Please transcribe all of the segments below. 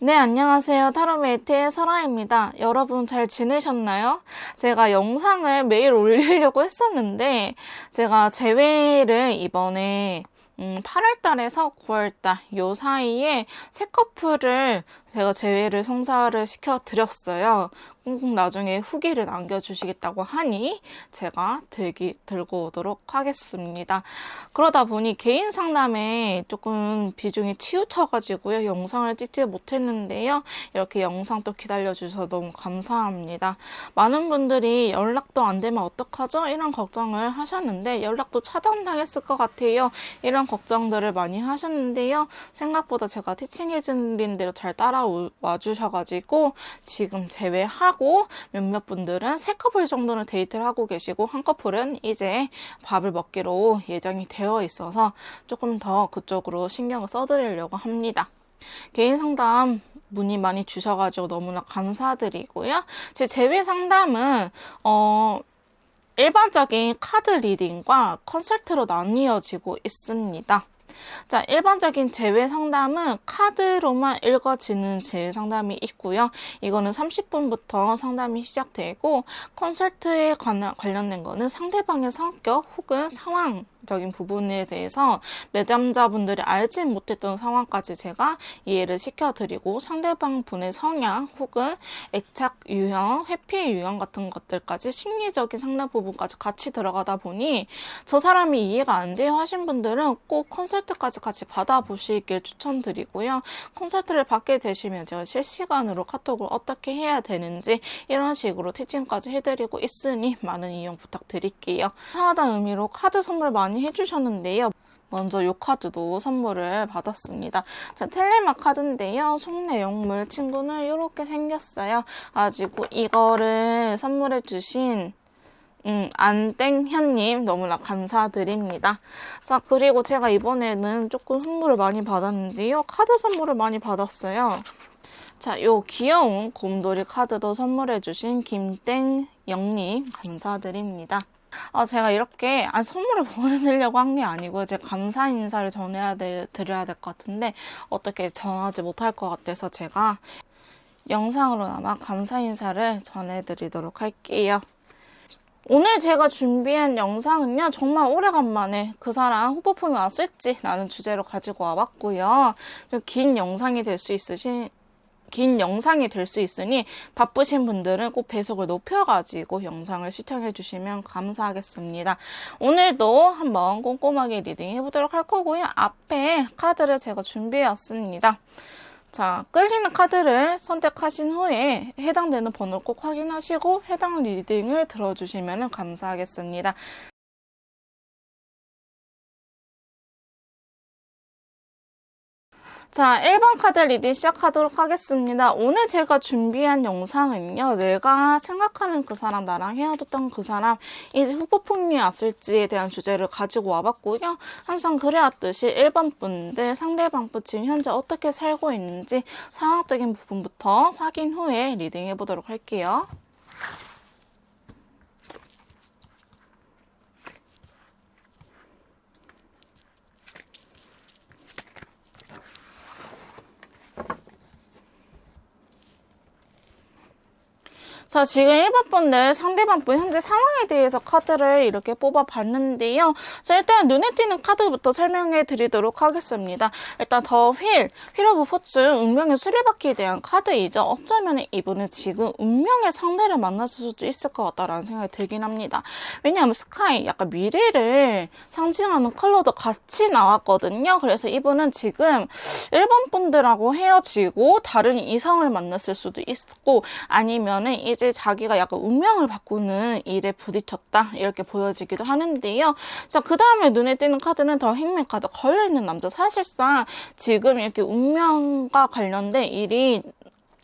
네, 안녕하세요. 타로메이트의 설아입니다. 여러분 잘 지내셨나요? 제가 영상을 매일 올리려고 했었는데 제가 제외를 이번에 8월 달에서 9월 달 요 사이에 새 커플을 제가 제외를 성사를 시켜드렸어요. 꼭 나중에 후기를 남겨주시겠다고 하니 제가 들고 오도록 하겠습니다. 그러다 보니 개인 상담에 조금 비중이 치우쳐가지고요. 영상을 찍지 못했는데요. 이렇게 영상 또 기다려주셔서 너무 감사합니다. 많은 분들이 연락도 안 되면 어떡하죠? 이런 걱정을 하셨는데 연락도 차단당했을 것 같아요. 이런 걱정들을 많이 하셨는데요. 생각보다 제가 티칭해드린 대로 잘 따라와 주셔가지고 지금 제외하고 몇몇 분들은 세 커플 정도는 데이트를 하고 계시고 한 커플은 이제 밥을 먹기로 예정이 되어 있어서 조금 더 그쪽으로 신경을 써드리려고 합니다. 개인 상담 문의 많이 주셔가지고 너무나 감사드리고요. 제 제외 상담은 일반적인 카드 리딩과 컨설트로 나뉘어지고 있습니다. 자, 일반적인 제외 상담은 카드로만 읽어지는 제외 상담이 있고요. 이거는 30분부터 상담이 시작되고 컨설트에 관련된 거는 상대방의 성격 혹은 상황적인 부분에 대해서 내담자분들이 알지 못했던 상황까지 제가 이해를 시켜드리고 상대방 분의 성향 혹은 애착 유형, 회피 유형 같은 것들까지 심리적인 상담 부분까지 같이 들어가다 보니 저 사람이 이해가 안 돼요 하신 분들은 꼭 컨설트까지 같이 받아보시길 추천드리고요. 컨설트를 받게 되시면 제가 실시간으로 카톡을 어떻게 해야 되는지 이런 식으로 티칭까지 해드리고 있으니 많은 이용 부탁드릴게요. 하다는 의미로 카드 선물 많이 해주셨는데요. 먼저 이 카드도 선물을 받았습니다. 자, 텔레마 카드인데요. 속내용물 친구는 이렇게 생겼어요. 가지고 이거를 선물해주신 안땡현님 너무나 감사드립니다. 자, 그리고 제가 이번에는 조금 선물을 많이 받았는데요. 카드 선물을 많이 받았어요. 자, 요 귀여운 곰돌이 카드도 선물해주신 김땡영님 감사드립니다. 제가 이렇게 선물을 보내드리려고 한 게 아니고요. 제가 감사 인사를 드려야 될 것 같은데 어떻게 전하지 못할 것 같아서 제가 영상으로나마 감사 인사를 전해드리도록 할게요. 오늘 제가 준비한 영상은요. 정말 오래간만에 그 사람 후보풍이 왔을지 라는 주제로 가지고 와봤고요. 좀 긴 영상이 될 수 있으니 바쁘신 분들은 꼭 배속을 높여가지고 영상을 시청해 주시면 감사하겠습니다. 오늘도 한번 꼼꼼하게 리딩 해보도록 할 거고요. 앞에 카드를 제가 준비해 왔습니다. 자, 끌리는 카드를 선택하신 후에 해당되는 번호를 꼭 확인하시고 해당 리딩을 들어주시면 감사하겠습니다. 자, 1번 카드 리딩 시작하도록 하겠습니다. 오늘 제가 준비한 영상은요. 내가 생각하는 그 사람, 나랑 헤어졌던 그 사람, 이제 후보풍이 왔을지에 대한 주제를 가지고 와봤고요. 항상 그래왔듯이 1번 분들, 상대방 분 지금 현재 어떻게 살고 있는지 상황적인 부분부터 확인 후에 리딩 해보도록 할게요. 자, 지금 1번 분들 상대방 분 현재 상황에 대해서 카드를 이렇게 뽑아봤는데요. 자, 일단 눈에 띄는 카드부터 설명해 드리도록 하겠습니다. 일단 더 휠 오브 포춘, 운명의 수레바퀴에 대한 카드이죠. 어쩌면 이분은 지금 운명의 상대를 만났을 수도 있을 것 같다라는 생각이 들긴 합니다. 왜냐하면 스카이, 약간 미래를 상징하는 컬러도 같이 나왔거든요. 그래서 이분은 지금 1번 분들하고 헤어지고 다른 이성을 만났을 수도 있고 아니면은 이제 자기가 약간 운명을 바꾸는 일에 부딪혔다 이렇게 보여지기도 하는데요. 자, 그 다음에 눈에 띄는 카드는 더 행맨 카드, 걸려있는 남자. 사실상 지금 이렇게 운명과 관련된 일이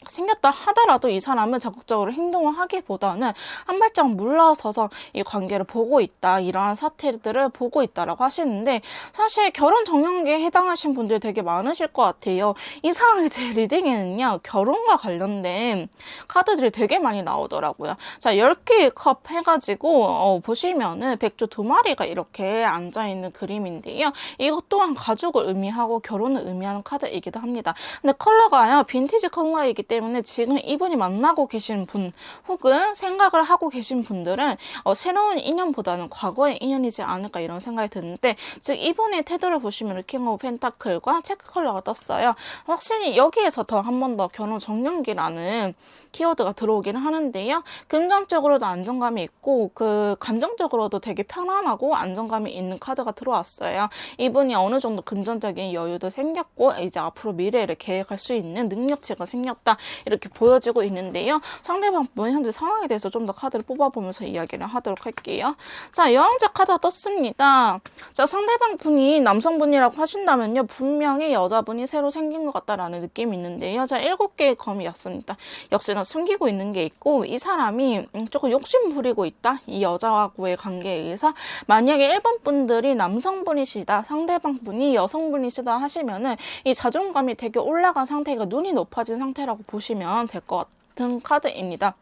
생겼다 하더라도 이 사람은 적극적으로 행동을 하기보다는 한 발짝 물러서서 이 관계를 보고 있다, 이러한 사태들을 보고 있다라고 하시는데, 사실 결혼 정년기에 해당하신 분들 되게 많으실 것 같아요. 이상하게 제 리딩에는요, 결혼과 관련된 카드들이 되게 많이 나오더라고요. 자, 10개의 컵 해가지고 보시면은 백조 2마리가 이렇게 앉아있는 그림인데요. 이것 또한 가족을 의미하고 결혼을 의미하는 카드이기도 합니다. 근데 컬러가요, 빈티지 컬러이기 때문에 지금 이분이 만나고 계신 분 혹은 생각을 하고 계신 분들은 새로운 인연보다는 과거의 인연이지 않을까 이런 생각이 드는데, 즉 이분의 태도를 보시면 킹 오브 펜타클과 체크 컬러가 떴어요. 확실히 여기에서 더 한 번 더 결혼 정년기라는 키워드가 들어오기는 하는데요. 금전적으로도 안정감이 있고 그 감정적으로도 되게 편안하고 안정감이 있는 카드가 들어왔어요. 이분이 어느 정도 금전적인 여유도 생겼고 이제 앞으로 미래를 계획할 수 있는 능력치가 생겼다, 이렇게 보여지고 있는데요. 상대방 분 현재 상황에 대해서 좀 더 카드를 뽑아보면서 이야기를 하도록 할게요. 자, 여왕자 카드가 떴습니다. 자, 상대방 분이 남성분이라고 하신다면요, 분명히 여자분이 새로 생긴 것 같다라는 느낌이 있는데요. 자, 7개의 검이었습니다. 역시나 숨기고 있는 게 있고, 이 사람이 조금 욕심 부리고 있다, 이 여자와의 관계에 의해서. 만약에 1번 분들이 남성분이시다, 상대방 분이 여성분이시다 하시면은 이 자존감이 되게 올라간 상태가, 눈이 높아진 상태라고 보시면 될 것 같은 카드입니다.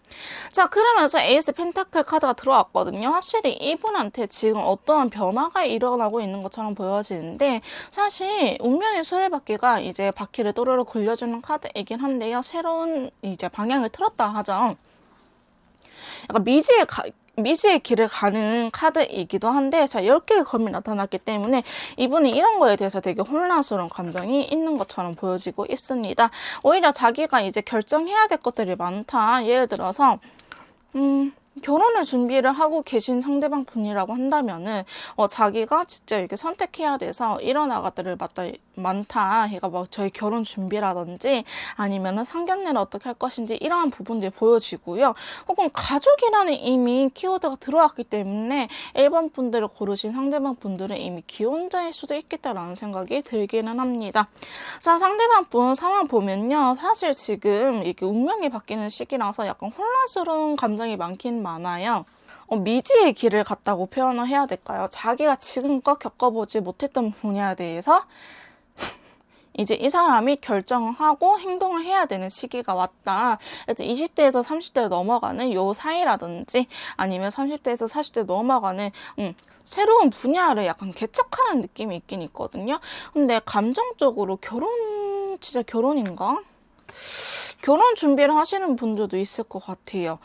자, 그러면서 에이스 펜타클 카드가 들어왔거든요. 확실히 이분한테 지금 어떠한 변화가 일어나고 있는 것처럼 보여지는데, 사실 운명의 수레바퀴가 이제 바퀴를 또르르 굴려주는 카드이긴 한데요. 새로운 이제 방향을 틀었다 하죠. 약간 미지의 길을 가는 카드이기도 한데, 자, 10개의 검이 나타났기 때문에 이분이 이런 거에 대해서 되게 혼란스러운 감정이 있는 것처럼 보여지고 있습니다. 오히려 자기가 이제 결정해야 될 것들이 많다. 예를 들어서 결혼을 준비를 하고 계신 상대방 분이라고 한다면은 자기가 진짜 이렇게 선택해야 돼서 일어나갈 때를 많다. 그러니까 뭐 저희 결혼 준비라든지 아니면은 상견례를 어떻게 할 것인지 이러한 부분들이 보여지고요. 혹은 가족이라는 이미 키워드가 들어왔기 때문에 1번 분들을 고르신 상대방 분들은 이미 기혼자일 수도 있겠다라는 생각이 들기는 합니다. 자, 상대방 분 상황 보면요, 사실 지금 이렇게 운명이 바뀌는 시기라서 약간 혼란스러운 감정이 많긴 많아요. 미지의 길을 갔다고 표현을 해야 될까요? 자기가 지금껏 겪어보지 못했던 분야에 대해서 이제 이 사람이 결정을 하고 행동을 해야 되는 시기가 왔다. 이제 20대에서 30대로 넘어가는 요 사이라든지 아니면 30대에서 40대 넘어가는 새로운 분야를 약간 개척하는 느낌이 있긴 있거든요. 근데 감정적으로 진짜 결혼인가? 결혼 준비를 하시는 분들도 있을 것 같아요.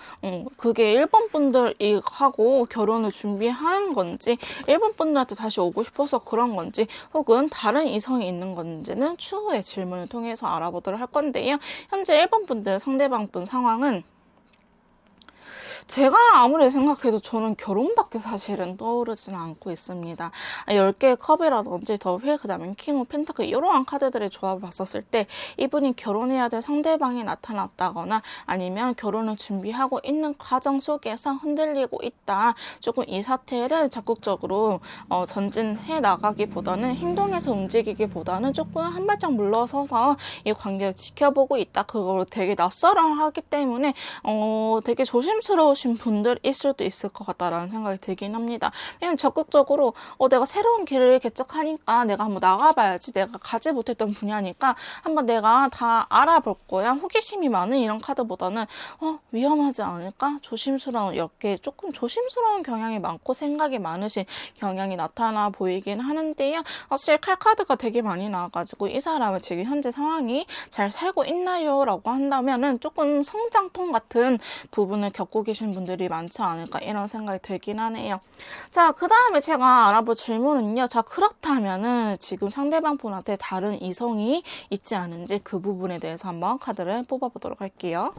그게 1번 분들이 하고 결혼을 준비하는 건지, 1번 분들한테 다시 오고 싶어서 그런 건지, 혹은 다른 이성이 있는 건지는 추후에 질문을 통해서 알아보도록 할 건데요. 현재 1번 분들 상대방 분 상황은 제가 아무리 생각해도 저는 결혼밖에 사실은 떠오르지는 않고 있습니다. 10개의 컵이라든지 더 휠, 그 다음에 킹 오브 펜타클, 이러한 카드들의 조합을 봤었을 때 이분이 결혼해야 될 상대방이 나타났다거나 아니면 결혼을 준비하고 있는 과정 속에서 흔들리고 있다. 조금 이 사태를 적극적으로 전진해 나가기보다는, 행동해서 움직이기보다는 조금 한 발짝 물러서서 이 관계를 지켜보고 있다. 그걸 되게 낯설어하기 때문에 되게 조심스러우신 분들일 수도 있을 것 같다라는 생각이 들긴 합니다. 왜냐면 적극적으로 내가 새로운 길을 개척하니까 내가 한번 나가봐야지, 내가 가지 못했던 분야니까 한번 내가 다 알아볼 거야. 호기심이 많은 이런 카드보다는 위험하지 않을까? 조심스러운, 이렇게 조금 조심스러운 경향이 많고 생각이 많으신 경향이 나타나 보이긴 하는데요. 사실 칼카드가 되게 많이 나와가지고 이 사람은 지금 현재 상황이 잘 살고 있나요? 라고 한다면은 조금 성장통 같은 부분을 겪고 계신 분들이 많지 않을까 이런 생각이 들긴 하네요. 자, 그 다음에 제가 알아볼 질문은요. 자, 그렇다면은 지금 상대방 분한테 다른 이성이 있지 않은지 그 부분에 대해서 한번 카드를 뽑아보도록 할게요.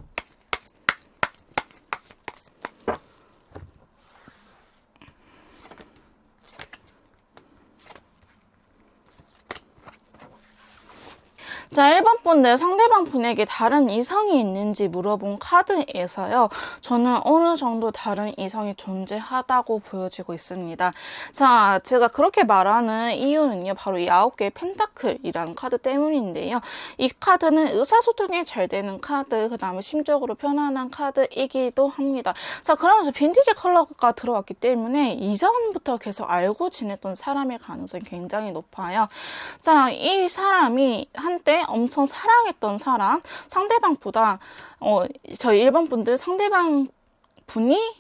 자, 자, 1번 분들 상대방 분에게 다른 이성이 있는지 물어본 카드에서요. 저는 어느 정도 다른 이성이 존재하다고 보여지고 있습니다. 자, 제가 그렇게 말하는 이유는요. 바로 이 9개의 펜타클이라는 카드 때문인데요. 이 카드는 의사소통이 잘 되는 카드, 그 다음에 심적으로 편안한 카드이기도 합니다. 자, 그러면서 빈티지 컬러가 들어왔기 때문에 이전부터 계속 알고 지냈던 사람일 가능성이 굉장히 높아요. 자, 이 사람이 한때 엄청 사랑했던 사람, 상대방보다 저희 1번 분들 상대방 분이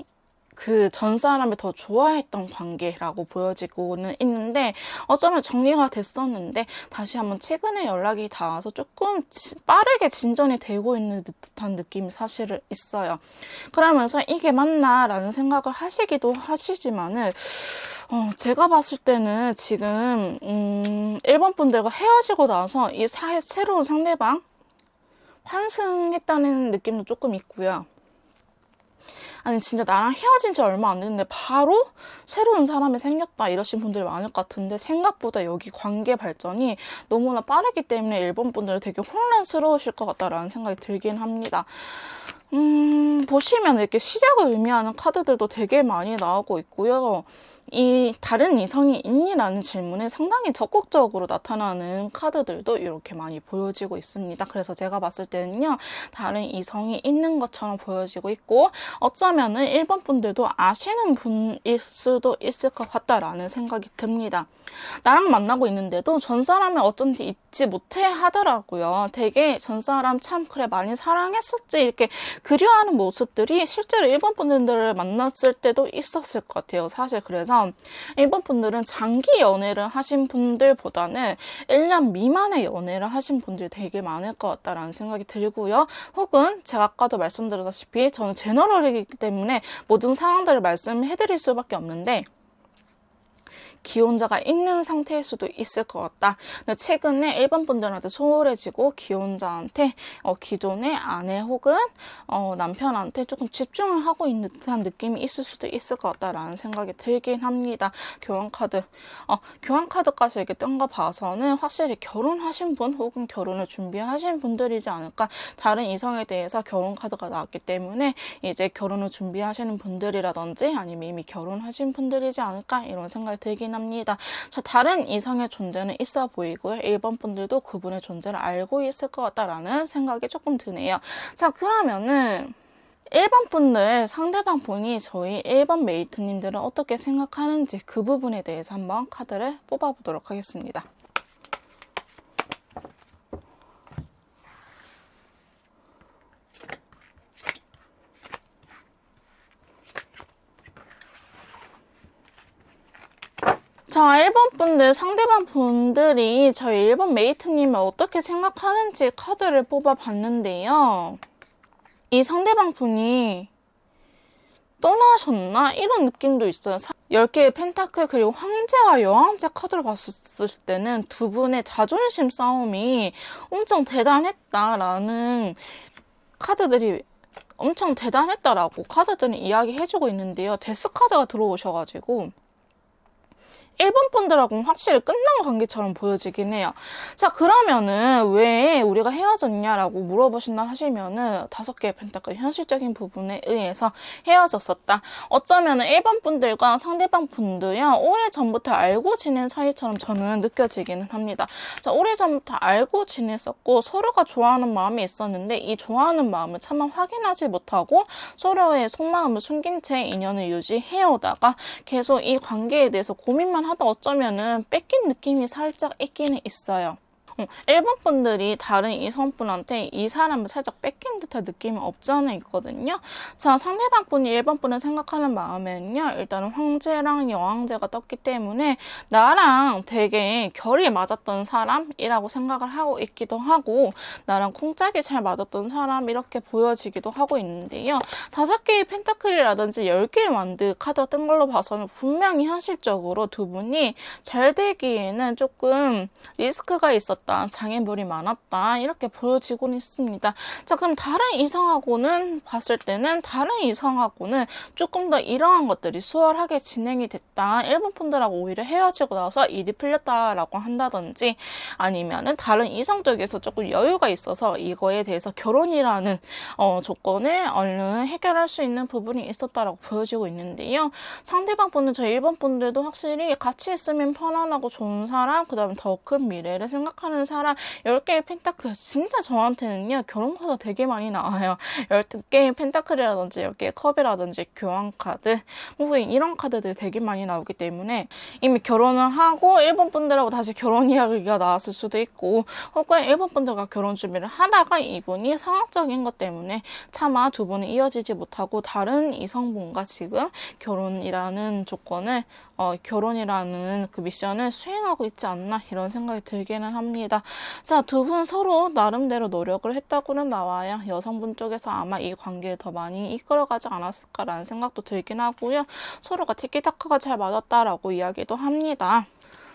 그 전 사람을 더 좋아했던 관계라고 보여지고는 있는데, 어쩌면 정리가 됐었는데 다시 한번 최근에 연락이 닿아서 조금 빠르게 진전이 되고 있는 듯한 느낌이 사실은 있어요. 그러면서 이게 맞나 라는 생각을 하시기도 하시지만은 제가 봤을 때는 지금 1번 분들과 헤어지고 나서 이 새로운 상대방 환승했다는 느낌도 조금 있고요. 아니 진짜 나랑 헤어진 지 얼마 안 됐는데 바로 새로운 사람이 생겼다 이러신 분들이 많을 것 같은데, 생각보다 여기 관계 발전이 너무나 빠르기 때문에 1번 분들은 되게 혼란스러우실 것 같다라는 생각이 들긴 합니다. 보시면 이렇게 시작을 의미하는 카드들도 되게 많이 나오고 있고요. 이 다른 이성이 있니라는 질문에 상당히 적극적으로 나타나는 카드들도 이렇게 많이 보여지고 있습니다. 그래서 제가 봤을 때는요, 다른 이성이 있는 것처럼 보여지고 있고, 어쩌면은 1번 분들도 아시는 분일 수도 있을 것 같다라는 생각이 듭니다. 나랑 만나고 있는데도 전 사람이 어쩐지 잊지 못해 하더라고요. 되게 전 사람 참 그래 많이 사랑했었지 이렇게 그리워하는 모습들이 실제로 1번 분들을 만났을 때도 있었을 것 같아요. 사실 그래서 1번 분들은 장기 연애를 하신 분들보다는 1년 미만의 연애를 하신 분들이 되게 많을 것 같다라는 생각이 들고요. 혹은 제가 아까도 말씀드렸다시피 저는 제너럴이기 때문에 모든 상황들을 말씀해드릴 수밖에 없는데, 기혼자가 있는 상태일 수도 있을 것 같다. 근데 최근에 1번 분들한테 소홀해지고 기혼자한테 기존의 아내 혹은 남편한테 조금 집중을 하고 있는 듯한 느낌이 있을 수도 있을 것 같다라는 생각이 들긴 합니다. 교환카드. 교환카드까지 이렇게 뜬 거 봐서는 확실히 결혼하신 분 혹은 결혼을 준비하신 분들이지 않을까. 다른 이성에 대해서 결혼카드가 나왔기 때문에 이제 결혼을 준비하시는 분들이라든지 아니면 이미 결혼하신 분들이지 않을까 이런 생각이 들긴 합니다. 자, 다른 이성의 존재는 있어 보이고요. 1번 분들도 그분의 존재를 알고 있을 것 같다라는 생각이 조금 드네요. 자, 그러면은 1번 분들, 상대방 분이 저희 1번 메이트님들은 어떻게 생각하는지 그 부분에 대해서 한번 카드를 뽑아보도록 하겠습니다. 자, 1번 분들, 상대방 분들이 저희 1번 메이트님을 어떻게 생각하는지 카드를 뽑아봤는데요. 이 상대방 분이 떠나셨나? 이런 느낌도 있어요. 10개의 펜타클 그리고 황제와 여왕제 카드를 봤을 때는 두 분의 자존심 싸움이 엄청 대단했다라는 카드들이 엄청 대단했다라고 카드들은 이야기해주고 있는데요. 데스 카드가 들어오셔가지고 1번 분들하고는 확실히 끝난 관계처럼 보여지긴 해요. 자, 그러면은 왜 우리가 헤어졌냐라고 물어보신다 하시면은 5개의 펜타클 현실적인 부분에 의해서 헤어졌었다. 어쩌면은 1번 분들과 상대방 분들이야 오래전부터 알고 지낸 사이처럼 저는 느껴지기는 합니다. 자, 오래전부터 알고 지냈었고 서로가 좋아하는 마음이 있었는데 이 좋아하는 마음을 차마 확인하지 못하고 서로의 속마음을 숨긴 채 인연을 유지해오다가 계속 이 관계에 대해서 고민만 하다 어쩌면은 뺏긴 느낌이 살짝 있기는 있어요. 1번 분들이 다른 이성분한테 이 사람을 살짝 뺏긴 듯한 느낌이 없지 않아 있거든요. 자, 상대방 분이 1번 분을 생각하는 마음에는요, 일단은 황제랑 여왕제가 떴기 때문에 나랑 되게 결이 맞았던 사람이라고 생각을 하고 있기도 하고, 나랑 콩짝이 잘 맞았던 사람 이렇게 보여지기도 하고 있는데요. 5개의 펜타클이라든지 10개의 완드 카드가 뜬 걸로 봐서는 분명히 현실적으로 두 분이 잘 되기에는 조금 리스크가 있었다. 어렵다, 장애물이 많았다 이렇게 보여지고는 있습니다. 자, 그럼 다른 이성하고는 봤을 때는 다른 이성하고는 조금 더 이러한 것들이 수월하게 진행이 됐다. 일본 분들하고 오히려 헤어지고 나서 일이 풀렸다라고 한다든지 아니면은 다른 이성 쪽에서 조금 여유가 있어서 이거에 대해서 결혼이라는 조건을 얼른 해결할 수 있는 부분이 있었다라고 보여지고 있는데요. 상대방 분은 저희 일본 분들도 확실히 같이 있으면 편안하고 좋은 사람, 그 다음에 더 큰 미래를 생각하는 사람, 10개의 펜타클 진짜 저한테는요 결혼 카드 되게 많이 나와요. 10개의 펜타클이라든지 10개의 컵이라든지 교환 카드, 뭐 이런 카드들이 되게 많이 나오기 때문에 이미 결혼을 하고 일본 분들하고 다시 결혼 이야기가 나왔을 수도 있고, 혹은 일본 분들과 결혼 준비를 하다가 이분이 상황적인 것 때문에 차마 두 분이 이어지지 못하고 다른 이성분과 지금 결혼이라는 조건을 결혼이라는 그 미션을 수행하고 있지 않나 이런 생각이 들기는 합니다. 자, 두 분 서로 나름대로 노력을 했다고는 나와요. 여성분 쪽에서 아마 이 관계를 더 많이 이끌어가지 않았을까라는 생각도 들긴 하고요. 서로가 티키타카가 잘 맞았다라고 이야기도 합니다.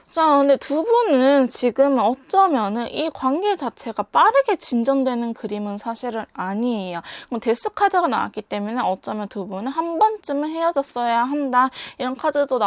자, 근데 두 분은 지금 어쩌면은 이 관계 자체가 빠르게 진전되는 그림은 사실은 아니에요. 데스 카드가 나왔기 때문에 어쩌면 두 분은 한 번쯤은 헤어졌어야 한다. 이런 카드도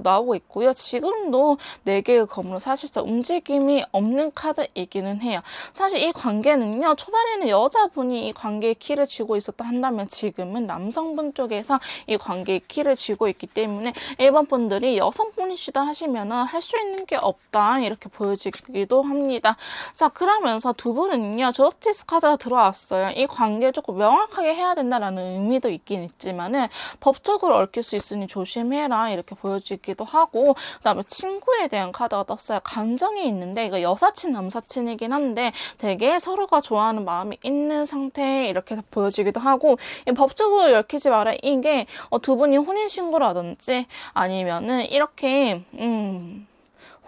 나오고 있고요. 지금도 4개의 검으로 사실상 움직임이 없는 카드이기는 해요. 사실 이 관계는요, 초반에는 여자분이 이 관계의 키를 쥐고 있었다 한다면 지금은 남성분 쪽에서 이 관계의 키를 쥐고 있기 때문에 일반 분들이 여성분이시다 하시면은 할 수 있는 게 없다 이렇게 보여지기도 합니다. 자, 그러면서 두 분은요 저스티스 카드가 들어왔어요. 이 관계 조금 명확하게 해야 된다라는 의미도 있긴 있지만은 법적으로 얽힐 수 있으니 조심해라 이렇게 보여지기도 하고, 그 다음에 친구에 대한 카드가 떴어요. 감정이 있는데 이거 여사친 남사친이긴 한데 되게 서로가 좋아하는 마음이 있는 상태 이렇게 보여지기도 하고, 법적으로 얽히지 마라 이게 두 분이 혼인신고라든지 아니면은 이렇게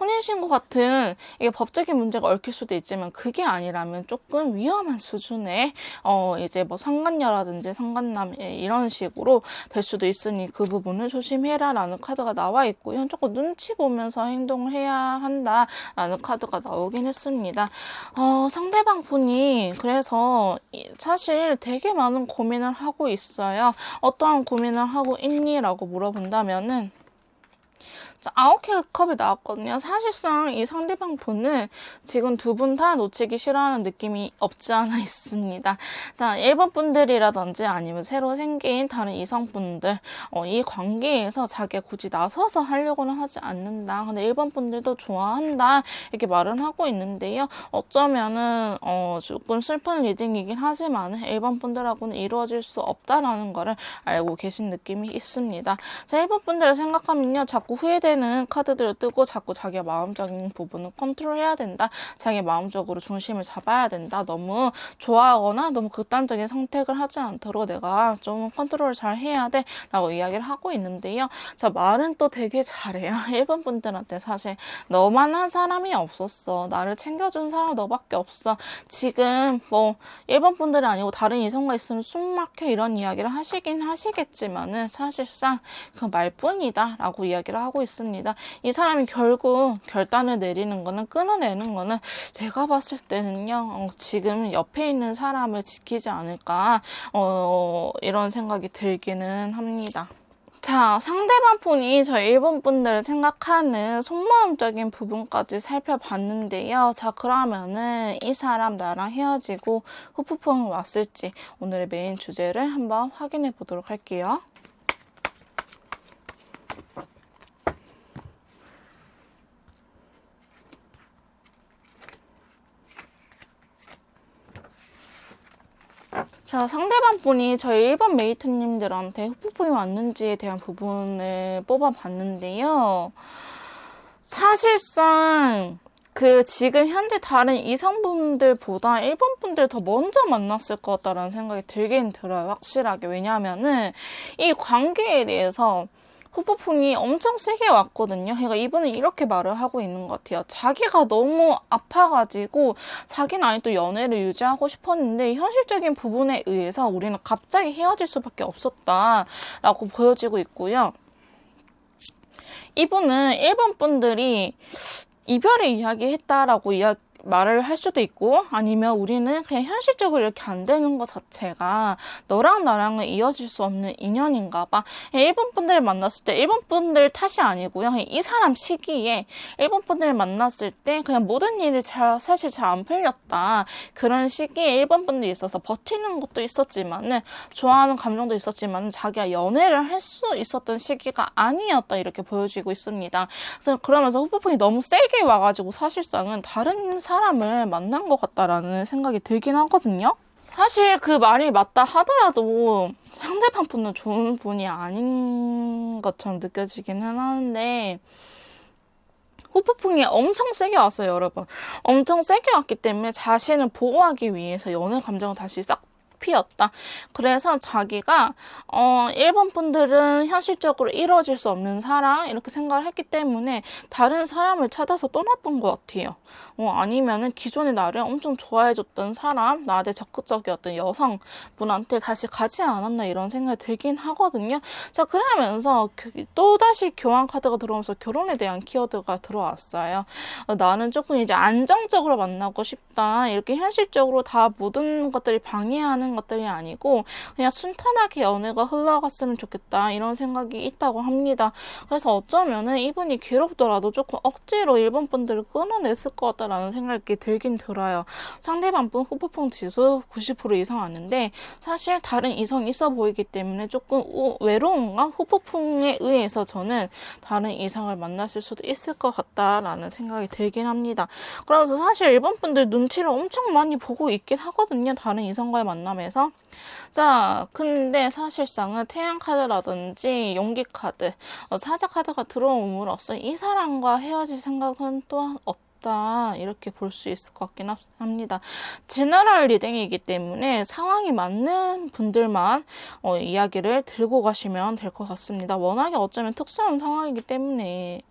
혼인신고 같은 이게 법적인 문제가 얽힐 수도 있지만 그게 아니라면 조금 위험한 수준의 이제 뭐 상간녀라든지 상간남 이런 식으로 될 수도 있으니 그 부분을 조심해라 라는 카드가 나와 있고요. 조금 눈치 보면서 행동을 해야 한다 라는 카드가 나오긴 했습니다. 상대방 분이 그래서 사실 되게 많은 고민을 하고 있어요. 어떠한 고민을 하고 있니? 라고 물어본다면은 9개의 컵이 나왔거든요. 사실상 이 상대방 분은 지금 두 분 다 놓치기 싫어하는 느낌이 없지 않아 있습니다. 자, 일본 분들이라든지 아니면 새로 생긴 다른 이성분들, 이 관계에서 자기가 굳이 나서서 하려고는 하지 않는다. 근데 일본 분들도 좋아한다. 이렇게 말은 하고 있는데요. 어쩌면은 조금 슬픈 리딩이긴 하지만 일본 분들하고는 이루어질 수 없다라는 거를 알고 계신 느낌이 있습니다. 자, 일본 분들을 생각하면요. 자꾸 후회되는 카드들을 뜨고 자꾸 자기의 마음적인 부분을 컨트롤해야 된다. 자기 마음적으로 중심을 잡아야 된다. 너무 좋아하거나 너무 극단적인 선택을 하지 않도록 내가 좀 컨트롤을 잘 해야 돼 라고 이야기를 하고 있는데요. 자, 말은 또 되게 잘해요. 일본 분들한테 사실 너만한 사람이 없었어. 나를 챙겨준 사람 너밖에 없어. 지금 뭐 일본 분들이 아니고 다른 이성과 있으면 숨 막혀 이런 이야기를 하시긴 하시겠지만은 사실상 그 말뿐이다 라고 이야기를 하고 있습니다. 이 사람이 결국 결단을 내리는 거는 끊어내는 거는 제가 봤을 때는요 지금 옆에 있는 사람을 지키지 않을까 이런 생각이 들기는 합니다. 자, 상대방 분이 저희 일본 분들을 생각하는 속마음적인 부분까지 살펴봤는데요. 자, 그러면은 이 사람 나랑 헤어지고 후폭풍이 왔을지 오늘의 메인 주제를 한번 확인해 보도록 할게요. 자, 상대방 분이 저희 1번 메이트님들한테 후폭풍이 왔는지에 대한 부분을 뽑아봤는데요. 사실상 지금 현재 다른 이성분들보다 일본 분들 더 먼저 만났을 것 같다라는 생각이 들긴 들어요. 확실하게. 왜냐하면은 이 관계에 대해서 후폭풍이 엄청 세게 왔거든요. 그러니까 이분은 이렇게 말을 하고 있는 것 같아요. 자기가 너무 아파가지고 자기는 아직도 연애를 유지하고 싶었는데 현실적인 부분에 의해서 우리는 갑자기 헤어질 수밖에 없었다라고 보여지고 있고요. 이분은 일본 분들이 이별을 이야기했다라고 말을 할 수도 있고, 아니면 우리는 그냥 현실적으로 이렇게 안 되는 것 자체가 너랑 나랑은 이어질 수 없는 인연인가 봐. 일본 분들을 만났을 때 일본 분들 탓이 아니고요. 그냥 이 사람 시기에 일본 분들을 만났을 때 그냥 모든 일이 사실 잘 안 풀렸다. 그런 시기에 일본 분들이 있어서 버티는 것도 있었지만은, 좋아하는 감정도 있었지만 자기가 연애를 할 수 있었던 시기가 아니었다, 이렇게 보여지고 있습니다. 그래서 그러면서 후폭풍이 너무 세게 와가지고 사실상은 다른 사람을 만난 것 같다라는 생각이 들긴 하거든요. 사실 그 말이 맞다 하더라도 상대방 분은 좋은 분이 아닌 것처럼 느껴지기는 하는데, 후폭풍이 엄청 세게 왔어요, 여러분. 엄청 세게 왔기 때문에 자신을 보호하기 위해서 연애 감정을 다시 싹 피었다. 그래서 자기가 일본 분들은 현실적으로 이루어질 수 없는 사랑, 이렇게 생각을 했기 때문에 다른 사람을 찾아서 떠났던 것 같아요. 아니면은 기존에 나를 엄청 좋아해줬던 사람, 나한테 적극적이었던 여성분한테 다시 가지 않았나, 이런 생각이 들긴 하거든요. 자, 그러면서 또다시 교환 카드가 들어오면서 결혼에 대한 키워드가 들어왔어요. 나는 조금 이제 안정적으로 만나고 싶다, 이렇게 현실적으로 다 모든 것들이 방해하는 것들이 아니고 그냥 순탄하게 연애가 흘러갔으면 좋겠다, 이런 생각이 있다고 합니다. 그래서 어쩌면은 이분이 괴롭더라도 조금 억지로 일본 분들을 끊어냈을 것 같다라는 생각이 들긴 들어요. 상대방 분 후폭풍 지수 90% 이상 왔는데, 사실 다른 이성이 있어 보이기 때문에 조금 외로움과 후폭풍에 의해서 저는 다른 이성을 만났을 수도 있을 것 같다라는 생각이 들긴 합니다. 그러면서 사실 일본 분들 눈치를 엄청 많이 보고 있긴 하거든요, 다른 이성과의 만남에서. 자, 근데 사실상은 태양 카드라든지 용기 카드, 사자 카드가 들어옴으로써 이 사람과 헤어질 생각은 또한 없다, 이렇게 볼 수 있을 것 같긴 합니다. 제너럴 리딩이기 때문에 상황이 맞는 분들만 이야기를 들고 가시면 될 것 같습니다. 워낙에 어쩌면 특수한 상황이기 때문에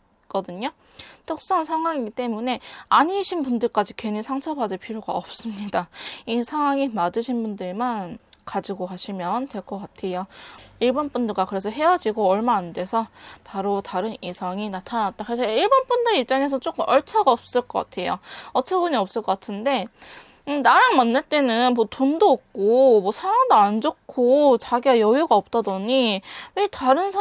특수한 상황이기 때문에 아니신 분들까지 괜히 상처받을 필요가 없습니다. 이 상황이 맞으신 분들만 가지고 가시면 될 것 같아요. 일본 분들과 그래서 헤어지고 얼마 안 돼서 바로 다른 이성이 나타났다. 그래서 일본 분들 입장에서 조금 얼차가 없을 것 같아요. 어처구니 없을 것 같은데, 나랑 만날 때는 뭐 돈도 없고 뭐 상황도 안 좋고 자기가 여유가 없다더니 왜 다른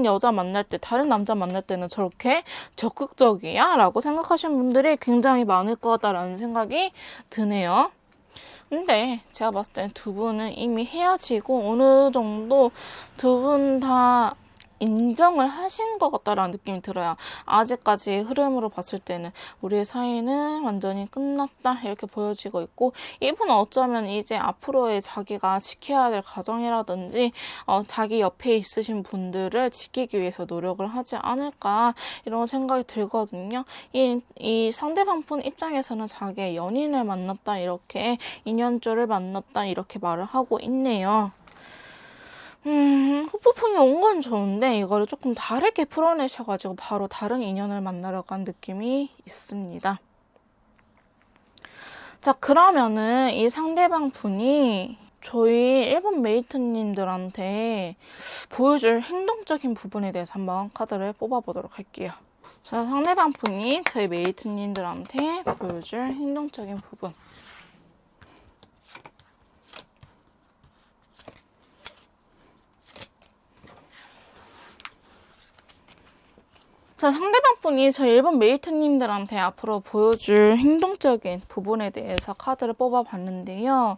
여자 만날 때, 다른 남자 만날 때는 저렇게 적극적이야? 라고 생각하시는 분들이 굉장히 많을 거다라는 생각이 드네요. 근데 제가 봤을 때는 두 분은 이미 헤어지고 어느 정도 두 분 다 인정을 하신 것 같다라는 느낌이 들어요. 아직까지 흐름으로 봤을 때는 우리의 사이는 완전히 끝났다, 이렇게 보여지고 있고, 이분은 어쩌면 이제 앞으로의 자기가 지켜야 될 가정이라든지 자기 옆에 있으신 분들을 지키기 위해서 노력을 하지 않을까, 이런 생각이 들거든요. 이 상대방 분 입장에서는 자기의 연인을 만났다, 이렇게 인연줄을 만났다, 이렇게 말을 하고 있네요. 후폭풍이 온 건 좋은데 이거를 조금 다르게 풀어내셔가지고 바로 다른 인연을 만나러 간 느낌이 있습니다. 자, 그러면은 이 상대방 분이 저희 일본 메이트님들한테 보여줄 행동적인 부분에 대해서 한번 카드를 뽑아보도록 할게요. 자, 상대방 분이 저희 메이트님들한테 보여줄 행동적인 부분. 자, 상대방 분이 저희 일본 메이트님들한테 앞으로 보여줄 행동적인 부분에 대해서 카드를 뽑아봤는데요.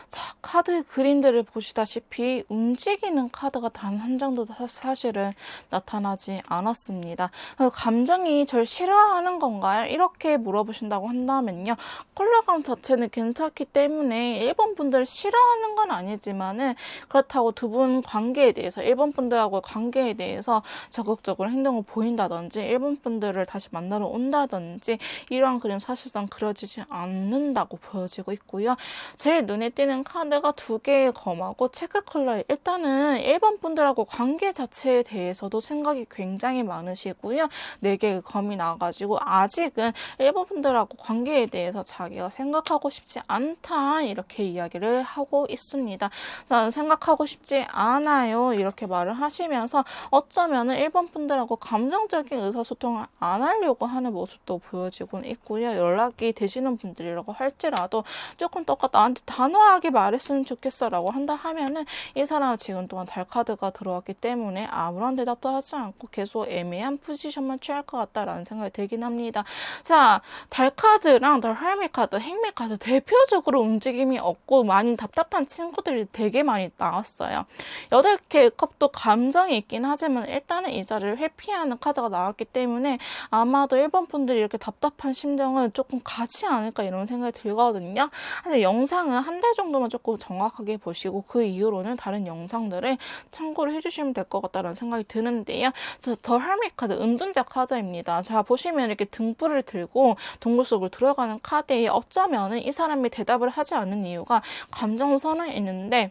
자, 카드 그림들을 보시다시피 움직이는 카드가 단 한 장도 사실은 나타나지 않았습니다. 감정이 절 싫어하는 건가요? 이렇게 물어보신다고 한다면요. 컬러감 자체는 괜찮기 때문에 일본 분들을 싫어하는 건 아니지만은, 그렇다고 두 분 관계에 대해서, 일본 분들하고 관계에 대해서 적극적으로 행동을 보인다든지 일본 분들을 다시 만나러 온다든지 이러한 그림 사실상 그려지지 않는다고 보여지고 있고요. 제일 눈에 띄는 카드 카드가 2개의 검하고 체크 컬러에 일단은 1번 분들하고 관계 자체에 대해서도 생각이 굉장히 많으시고요. 4개의 검이 나와가지고 아직은 1번 분들하고 관계에 대해서 자기가 생각하고 싶지 않다 이렇게 이야기를 하고 있습니다. 저는 생각하고 싶지 않아요 이렇게 말을 하시면서 어쩌면은 1번 분들하고 감정적인 의사소통을 안 하려고 하는 모습도 보여지고 있고요. 연락이 되시는 분들이라고 할지라도 조금 더 나한테 단호하게 말했으면 좋겠어 라고 한다 하면은 이 사람은 지금 동안 달 카드가 들어왔기 때문에 아무런 대답도 하지 않고 계속 애매한 포지션만 취할 것 같다라는 생각이 들긴 합니다. 자, 달 카드랑 달 hermit 카드, 행미 카드 대표적으로 움직임이 없고 많이 답답한 친구들이 되게 많이 나왔어요. 8개의 컵도 감정이 있긴 하지만 일단은 이 자리를 회피하는 카드가 나왔기 때문에 아마도 1번 분들이 이렇게 답답한 심정을 조금 가지 않을까 이런 생각이 들거든요. 사실 영상은 한 달 정도만 조금 정확하게 보시고 그 이후로는 다른 영상들을 참고를 해주시면 될 것 같다는 생각이 드는데요. 더 hermit 카드, 은둔자 카드입니다. 자, 보시면 이렇게 등불을 들고 동굴 속으로 들어가는 카드에 어쩌면은 이 사람이 대답을 하지 않는 이유가 감정선에 있는데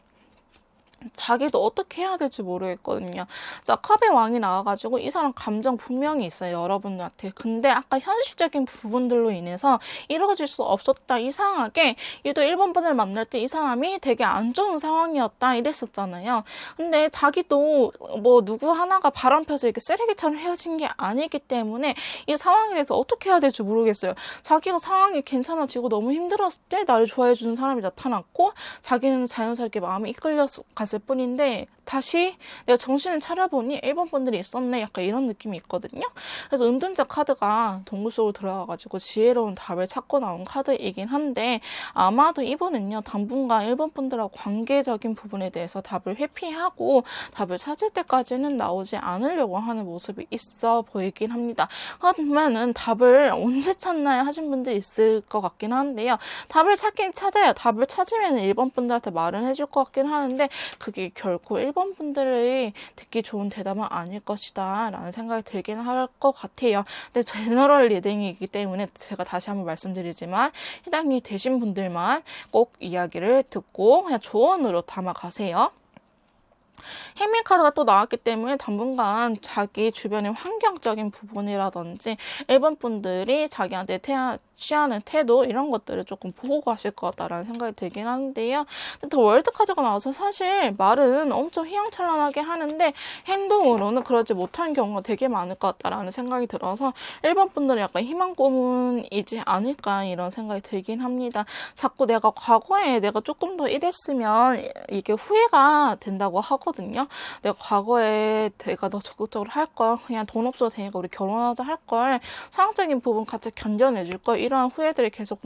자기도 어떻게 해야 될지 모르겠거든요. 자, 컵의 왕이 나와가지고 이 사람 감정 분명히 있어요. 여러분들한테. 근데 아까 현실적인 부분들로 인해서 이루어질 수 없었다. 이상하게 얘도 1번 분을 만날 때 이 사람이 되게 안 좋은 상황이었다. 이랬었잖아요. 근데 자기도 뭐 누구 하나가 바람 펴서 이렇게 쓰레기처럼 헤어진 게 아니기 때문에 이 상황에 대해서 어떻게 해야 될지 모르겠어요. 자기가 상황이 괜찮아지고 너무 힘들었을 때 나를 좋아해주는 사람이 나타났고 자기는 자연스럽게 마음이 이끌려 갔을 뿐인데 다시 내가 정신을 차려보니 1번 분들이 있었네 약간 이런 느낌이 있거든요. 그래서 은둔자 카드가 동굴 속으로 들어가가지고 지혜로운 답을 찾고 나온 카드이긴 한데 아마도 이번은요 당분간 1번 분들하고 관계적인 부분에 대해서 답을 회피하고 답을 찾을 때까지는 나오지 않으려고 하는 모습이 있어 보이긴 합니다. 그러면은 답을 언제 찾나요 하신 분들이 있을 것 같긴 한데요. 답을 찾긴 찾아요. 답을 찾으면 1번 분들한테 말은 해줄 것 같긴 하는데 그게 결코 1번 분들이 듣기 좋은 대답은 아닐 것이다 라는 생각이 들긴 할 것 같아요. 근데 제너럴 리딩이기 때문에 제가 다시 한번 말씀드리지만 해당이 되신 분들만 꼭 이야기를 듣고 그냥 조언으로 담아가세요. 행미 카드가 또 나왔기 때문에 당분간 자기 주변의 환경적인 부분이라든지 일본 분들이 자기한테 취하는 태도 이런 것들을 조금 보고 가실 것 같다라는 생각이 들긴 하는데요. 근데 더 월드 카드가 나와서 사실 말은 엄청 휘황찬란하게 하는데 행동으로는 그러지 못한 경우가 되게 많을 것 같다라는 생각이 들어서 일본 분들은 약간 희망 고문이지 않을까 이런 생각이 들긴 합니다. 자꾸 내가 과거에 내가 조금 더 이랬으면 이게 후회가 된다고 하거든요. 내가 과거에 내가 더 적극적으로 할 걸, 그냥 돈 없어도 되니까 우리 결혼하자 할 걸, 상황적인 부분 같이 견뎌내줄 걸, 이러한 후회들이 계속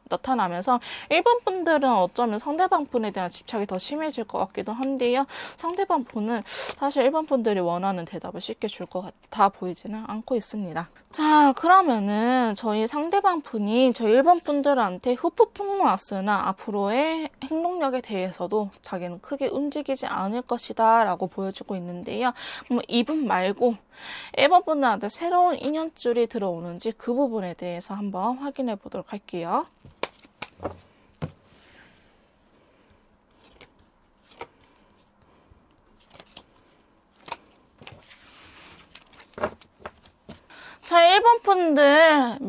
나타나면서 1번 분들은 어쩌면 상대방 분에 대한 집착이 더 심해질 것 같기도 한데요. 상대방 분은 사실 1번 분들이 원하는 대답을 쉽게 줄 것 같아 보이지는 않고 있습니다. 자, 그러면은 저희 상대방 분이 저희 1번 분들한테 후폭풍모았으나 앞으로의 행동력에 대해서도 자기는 크게 움직이지 않을 것이다 라고 보여주고 있는데요. 이분 말고 1번 분들한테 새로운 인연줄이 들어오는지 그 부분에 대해서 한번 확인해 보도록 할게요. 저희 1번 분들,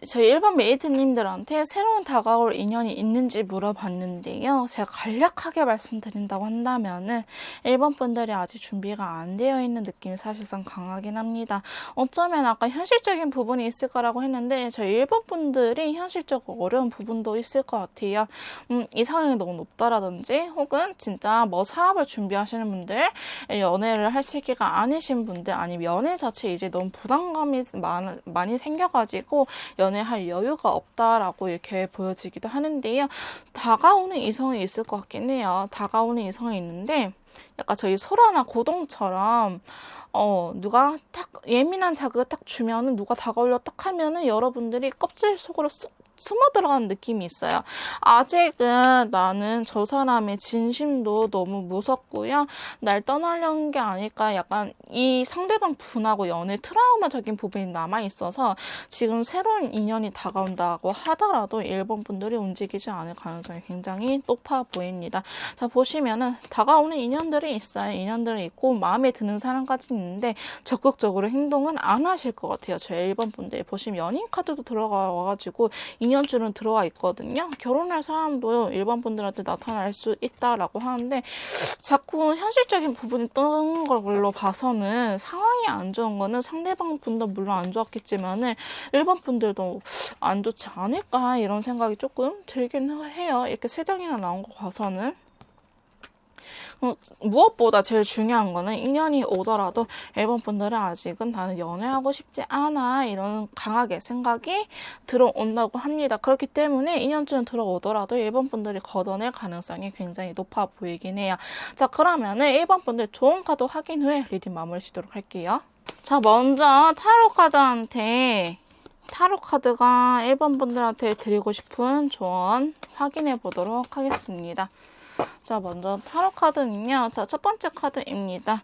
저희 1번 메이트님들한테 새로운 다가올 인연이 있는지 물어봤는데요. 제가 간략하게 말씀드린다고 한다면은 1번 분들이 아직 준비가 안 되어 있는 느낌이 사실상 강하긴 합니다. 어쩌면 아까 현실적인 부분이 있을 거라고 했는데 저희 1번 분들이 현실적으로 어려운 부분도 있을 것 같아요. 이상형이 너무 높다라든지 혹은 진짜 뭐 사업을 준비하시는 분들, 연애를 할 시기가 아니신 분들 아니면 연애 자체 이제 너무 부담감이 많이 생겨가지고 연애할 여유가 없다라고 이렇게 보여지기도 하는데요. 다가오는 이성이 있을 것 같긴 해요. 다가오는 이성이 있는데 약간 저희 소라나 고동처럼 누가 딱 예민한 자극을 딱 주면은 누가 다가오려 딱 하면은 여러분들이 껍질 속으로 쑥 숨어 들어가는 느낌이 있어요. 아직은 나는 저 사람의 진심도 너무 무섭고요. 날 떠나려는 게 아닐까, 약간 이 상대방 분하고 연애 트라우마적인 부분이 남아있어서 지금 새로운 인연이 다가온다고 하더라도 일본 분들이 움직이지 않을 가능성이 굉장히 높아 보입니다. 자, 보시면은 다가오는 인연들이 있어요. 인연들이 있고 마음에 드는 사람까지 있는데 적극적으로 행동은 안 하실 것 같아요. 저희 1번 분들 보시면 연인 카드도 들어가 와가지고 인연줄은 들어와 있거든요. 결혼할 사람도 일반 분들한테 나타날 수 있다라고 하는데 자꾸 현실적인 부분이 뜨는 걸로 봐서는 상황이 안 좋은 거는 상대방 분도 물론 안 좋았겠지만은 일반 분들도 안 좋지 않을까 이런 생각이 조금 들긴 해요. 이렇게 세 장이나 나온 거 봐서는. 무엇보다 제일 중요한 거는 인연이 오더라도 일본 분들은 아직은 나는 연애하고 싶지 않아 이런 강하게 생각이 들어온다고 합니다. 그렇기 때문에 인연줄은 들어오더라도 일본 분들이 걷어낼 가능성이 굉장히 높아 보이긴 해요. 자, 그러면은 일본 분들 좋은 카드 확인 후에 리딩 마무리 시도록 할게요. 자, 먼저 타로 카드가 1번 분들한테 드리고 싶은 조언 확인해 보도록 하겠습니다. 자, 먼저 타로 카드는요. 자, 첫 번째 카드입니다.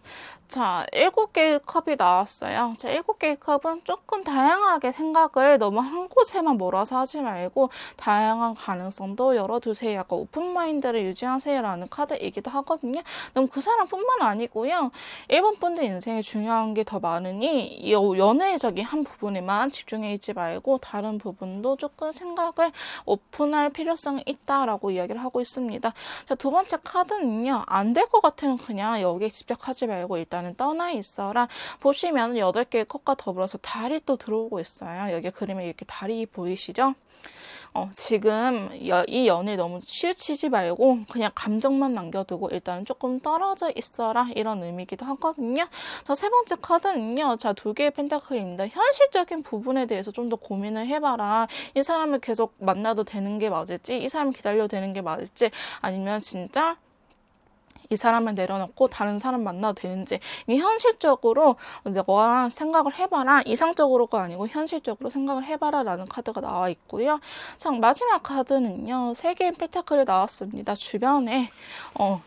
자, 7개의 컵이 나왔어요. 자, 7개의 컵은 조금 다양하게 생각을 너무 한 곳에만 몰아서 하지 말고 다양한 가능성도 열어두세요. 약간 오픈마인드를 유지하세요라는 카드이기도 하거든요. 너무 그 사람뿐만 아니고요. 1번 분들 인생에 중요한 게 더 많으니 이 연애적인 한 부분에만 집중해 있지 말고 다른 부분도 조금 생각을 오픈할 필요성이 있다라고 이야기를 하고 있습니다. 자, 두 번째 카드는요. 안 될 것 같으면 그냥 여기에 집착하지 말고 일단은 떠나 있어라. 보시면 8개의 컵과 더불어서 달이 또 들어오고 있어요. 여기 그림에 이렇게 달이 보이시죠? 지금 이 연애 너무 치우치지 말고 그냥 감정만 남겨두고 일단은 조금 떨어져 있어라 이런 의미이기도 하거든요. 자, 세 번째 카드는요. 자, 2개의 펜타클입니다. 현실적인 부분에 대해서 좀 더 고민을 해봐라. 이 사람을 계속 만나도 되는 게 맞을지, 이 사람을 기다려도 되는 게 맞을지, 아니면 진짜 이 사람을 내려놓고 다른 사람 만나도 되는지, 이 현실적으로 너가 생각을 해봐라. 이상적으로가 아니고 현실적으로 생각을 해봐라 라는 카드가 나와 있고요. 자, 마지막 카드는요. 3개의 펜타클이 나왔습니다. 주변에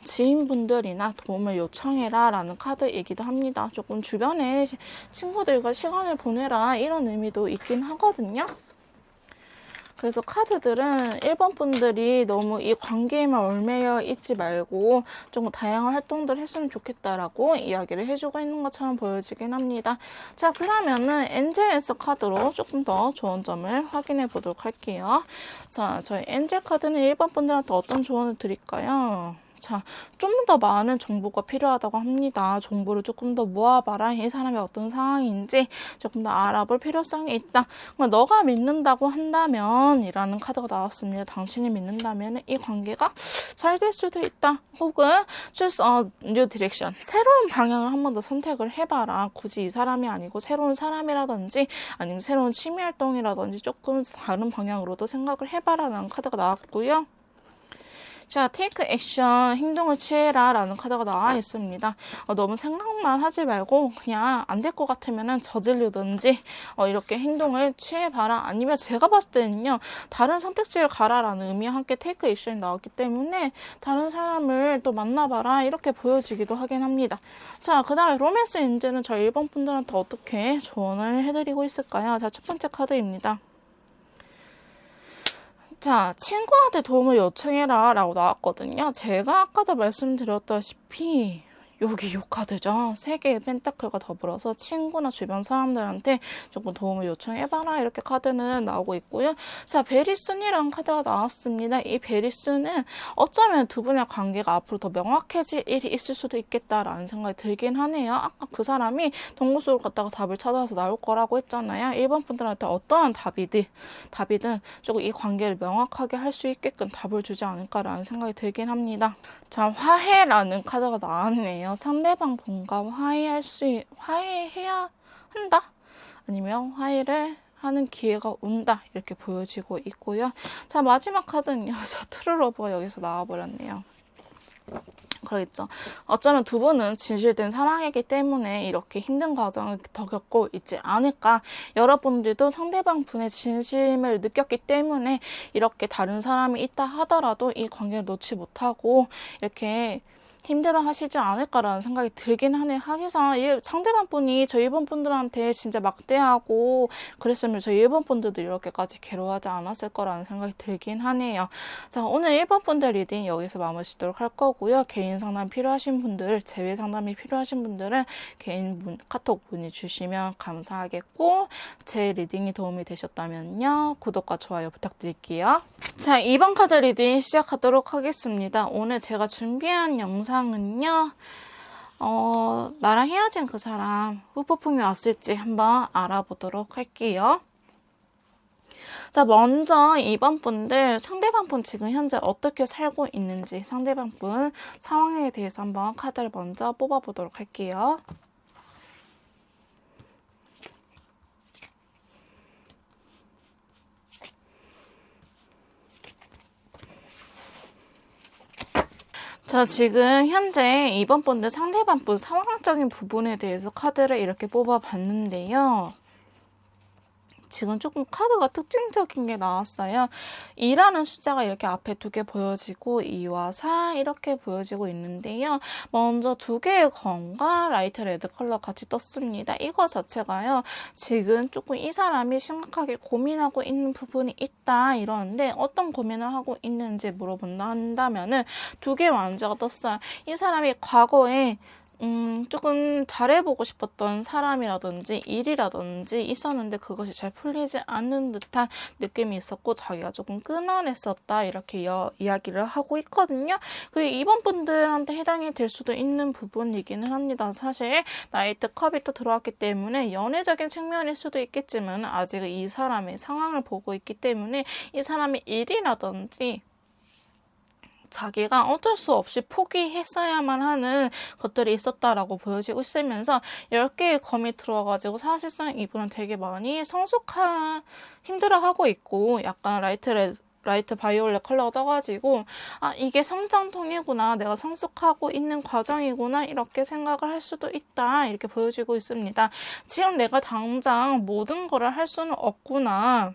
지인분들이나 도움을 요청해라 라는 카드이기도 합니다. 조금 주변에 친구들과 시간을 보내라 이런 의미도 있긴 하거든요. 그래서 카드들은 1번 분들이 너무 이 관계에만 얽매여 있지 말고 좀 다양한 활동들을 했으면 좋겠다라고 이야기를 해주고 있는 것처럼 보여지긴 합니다. 자, 그러면은 엔젤에서 카드로 조금 더 좋은 점을 확인해 보도록 할게요. 자, 저희 엔젤 카드는 1번 분들한테 어떤 조언을 드릴까요? 자, 좀 더 많은 정보가 필요하다고 합니다. 정보를 조금 더 모아봐라. 이 사람이 어떤 상황인지 조금 더 알아볼 필요성이 있다. 그러니까 너가 믿는다고 한다면 이라는 카드가 나왔습니다. 당신이 믿는다면 이 관계가 잘 될 수도 있다. 혹은 choose a new direction. 새로운 방향을 한 번 더 선택을 해봐라. 굳이 이 사람이 아니고 새로운 사람이라든지 아니면 새로운 취미 활동이라든지 조금 다른 방향으로도 생각을 해봐라 라는 카드가 나왔고요. 자, take action, 행동을 취해라 라는 카드가 나와 있습니다. 너무 생각만 하지 말고 그냥 안 될 것 같으면 저지르든지 이렇게 행동을 취해봐라. 아니면 제가 봤을 때는요. 다른 선택지를 가라 라는 의미와 함께 take action이 나왔기 때문에 다른 사람을 또 만나봐라 이렇게 보여지기도 하긴 합니다. 자, 그 다음에 로맨스 엔젤은 저희 일본 분들한테 어떻게 조언을 해드리고 있을까요? 자, 첫 번째 카드입니다. 자, 친구한테 도움을 요청해라 라고 나왔거든요. 제가 아까도 말씀드렸다시피 여기 요 카드죠. 3개의 펜타클과 더불어서 친구나 주변 사람들한테 조금 도움을 요청해봐라 이렇게 카드는 나오고 있고요. 자, 베리순이라는 카드가 나왔습니다. 이 베리순은 어쩌면 두 분의 관계가 앞으로 더 명확해질 일이 있을 수도 있겠다라는 생각이 들긴 하네요. 아까 그 사람이 동굴 갔다가 답을 찾아서 나올 거라고 했잖아요. 1번 분들한테 어떠한 답이든 조금 이 관계를 명확하게 할 수 있게끔 답을 주지 않을까라는 생각이 들긴 합니다. 자, 화해라는 카드가 나왔네요. 상대방 분과 화해해야 한다? 아니면 화해를 하는 기회가 온다. 이렇게 보여지고 있고요. 자, 마지막 카드는요. 저 트루러버가 여기서 나와버렸네요. 그러겠죠. 어쩌면 두 분은 진실된 사랑이기 때문에 이렇게 힘든 과정을 더 겪고 있지 않을까. 여러분들도 상대방 분의 진심을 느꼈기 때문에 이렇게 다른 사람이 있다 하더라도 이 관계를 놓지 못하고 이렇게 힘들어 하시지 않을까라는 생각이 들긴 하네요. 하기상 상대방 분이 저 일본 분들한테 진짜 막대하고 그랬으면 저 일본 분들도 이렇게까지 괴로워하지 않았을 거라는 생각이 들긴 하네요. 자, 오늘 일본 분들 리딩 여기서 마무리 짓도록 할 거고요. 개인 상담 필요하신 분들, 재외 상담이 필요하신 분들은 개인 카톡 문의 주시면 감사하겠고, 제 리딩이 도움이 되셨다면요. 구독과 좋아요 부탁드릴게요. 자, 2번 카드 리딩 시작하도록 하겠습니다. 오늘 제가 준비한 영상은요. 나랑 헤어진 그 사람 후폭풍이 왔을지 한번 알아보도록 할게요. 자, 먼저 2번 분들 상대방 분 지금 현재 어떻게 살고 있는지 상대방 분 상황에 대해서 한번 카드를 먼저 뽑아보도록 할게요. 자, 지금 현재 2번 분들 상대방 분 상황적인 부분에 대해서 카드를 이렇게 뽑아봤는데요. 지금 조금 카드가 특징적인 게 나왔어요. 2라는 숫자가 이렇게 앞에 2개 보여지고 2와 4 이렇게 보여지고 있는데요. 먼저 2개의 검과 라이트 레드 컬러 같이 떴습니다. 이거 자체가요. 지금 조금 이 사람이 심각하게 고민하고 있는 부분이 있다 이러는데 어떤 고민을 하고 있는지 물어본다 한다면은 2개의 왕자가 떴어요. 이 사람이 과거에 조금 잘해보고 싶었던 사람이라든지 일이라든지 있었는데 그것이 잘 풀리지 않는 듯한 느낌이 있었고 자기가 조금 끊어냈었다 이렇게 이야기를 하고 있거든요. 그리고 이번 분들한테 해당이 될 수도 있는 부분이기는 합니다. 사실 나이트 컵이 또 들어왔기 때문에 연애적인 측면일 수도 있겠지만 아직 이 사람의 상황을 보고 있기 때문에 이 사람의 일이라든지 자기가 어쩔 수 없이 포기했어야만 하는 것들이 있었다라고 보여지고 있으면서 10개의 검이 들어와가지고 사실상 이분은 되게 많이 힘들어하고 있고 약간 라이트 바이올렛 컬러가 떠가지고 이게 성장통이구나 내가 성숙하고 있는 과정이구나 이렇게 생각을 할 수도 있다 이렇게 보여지고 있습니다. 지금 내가 당장 모든 거를 할 수는 없구나.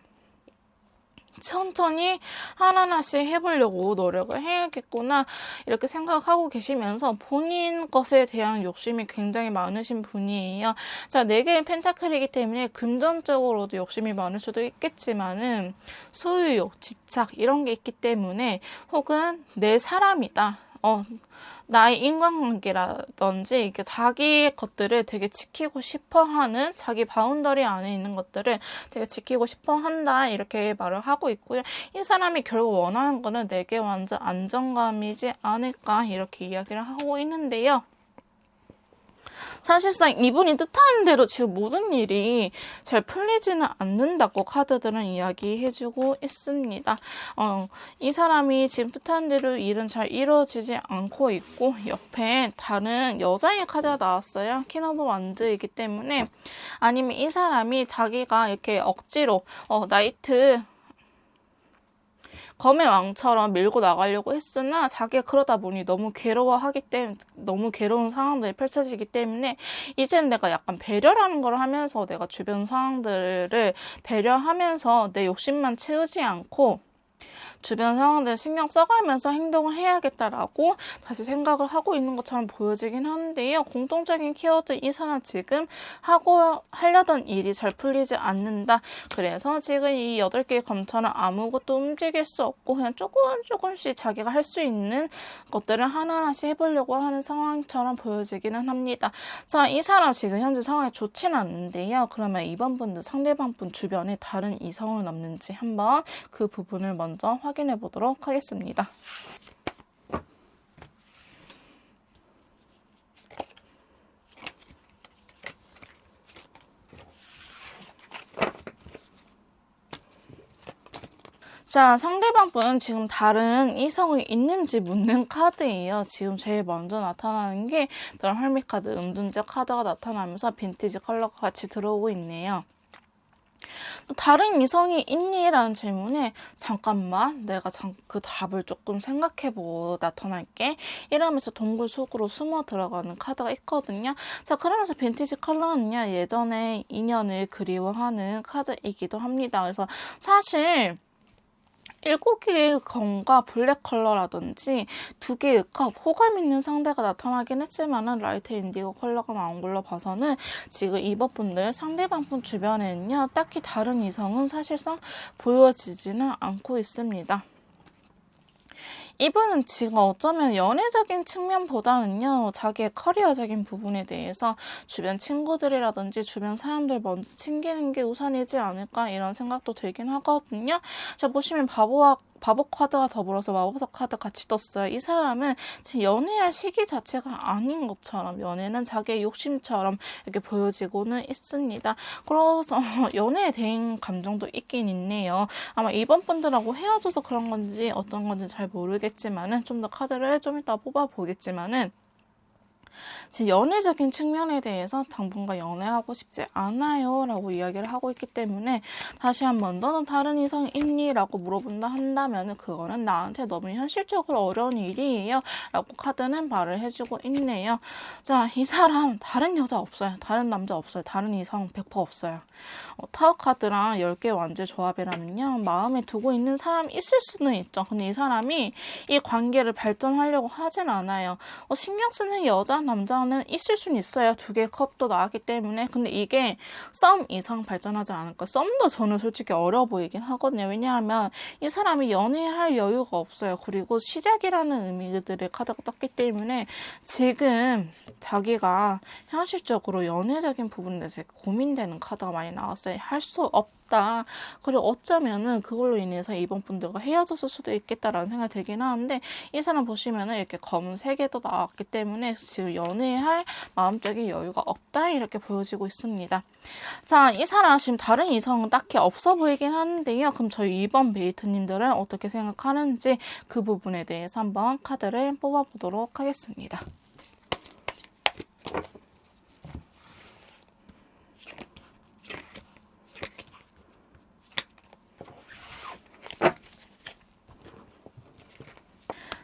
천천히 하나하나씩 해보려고 노력을 해야겠구나 이렇게 생각하고 계시면서 본인 것에 대한 욕심이 굉장히 많으신 분이에요. 자, 4개의 펜타클이기 때문에 금전적으로도 욕심이 많을 수도 있겠지만은 소유욕, 집착 이런 게 있기 때문에 혹은 내 사람이다. 나의 인간관계라든지 이렇게 자기 것들을 되게 지키고 싶어하는 자기 바운더리 안에 있는 것들을 되게 지키고 싶어한다 이렇게 말을 하고 있고요. 이 사람이 결국 원하는 거는 내게 완전 안정감이지 않을까 이렇게 이야기를 하고 있는데요. 사실상 이분이 뜻하는 대로 지금 모든 일이 잘 풀리지는 않는다고 카드들은 이야기해주고 있습니다. 이 사람이 지금 뜻하는 대로 일은 잘 이루어지지 않고 있고 옆에 다른 여자의 카드가 나왔어요. 퀸 오브 완즈이기 때문에 아니면 이 사람이 자기가 이렇게 억지로 나이트 검의 왕처럼 밀고 나가려고 했으나 자기가 그러다 보니 너무 괴로운 상황들이 펼쳐지기 때문에 이제는 내가 약간 배려라는 걸 하면서 내가 주변 상황들을 배려하면서 내 욕심만 채우지 않고 주변 상황들 신경 써가면서 행동을 해야겠다라고 다시 생각을 하고 있는 것처럼 보여지긴 하는데요. 공통적인 키워드 이 사람 지금 하려던 일이 잘 풀리지 않는다. 그래서 지금 이 8개의 검처럼 아무것도 움직일 수 없고 그냥 조금씩 자기가 할 수 있는 것들을 하나하나씩 해보려고 하는 상황처럼 보여지기는 합니다. 자, 이 사람 지금 현재 상황이 좋지는 않는데요. 그러면 이번 분들 상대방 분 주변에 다른 이성은 없는지 한번 그 부분을 먼저 확인해 보도록 하겠습니다. 자, 상대방 분은 지금 다른 이성이 있는지 묻는 카드예요. 지금 제일 먼저 나타나는 게 헐밋 카드, 은둔자 카드가 나타나면서 빈티지 컬러가 같이 들어오고 있네요. 다른 이성이 있니? 라는 질문에 잠깐만 내가 그 답을 조금 생각해보고 나타날게 이러면서 동굴 속으로 숨어 들어가는 카드가 있거든요. 자, 그러면서 빈티지 컬러는요 예전에 인연을 그리워하는 카드이기도 합니다. 그래서 사실 7개의 검과 블랙 컬러라든지 2개의 컵, 호감 있는 상대가 나타나긴 했지만은 라이트 인디고 컬러가 나온 걸로 봐서는 지금 이번분들 상대방분 주변에는요 딱히 다른 이성은 사실상 보여지지는 않고 있습니다. 이분은 지금 어쩌면 연애적인 측면보다는요, 자기의 커리어적인 부분에 대해서 주변 친구들이라든지 주변 사람들 먼저 챙기는 게 우선이지 않을까 이런 생각도 들긴 하거든요. 자, 보시면 바보 카드와 더불어서 마법사 카드 같이 떴어요. 이 사람은 지금 연애할 시기 자체가 아닌 것처럼 연애는 자기의 욕심처럼 이렇게 보여지고는 있습니다. 그래서 연애에 대한 감정도 있긴 있네요. 아마 이번 분들하고 헤어져서 그런 건지 어떤 건지 잘 모르겠지만은 좀 더 카드를 좀 이따 뽑아보겠지만은 지금 연애적인 측면에 대해서 당분간 연애하고 싶지 않아요 라고 이야기를 하고 있기 때문에 다시 한번 너는 다른 이성 있니? 라고 물어본다 한다면 그거는 나한테 너무 현실적으로 어려운 일이에요 라고 카드는 말을 해주고 있네요. 자, 이 사람 다른 여자 없어요. 다른 남자 없어요. 다른 이성 100% 없어요. 타워 카드랑 10개 완제 조합이라면요 마음에 두고 있는 사람이 있을 수는 있죠. 근데 이 사람이 이 관계를 발전하려고 하진 않아요. 신경 쓰는 여자 남자는 있을 수는 있어요. 2개의 컵도 나왔기 때문에. 근데 이게 썸 이상 발전하지 않을까. 썸도 저는 솔직히 어려워 보이긴 하거든요. 왜냐하면 이 사람이 연애할 여유가 없어요. 그리고 시작이라는 의미들의 카드가 떴기 때문에 지금 자기가 현실적으로 연애적인 부분에 대해서 고민되는 카드가 많이 나왔어요. 할 수 없다. 그리고 어쩌면은 그걸로 인해서 이번 분들과 헤어졌을 수도 있겠다라는 생각이 들긴 하는데 이 사람 보시면은 이렇게 검은 3개도 나왔기 때문에 지금 연애할 마음적인 여유가 없다 이렇게 보여지고 있습니다. 자, 이 사람 지금 다른 이성은 딱히 없어 보이긴 하는데요. 그럼 저희 이번 메이트님들은 어떻게 생각하는지 그 부분에 대해서 한번 카드를 뽑아보도록 하겠습니다.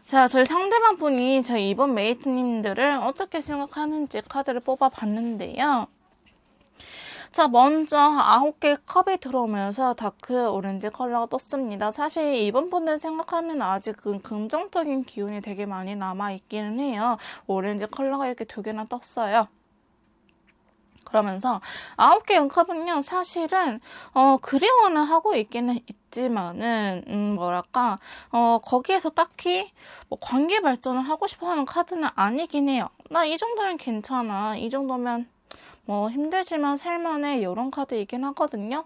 자, 저희 상대방 분이 저희 이번 메이트님들을 어떻게 생각하는지 카드를 뽑아봤는데요. 자, 먼저 9개의 컵이 들어오면서 다크 오렌지 컬러가 떴습니다. 사실 이번 분들 생각하면 아직은 긍정적인 기운이 되게 많이 남아있기는 해요. 오렌지 컬러가 이렇게 2개나 떴어요. 그러면서 9개의 컵은요 사실은 그리워는 하고 있기는 있지만은 뭐랄까 거기에서 딱히 뭐 관계 발전을 하고 싶어하는 카드는 아니긴 해요. 나 이 정도면 괜찮아. 이 정도면 뭐 힘들지만 살만해 이런 카드이긴 하거든요.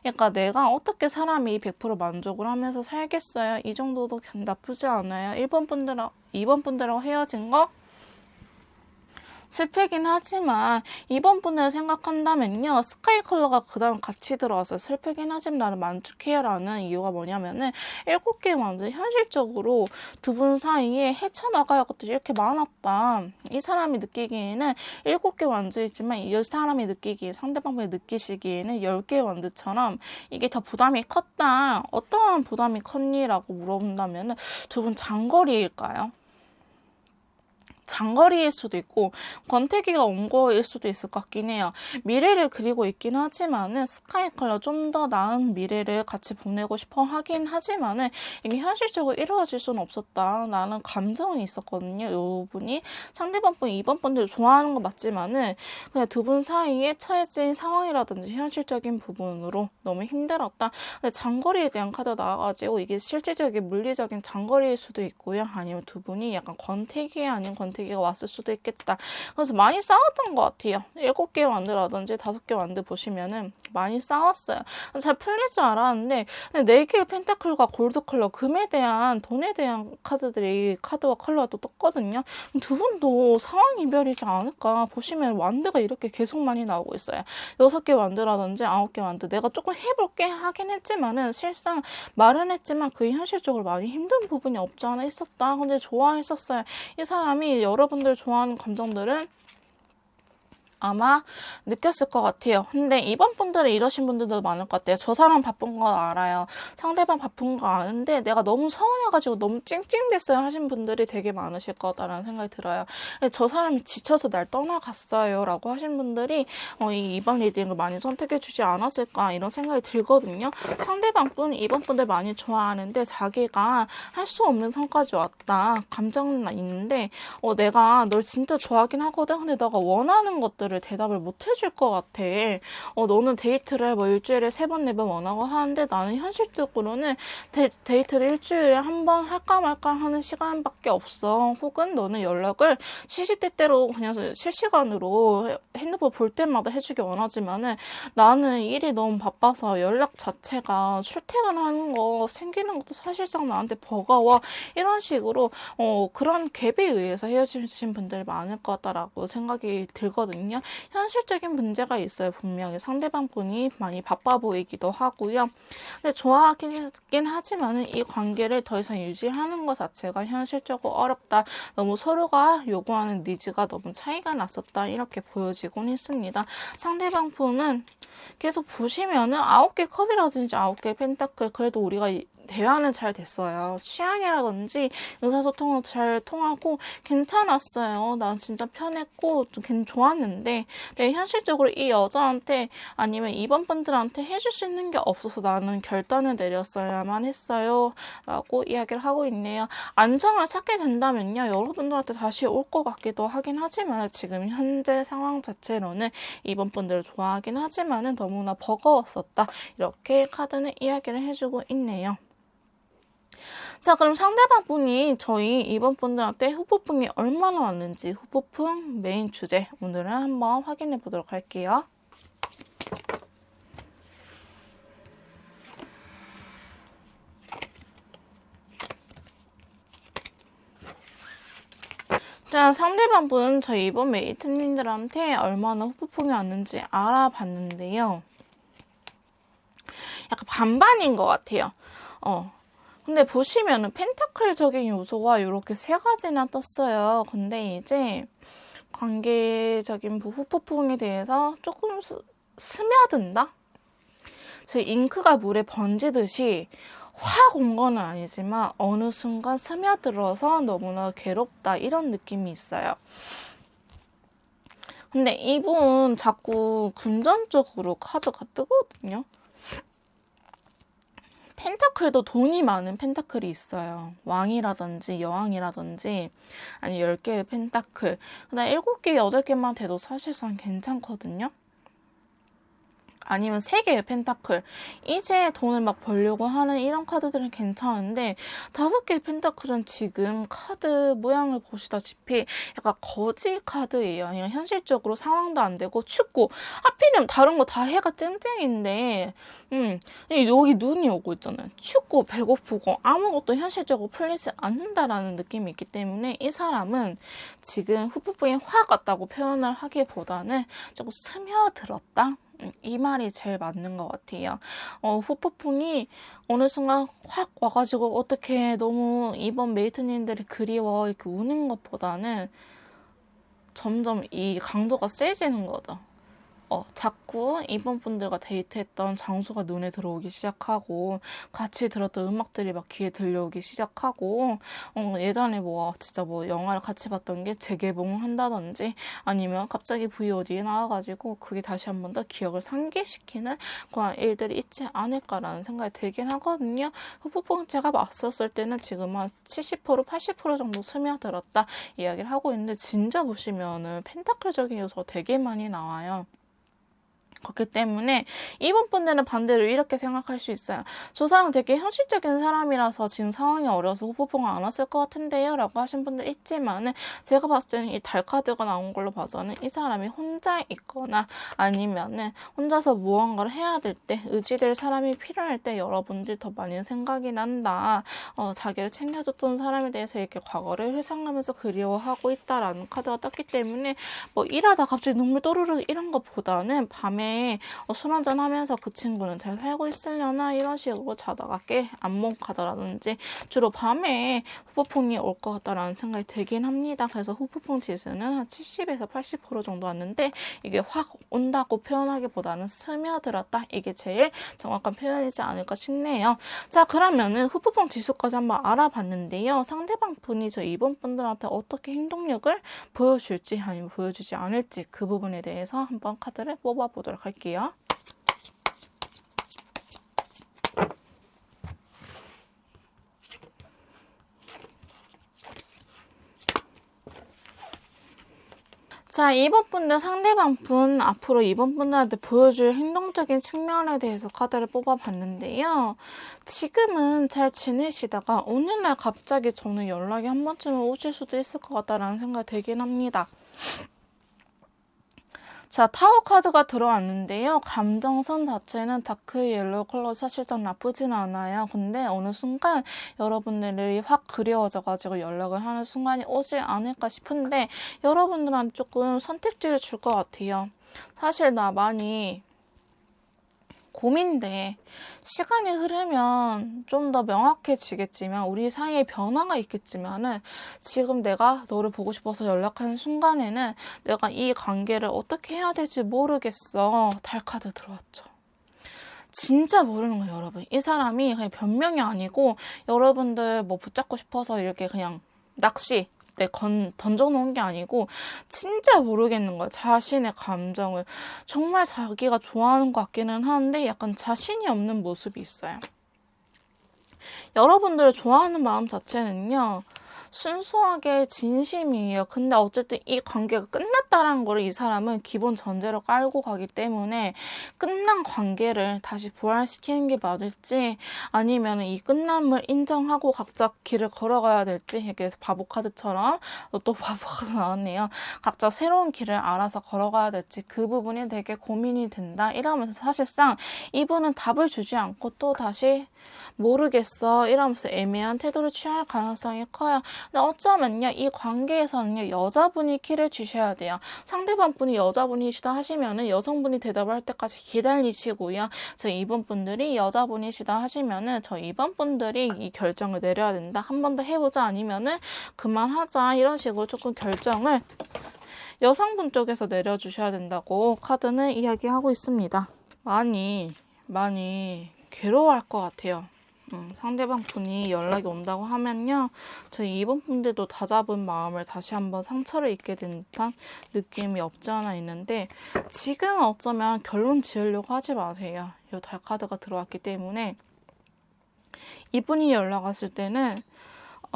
그러니까 내가 어떻게 사람이 100% 만족을 하면서 살겠어요. 이 정도도 나쁘지 않아요. 1번 분들하고 헤어진 거 슬프긴 하지만 이번 분을 생각한다면요. 스카이 컬러가 그 다음 같이 들어와서 슬프긴 하지만 나는 만족해요 라는 이유가 뭐냐면은 7개 완전 현실적으로 2분 사이에 헤쳐나갈 것들이 이렇게 많았다. 이 사람이 느끼기에는 7개 완즈이지만 이 사람이 느끼기에 상대방분이 느끼시기에는 10개의 완즈처럼 이게 더 부담이 컸다. 어떠한 부담이 컸니? 라고 물어본다면은 2분 장거리일까요? 장거리일 수도 있고 권태기가 온 거일 수도 있을 것 같긴 해요. 미래를 그리고 있긴 하지만은 스카이 컬러 좀 더 나은 미래를 같이 보내고 싶어 하긴 하지만은 이게 현실적으로 이루어질 수는 없었다. 라는 감정은 있었거든요. 요 분이 상대방 분, 이번 분들 좋아하는 거 맞지만은 그냥 2분 사이에 처해진 상황이라든지 현실적인 부분으로 너무 힘들었다. 근데 장거리에 대한 카드가 나와가지고 이게 실질적인 물리적인 장거리일 수도 있고요. 아니면 2분이 약간 권태기 아닌 권태기가 왔을 수도 있겠다. 그래서 많이 싸웠던 것 같아요. 7개 완드라든지 5개 완드 보시면은 많이 싸웠어요. 잘 풀릴 줄 알았는데 4개의 펜타클과 골드 컬러, 금에 대한 돈에 대한 카드와 컬러가 또 떴거든요. 2분도 상황 이별이지 않을까. 보시면 완드가 이렇게 계속 많이 나오고 있어요. 6개 완드라든지 9개 완드 내가 조금 해볼게 하긴 했지만은 실상 말은 했지만 그게 현실적으로 많이 힘든 부분이 없지 않아 있었다. 근데 좋아했었어요. 이 사람이 여러분들 좋아하는 감정들은 아마 느꼈을 것 같아요. 근데 이번 분들은 이러신 분들도 많을 것 같아요. 저 사람 바쁜 거 알아요. 상대방 바쁜 거 아는데 내가 너무 서운해가지고 너무 찡찡댔어요 하신 분들이 되게 많으실 거다라는 생각이 들어요. 저 사람이 지쳐서 날 떠나갔어요 라고 하신 분들이 이번 리딩을 많이 선택해주지 않았을까 이런 생각이 들거든요. 상대방 분 이번 분들 많이 좋아하는데 자기가 할 수 없는 선까지 왔다. 감정은 있는데 내가 널 진짜 좋아하긴 하거든. 근데 너가 원하는 것들을 대답을 못 해줄 것 같아. 너는 데이트를 뭐 일주일에 3번, 4번 원하고 하는데 나는 현실적으로는 데이트를 일주일에 한 번 할까 말까 하는 시간밖에 없어. 혹은 너는 연락을 시시때때로 그냥 실시간으로 핸드폰 볼 때마다 해주기 원하지만은 나는 일이 너무 바빠서 연락 자체가 출퇴근하는 거 생기는 것도 사실상 나한테 버거워. 이런 식으로 그런 갭에 의해서 헤어지신 분들이 많을 것 같다라고 생각이 들거든요. 현실적인 문제가 있어요. 분명히 상대방 분이 많이 바빠 보이기도 하고요. 근데 좋아하긴 하지만은 이 관계를 더 이상 유지하는 것 자체가 현실적으로 어렵다. 너무 서로가 요구하는 니즈가 너무 차이가 났었다. 이렇게 보여지곤 있습니다. 상대방 분은 계속 보시면은 9개 컵이라든지 9개 펜타클 그래도 우리가 대화는 잘 됐어요. 취향이라든지 의사소통도 잘 통하고 괜찮았어요. 난 진짜 편했고 좀 좋았는데 현실적으로 이 여자한테 아니면 이번 분들한테 해줄 수 있는 게 없어서 나는 결단을 내렸어야만 했어요. 라고 이야기를 하고 있네요. 안정을 찾게 된다면요. 여러분들한테 다시 올 것 같기도 하긴 하지만 지금 현재 상황 자체로는 이번 분들을 좋아하긴 하지만 너무나 버거웠었다. 이렇게 카드는 이야기를 해주고 있네요. 자, 그럼 상대방 분이 저희 이번 분들한테 후보풍이 얼마나 왔는지 후보풍 메인 주제 오늘은 한번 확인해 보도록 할게요. 자, 상대방 분은 저희 이번 메이트님들한테 얼마나 후보풍이 왔는지 알아봤는데요. 약간 반반인 것 같아요. 근데 보시면은 펜타클적인 요소가 이렇게 3가지나 떴어요. 근데 이제 관계적인 후폭풍에 대해서 조금 스며든다? 즉 잉크가 물에 번지듯이 확 온 건 아니지만 어느 순간 스며들어서 너무나 괴롭다 이런 느낌이 있어요. 근데 이분 자꾸 금전적으로 카드가 뜨거든요. 펜타클도 돈이 많은 펜타클이 있어요. 왕이라든지 여왕이라든지 아니면 10개의 펜타클. 그다음 7개, 8개만 돼도 사실상 괜찮거든요. 아니면 3개의 펜타클. 이제 돈을 막 벌려고 하는 이런 카드들은 괜찮은데 5개의 펜타클은 지금 카드 모양을 보시다시피 약간 거지 카드예요. 그냥 현실적으로 상황도 안 되고 춥고 하필이면 다른 거 다 해가 쨍쨍인데 여기 눈이 오고 있잖아요. 춥고 배고프고 아무것도 현실적으로 풀리지 않는다라는 느낌이 있기 때문에 이 사람은 지금 후폭풍이 확 왔다고 표현을 하기보다는 조금 스며들었다. 이 말이 제일 맞는 것 같아요. 후폭풍이 어느 순간 확 와가지고 어떻게 너무 이번 메이트님들이 그리워 이렇게 우는 것보다는 점점 이 강도가 세지는 거죠. 자꾸 이번 분들과 데이트했던 장소가 눈에 들어오기 시작하고 같이 들었던 음악들이 막 귀에 들려오기 시작하고 예전에 진짜 영화를 같이 봤던 게 재개봉한다든지 아니면 갑자기 VOD에 나와가지고 그게 다시 한 번 더 기억을 상기시키는 그런 일들이 있지 않을까라는 생각이 들긴 하거든요. 후폭풍 제가 봤었을 때는 지금 한 70%, 80% 정도 스며들었다 이야기를 하고 있는데 진짜 보시면은 펜타클적인 요소가 되게 많이 나와요. 그렇기 때문에 이번 분들은 반대로 이렇게 생각할 수 있어요. 저 사람 되게 현실적인 사람이라서 지금 상황이 어려서 후폭풍을 안 왔을 것 같은데요 라고 하신 분들 있지만은 제가 봤을 때는 이 달카드가 나온 걸로 봐서는 이 사람이 혼자 있거나 아니면은 혼자서 무언가를 해야 될 때 의지될 사람이 필요할 때 여러분들이 더 많이 생각이 난다. 자기를 챙겨줬던 사람에 대해서 이렇게 과거를 회상하면서 그리워하고 있다라는 카드가 떴기 때문에 일하다 갑자기 눈물 또르르 이런 것보다는 밤에 밤에 술 한잔 하면서 그 친구는 잘 살고 있으려나 이런 식으로 자다가 깨 안목 가다라든지 주로 밤에 후폭풍이 올 것 같다라는 생각이 들긴 합니다. 그래서 후폭풍 지수는 한 70에서 80% 정도 왔는데 이게 확 온다고 표현하기보다는 스며들었다. 이게 제일 정확한 표현이지 않을까 싶네요. 자, 그러면은 후폭풍 지수까지 한번 알아봤는데요. 상대방 분이 저 이번 분들한테 어떻게 행동력을 보여줄지 아니면 보여주지 않을지 그 부분에 대해서 한번 카드를 뽑아보도록 할게요. 자, 이번 분들 상대방 분 앞으로 이번 분들한테 보여줄 행동적인 측면에 대해서 카드를 뽑아봤는데요. 지금은 잘 지내시다가 어느 날 갑자기 저는 연락이 한 번쯤은 오실 수도 있을 것 같다라는 생각이 들긴 합니다. 자, 타워 카드가 들어왔는데요. 감정선 자체는 다크 옐로우 컬러 사실상 나쁘진 않아요. 근데 어느 순간 여러분들이 확 그리워져가지고 연락을 하는 순간이 오지 않을까 싶은데 여러분들한테 조금 선택지를 줄 것 같아요. 사실 나 많이 고민돼. 시간이 흐르면 좀 더 명확해지겠지만 우리 사이에 변화가 있겠지만은 지금 내가 너를 보고 싶어서 연락하는 순간에는 내가 이 관계를 어떻게 해야 될지 모르겠어. 달카드 들어왔죠. 진짜 모르는 거예요, 여러분. 이 사람이 그냥 변명이 아니고 여러분들 뭐 붙잡고 싶어서 이렇게 그냥 낚시 던져놓은 게 아니고 진짜 모르겠는 거예요. 자신의 감정을 정말 자기가 좋아하는 것 같기는 하는데 약간 자신이 없는 모습이 있어요. 여러분들을 좋아하는 마음 자체는요. 순수하게 진심이에요. 근데 어쨌든 이 관계가 끝났다는 거를 이 사람은 기본 전제로 깔고 가기 때문에 끝난 관계를 다시 부활시키는 게 맞을지 아니면 이 끝남을 인정하고 각자 길을 걸어가야 될지 이렇게 바보 카드처럼 또 바보 카드 나왔네요. 각자 새로운 길을 알아서 걸어가야 될지 그 부분이 되게 고민이 된다. 이러면서 사실상 이분은 답을 주지 않고 또 다시 모르겠어 이러면서 애매한 태도를 취할 가능성이 커요. 근데 어쩌면요 이 관계에서는요 여자분이 키를 주셔야 돼요. 상대방 분이 여자분이시다 하시면은 여성분이 대답을 할 때까지 기다리시고요. 저 이번 분들이 여자분이시다 하시면은 저 이번 분들이 이 결정을 내려야 된다. 한 번 더 해보자 아니면은 그만하자 이런 식으로 조금 결정을 여성분 쪽에서 내려주셔야 된다고 카드는 이야기하고 있습니다. 많이 괴로워할 것 같아요. 상대방 분이 연락이 온다고 하면요. 저희 이번 분들도 다잡은 마음을 다시 한번 상처를 입게 된 듯한 느낌이 없지 않아 있는데 지금 어쩌면 결론 지으려고 하지 마세요. 이 달카드가 들어왔기 때문에 이분이 연락 왔을 때는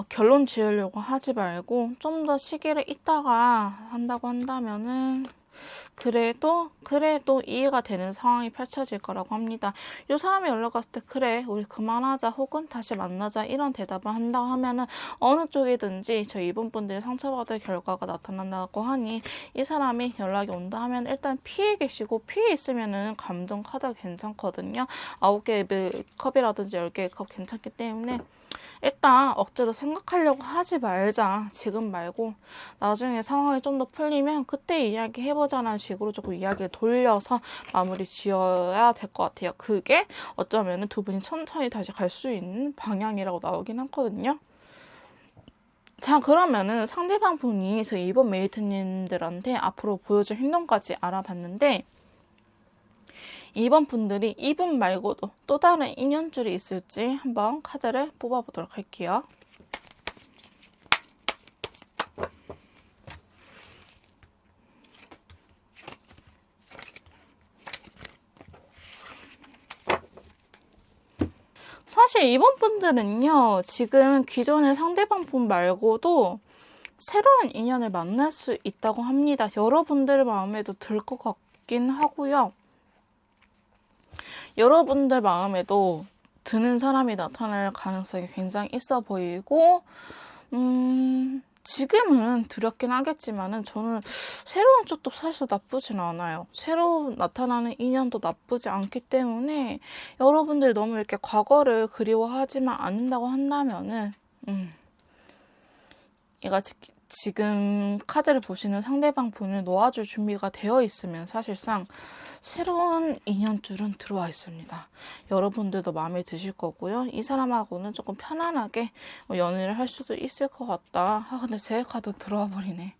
결론 지으려고 하지 말고 좀 더 시기를 있다가 한다고 한다면은 그래도 이해가 되는 상황이 펼쳐질 거라고 합니다. 이 사람이 연락 왔을 때 그래 우리 그만하자 혹은 다시 만나자 이런 대답을 한다고 하면은 어느 쪽이든지 저 이번 분들이 상처받을 결과가 나타난다고 하니 이 사람이 연락이 온다 하면 일단 피해 계시고 피해 있으면은 감정 카드가 괜찮거든요. 9개의 컵이라든지 10개의 컵 괜찮기 때문에 일단 억지로 생각하려고 하지 말자. 지금 말고 나중에 상황이 좀 더 풀리면 그때 이야기해보자는 식으로 조금 이야기를 돌려서 마무리 지어야 될 것 같아요. 그게 어쩌면 두 분이 천천히 다시 갈 수 있는 방향이라고 나오긴 하거든요. 자, 그러면은 상대방 분이 저희 이번 메이트님들한테 앞으로 보여줄 행동까지 알아봤는데 이번 분들이 이분 말고도 또 다른 인연줄이 있을지 한번 카드를 뽑아보도록 할게요. 사실 이번 분들은요. 지금 기존의 상대방 분 말고도 새로운 인연을 만날 수 있다고 합니다. 여러분들 마음에도 들 것 같긴 하고요. 여러분들 마음에도 드는 사람이 나타날 가능성이 굉장히 있어 보이고 지금은 두렵긴 하겠지만은 저는 새로운 쪽도 사실 나쁘진 않아요. 새로 나타나는 인연도 나쁘지 않기 때문에 여러분들이 너무 이렇게 과거를 그리워하지만 않는다고 한다면은 얘가 지금 카드를 보시는 상대방 분을 놓아줄 준비가 되어 있으면 사실상 새로운 인연줄은 들어와 있습니다. 여러분들도 마음에 드실 거고요. 이 사람하고는 조금 편안하게 연애를 할 수도 있을 것 같다. 근데 제 카드 들어와 버리네.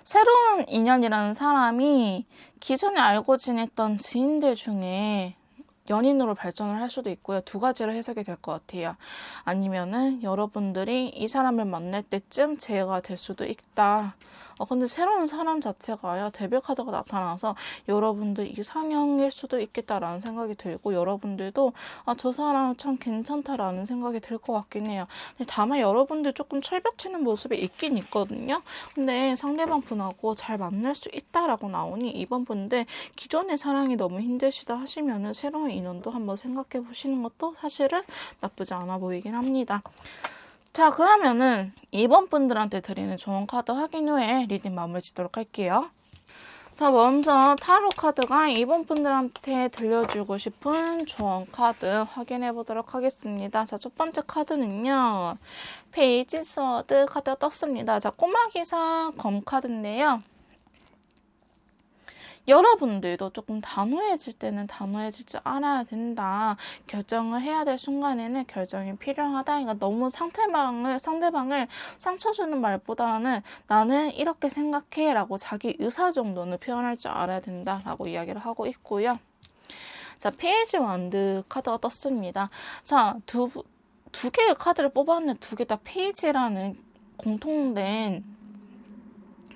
새로운 인연이라는 사람이 기존에 알고 지냈던 지인들 중에 연인으로 발전을 할 수도 있고요. 두 가지로 해석이 될 것 같아요. 아니면은 여러분들이 이 사람을 만날 때쯤 재회가 될 수도 있다. 근데 새로운 사람 자체가요, 데빌 카드가 나타나서 여러분들 이상형일 수도 있겠다라는 생각이 들고, 여러분들도 저 사람 참 괜찮다라는 생각이 들 것 같긴 해요. 근데 다만 여러분들 조금 철벽치는 모습이 있긴 있거든요. 근데 상대방 분하고 잘 만날 수 있다라고 나오니 이번 분들 기존의 사랑이 너무 힘드시다 하시면은 새로운 인연도 한번 생각해 보시는 것도 사실은 나쁘지 않아 보이긴 합니다. 자, 그러면은 이번 분들한테 드리는 조언 카드 확인 후에 리딩 마무리 짓도록 할게요. 자, 먼저 타로 카드가 이번 분들한테 들려주고 싶은 조언 카드 확인해 보도록 하겠습니다. 자, 첫 번째 카드는요, 페이지 스워드 카드가 떴습니다. 자, 꼬마 기사 검 카드인데요. 여러분들도 조금 단호해질 때는 단호해질 줄 알아야 된다. 결정을 해야 될 순간에는 결정이 필요하다. 그러니까 너무 상대방을 상처 주는 말보다는 나는 이렇게 생각해 라고 자기 의사 정도는 표현할 줄 알아야 된다 라고 이야기를 하고 있고요. 자, 페이지 원드 카드가 떴습니다. 자, 두 개의 카드를 뽑았는데 두 개 다 페이지라는 공통된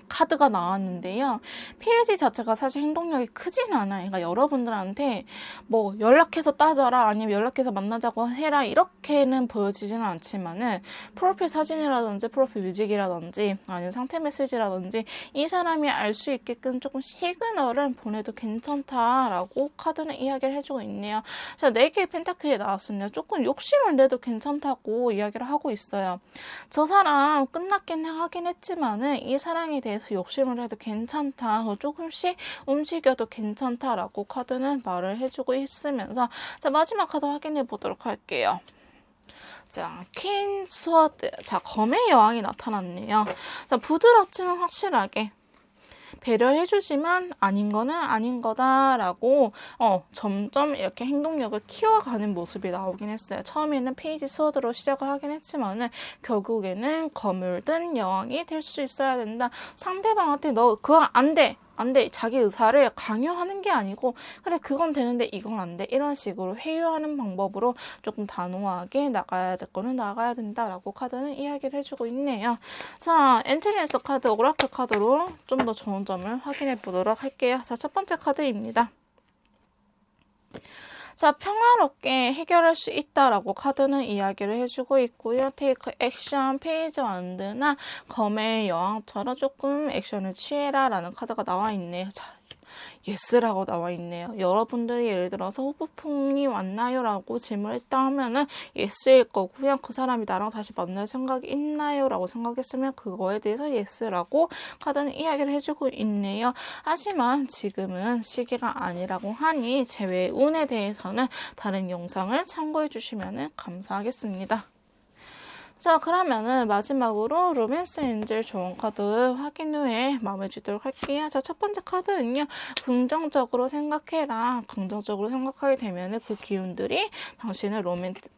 카드가 나왔는데요. 페이지 자체가 사실 행동력이 크진 않아요. 그러니까 여러분들한테 뭐 연락해서 따져라, 아니면 연락해서 만나자고 해라, 이렇게는 보여지지는 않지만은 프로필 사진이라든지 프로필 뮤직이라든지 아니면 상태 메시지라든지 이 사람이 알 수 있게끔 조금 시그널을 보내도 괜찮다라고 카드는 이야기를 해주고 있네요. 자, 4개의 펜타클이 나왔습니다. 조금 욕심을 내도 괜찮다고 이야기를 하고 있어요. 저 사람 끝났긴 하긴 했지만은 이 사랑에 대해서 욕심을 해도 괜찮다, 조금씩 움직여도 괜찮다라고 카드는 말을 해주고 있으면서, 자, 마지막 카드 확인해 보도록 할게요. 자, 퀸 스워드. 자, 검의 여왕이 나타났네요. 자, 부드럽지만 확실하게 배려해주지만 아닌 거는 아닌 거다라고 점점 이렇게 행동력을 키워가는 모습이 나오긴 했어요. 처음에는 페이지 스워드로 시작을 하긴 했지만은 결국에는 검을 든 여왕이 될 수 있어야 된다. 상대방한테 너 그거 안 돼, 자기 의사를 강요하는 게 아니고, 그래 그건 되는데 이건 안 돼, 이런 식으로 회유하는 방법으로 조금 단호하게 나가야 될 거는 나가야 된다라고 카드는 이야기를 해주고 있네요. 자, 엔트리에서 카드, 오라클 카드로 좀 더 좋은 점을 확인해 보도록 할게요. 자, 첫 번째 카드입니다. 자, 평화롭게 해결할 수 있다라고 카드는 이야기를 해주고 있고요. 테이크 액션, 페이지 완드나 검의 여왕처럼 조금 액션을 취해라 라는 카드가 나와 있네요. 자, 예스라고 나와 있네요. 여러분들이 예를 들어서 후보풍이 왔나요? 라고 질문을 했다 하면은 예스일 거고요. 그 사람이 나랑 다시 만날 생각이 있나요? 라고 생각했으면 그거에 대해서 예스라고 카드는 이야기를 해주고 있네요. 하지만 지금은 시기가 아니라고 하니 제외 운에 대해서는 다른 영상을 참고해 주시면 감사하겠습니다. 자, 그러면은 마지막으로 로맨스 엔젤 조언 카드 확인 후에 마무리 짓도록 할게요. 자, 첫 번째 카드는요, 긍정적으로 생각해라. 긍정적으로 생각하게 되면은 그 기운들이 당신을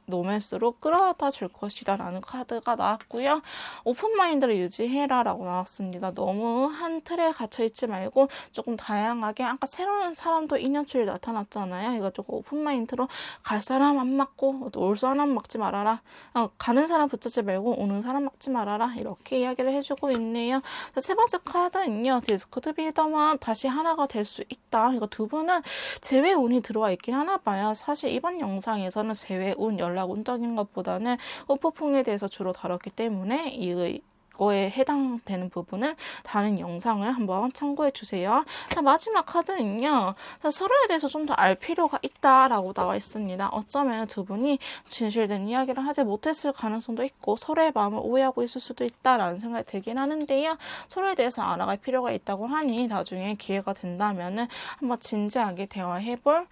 로맨스로 끌어다 줄 것이다 라는 카드가 나왔고요. 오픈마인드를 유지해라 라고 나왔습니다. 너무 한 틀에 갇혀있지 말고 조금 다양하게, 아까 새로운 사람도 인연줄이 나타났잖아요. 이거 조금 오픈마인드로 갈 사람 안 맞고 올 사람 막지 말아라. 가는 사람 붙잡지 말고 오는 사람 막지 말아라. 이렇게 이야기를 해주고 있네요. 자, 세 번째 카드는요, 디스코드 비더만 다시 하나가 될 수 있다. 이거 두 분은 재회 운이 들어와 있긴 하나 봐요. 사실 이번 영상에서는 재회 운, 연락 운적인 것보다는 후폭풍에 대해서 주로 다뤘기 때문에 이거에 해당되는 부분은 다른 영상을 한번 참고해 주세요. 자, 마지막 카드는요, 자, 서로에 대해서 좀 더 알 필요가 있다라고 나와 있습니다. 어쩌면 두 분이 진실된 이야기를 하지 못했을 가능성도 있고 서로의 마음을 오해하고 있을 수도 있다라는 생각이 들긴 하는데요. 서로에 대해서 알아갈 필요가 있다고 하니 나중에 기회가 된다면은 한번 진지하게 대화해볼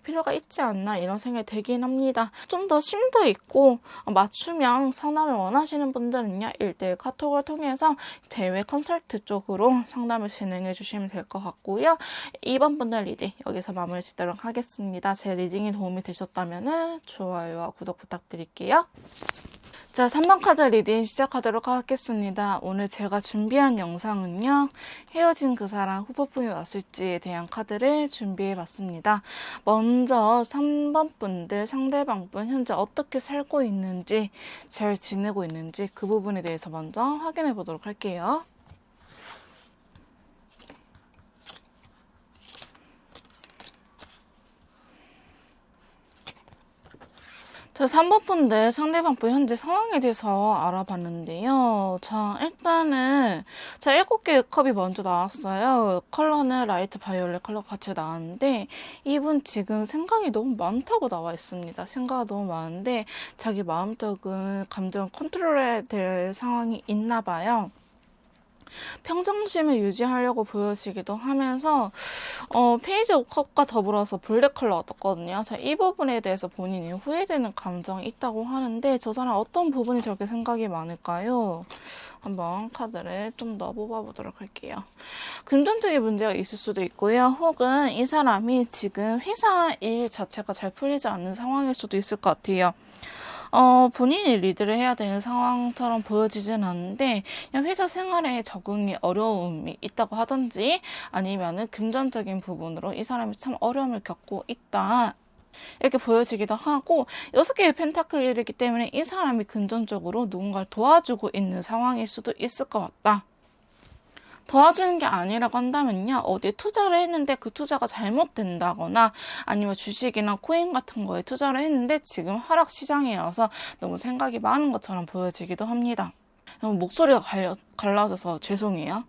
필요가 있지 않나 이런 생각이 들긴 합니다. 좀 더 심도 있고 맞춤형 상담을 원하시는 분들은요 1:1 카톡을 통해서 제외 컨설트 쪽으로 상담을 진행해 주시면 될 것 같고요. 2번 분들 리딩 여기서 마무리 짓도록 하겠습니다. 제 리딩이 도움이 되셨다면 좋아요와 구독 부탁드릴게요. 자, 3번 카드 리딩 시작하도록 하겠습니다. 오늘 제가 준비한 영상은요. 헤어진 그 사람 후폭풍이 왔을지에 대한 카드를 준비해봤습니다. 먼저 3번 분들 상대방 분 현재 어떻게 살고 있는지 잘 지내고 있는지 그 부분에 대해서 먼저 확인해 보도록 할게요. 자, 3번 분들 상대방 분 현재 상황에 대해서 알아봤는데요. 자, 일단은 7개의 컵이 먼저 나왔어요. 컬러는 라이트 바이올렛 컬러 같이 나왔는데 이분 지금 생각이 너무 많다고 나와 있습니다. 생각이 너무 많은데 자기 마음적인 감정 컨트롤해야 될 상황이 있나 봐요. 평정심을 유지하려고 보여지기도 하면서 페이지 오브 컵과 더불어서 블랙 컬러가 떴거든요. 자, 이 부분에 대해서 본인이 후회되는 감정이 있다고 하는데 저 사람 어떤 부분이 저렇게 생각이 많을까요? 한번 카드를 좀 더 뽑아보도록 할게요. 금전적인 문제가 있을 수도 있고요. 혹은 이 사람이 지금 회사 일 자체가 잘 풀리지 않는 상황일 수도 있을 것 같아요. 본인이 리드를 해야 되는 상황처럼 보여지진 않는데 그냥 회사 생활에 적응이 어려움이 있다고 하든지 아니면은 금전적인 부분으로 이 사람이 참 어려움을 겪고 있다. 이렇게 보여지기도 하고 6개의 펜타클이기 때문에 이 사람이 금전적으로 누군가를 도와주고 있는 상황일 수도 있을 것 같다. 도와주는 게 아니라고 한다면요. 어디에 투자를 했는데 그 투자가 잘못된다거나 아니면 주식이나 코인 같은 거에 투자를 했는데 지금 하락 시장이어서 너무 생각이 많은 것처럼 보여지기도 합니다. 목소리가 갈라져서 죄송해요.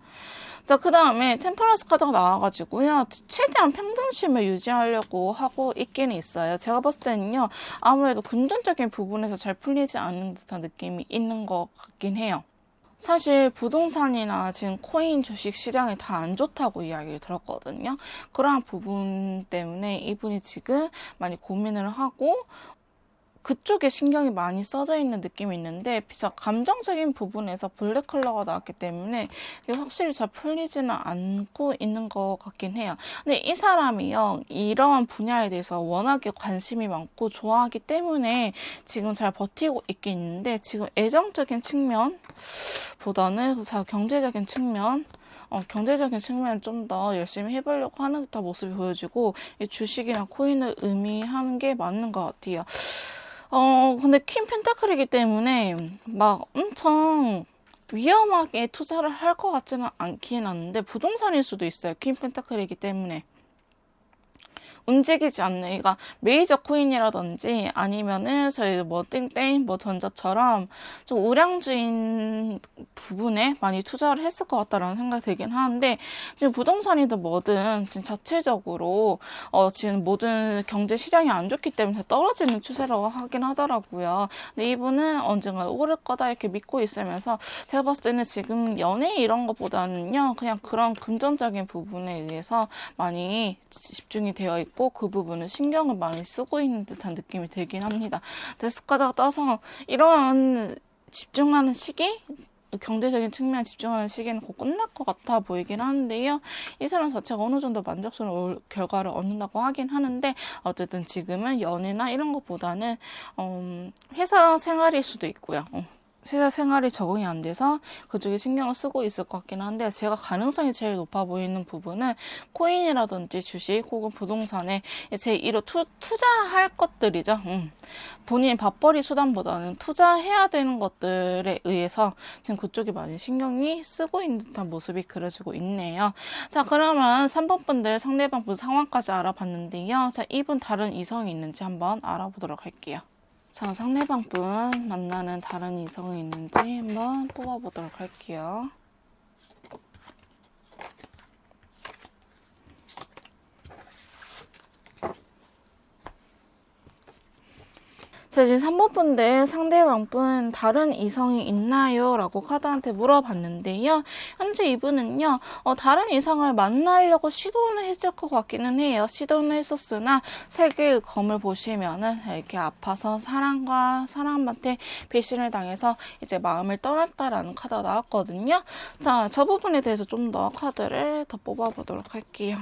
자, 그 다음에 템퍼런스 카드가 나와가지고요. 최대한 평정심을 유지하려고 하고 있기는 있어요. 제가 봤을 때는요. 아무래도 금전적인 부분에서 잘 풀리지 않는 듯한 느낌이 있는 것 같긴 해요. 사실 부동산이나 지금 코인 주식 시장이 다 안 좋다고 이야기를 들었거든요. 그러한 부분 때문에 이분이 지금 많이 고민을 하고 그쪽에 신경이 많이 써져 있는 느낌이 있는데 진짜 감정적인 부분에서 블랙 컬러가 나왔기 때문에 이게 확실히 잘 풀리지는 않고 있는 것 같긴 해요. 근데 이 사람이요. 이러한 분야에 대해서 워낙에 관심이 많고 좋아하기 때문에 지금 잘 버티고 있긴 있는데 지금 애정적인 측면보다는 경제적인 측면 경제적인 측면을 좀 더 열심히 해보려고 하는 듯한 모습이 보여지고 이 주식이나 코인을 의미하는 게 맞는 것 같아요. 근데 퀸 펜타클이기 때문에 막 엄청 위험하게 투자를 할 것 같지는 않긴 한데 부동산일 수도 있어요. 퀸 펜타클이기 때문에. 움직이지 않는, 그러니까 메이저 코인이라든지 아니면은 저희 뭐 땡땡 뭐 전자처럼 좀 우량주인 부분에 많이 투자를 했을 것 같다라는 생각이 들긴 하는데 지금 부동산이든 뭐든 지금 자체적으로 지금 모든 경제 시장이 안 좋기 때문에 떨어지는 추세라고 하긴 하더라고요. 근데 이분은 언젠가 오를 거다 이렇게 믿고 있으면서 제가 봤을 때는 지금 연애 이런 것보다는요 그냥 그런 금전적인 부분에 의해서 많이 집중이 되어 있고 그 부분은 신경을 많이 쓰고 있는 듯한 느낌이 들긴 합니다. 데스카드가 떠서 이런 집중하는 시기? 경제적인 측면에 집중하는 시기는 곧 끝날 것 같아 보이긴 하는데요. 이 사람 자체가 어느 정도 만족스러운 결과를 얻는다고 하긴 하는데 어쨌든 지금은 연애나 이런 것보다는 회사 생활일 수도 있고요. 회사 생활이 적응이 안 돼서 그쪽에 신경을 쓰고 있을 것 같긴 한데 제가 가능성이 제일 높아 보이는 부분은 코인이라든지 주식 혹은 부동산에 제1호 투자할 것들이죠. 본인 밥벌이 수단보다는 투자해야 되는 것들에 의해서 지금 그쪽에 많이 신경이 쓰고 있는 듯한 모습이 그려지고 있네요. 자, 그러면 3번 분들 상대방 분 상황까지 알아봤는데요. 자, 이분 다른 이성이 있는지 한번 알아보도록 할게요. 자, 상대방 분 만나는 다른 이성이 있는지 한번 뽑아보도록 할게요. 자, 지금 3번 분데 상대방 분 다른 이성이 있나요? 라고 카드한테 물어봤는데요. 현재 이분은요, 다른 이성을 만나려고 시도는 했을 것 같기는 해요. 시도는 했었으나 세 개의 검을 보시면은 이렇게 아파서 사람한테 배신을 당해서 이제 마음을 떠났다라는 카드가 나왔거든요. 자, 저 부분에 대해서 좀 더 카드를 더 뽑아보도록 할게요.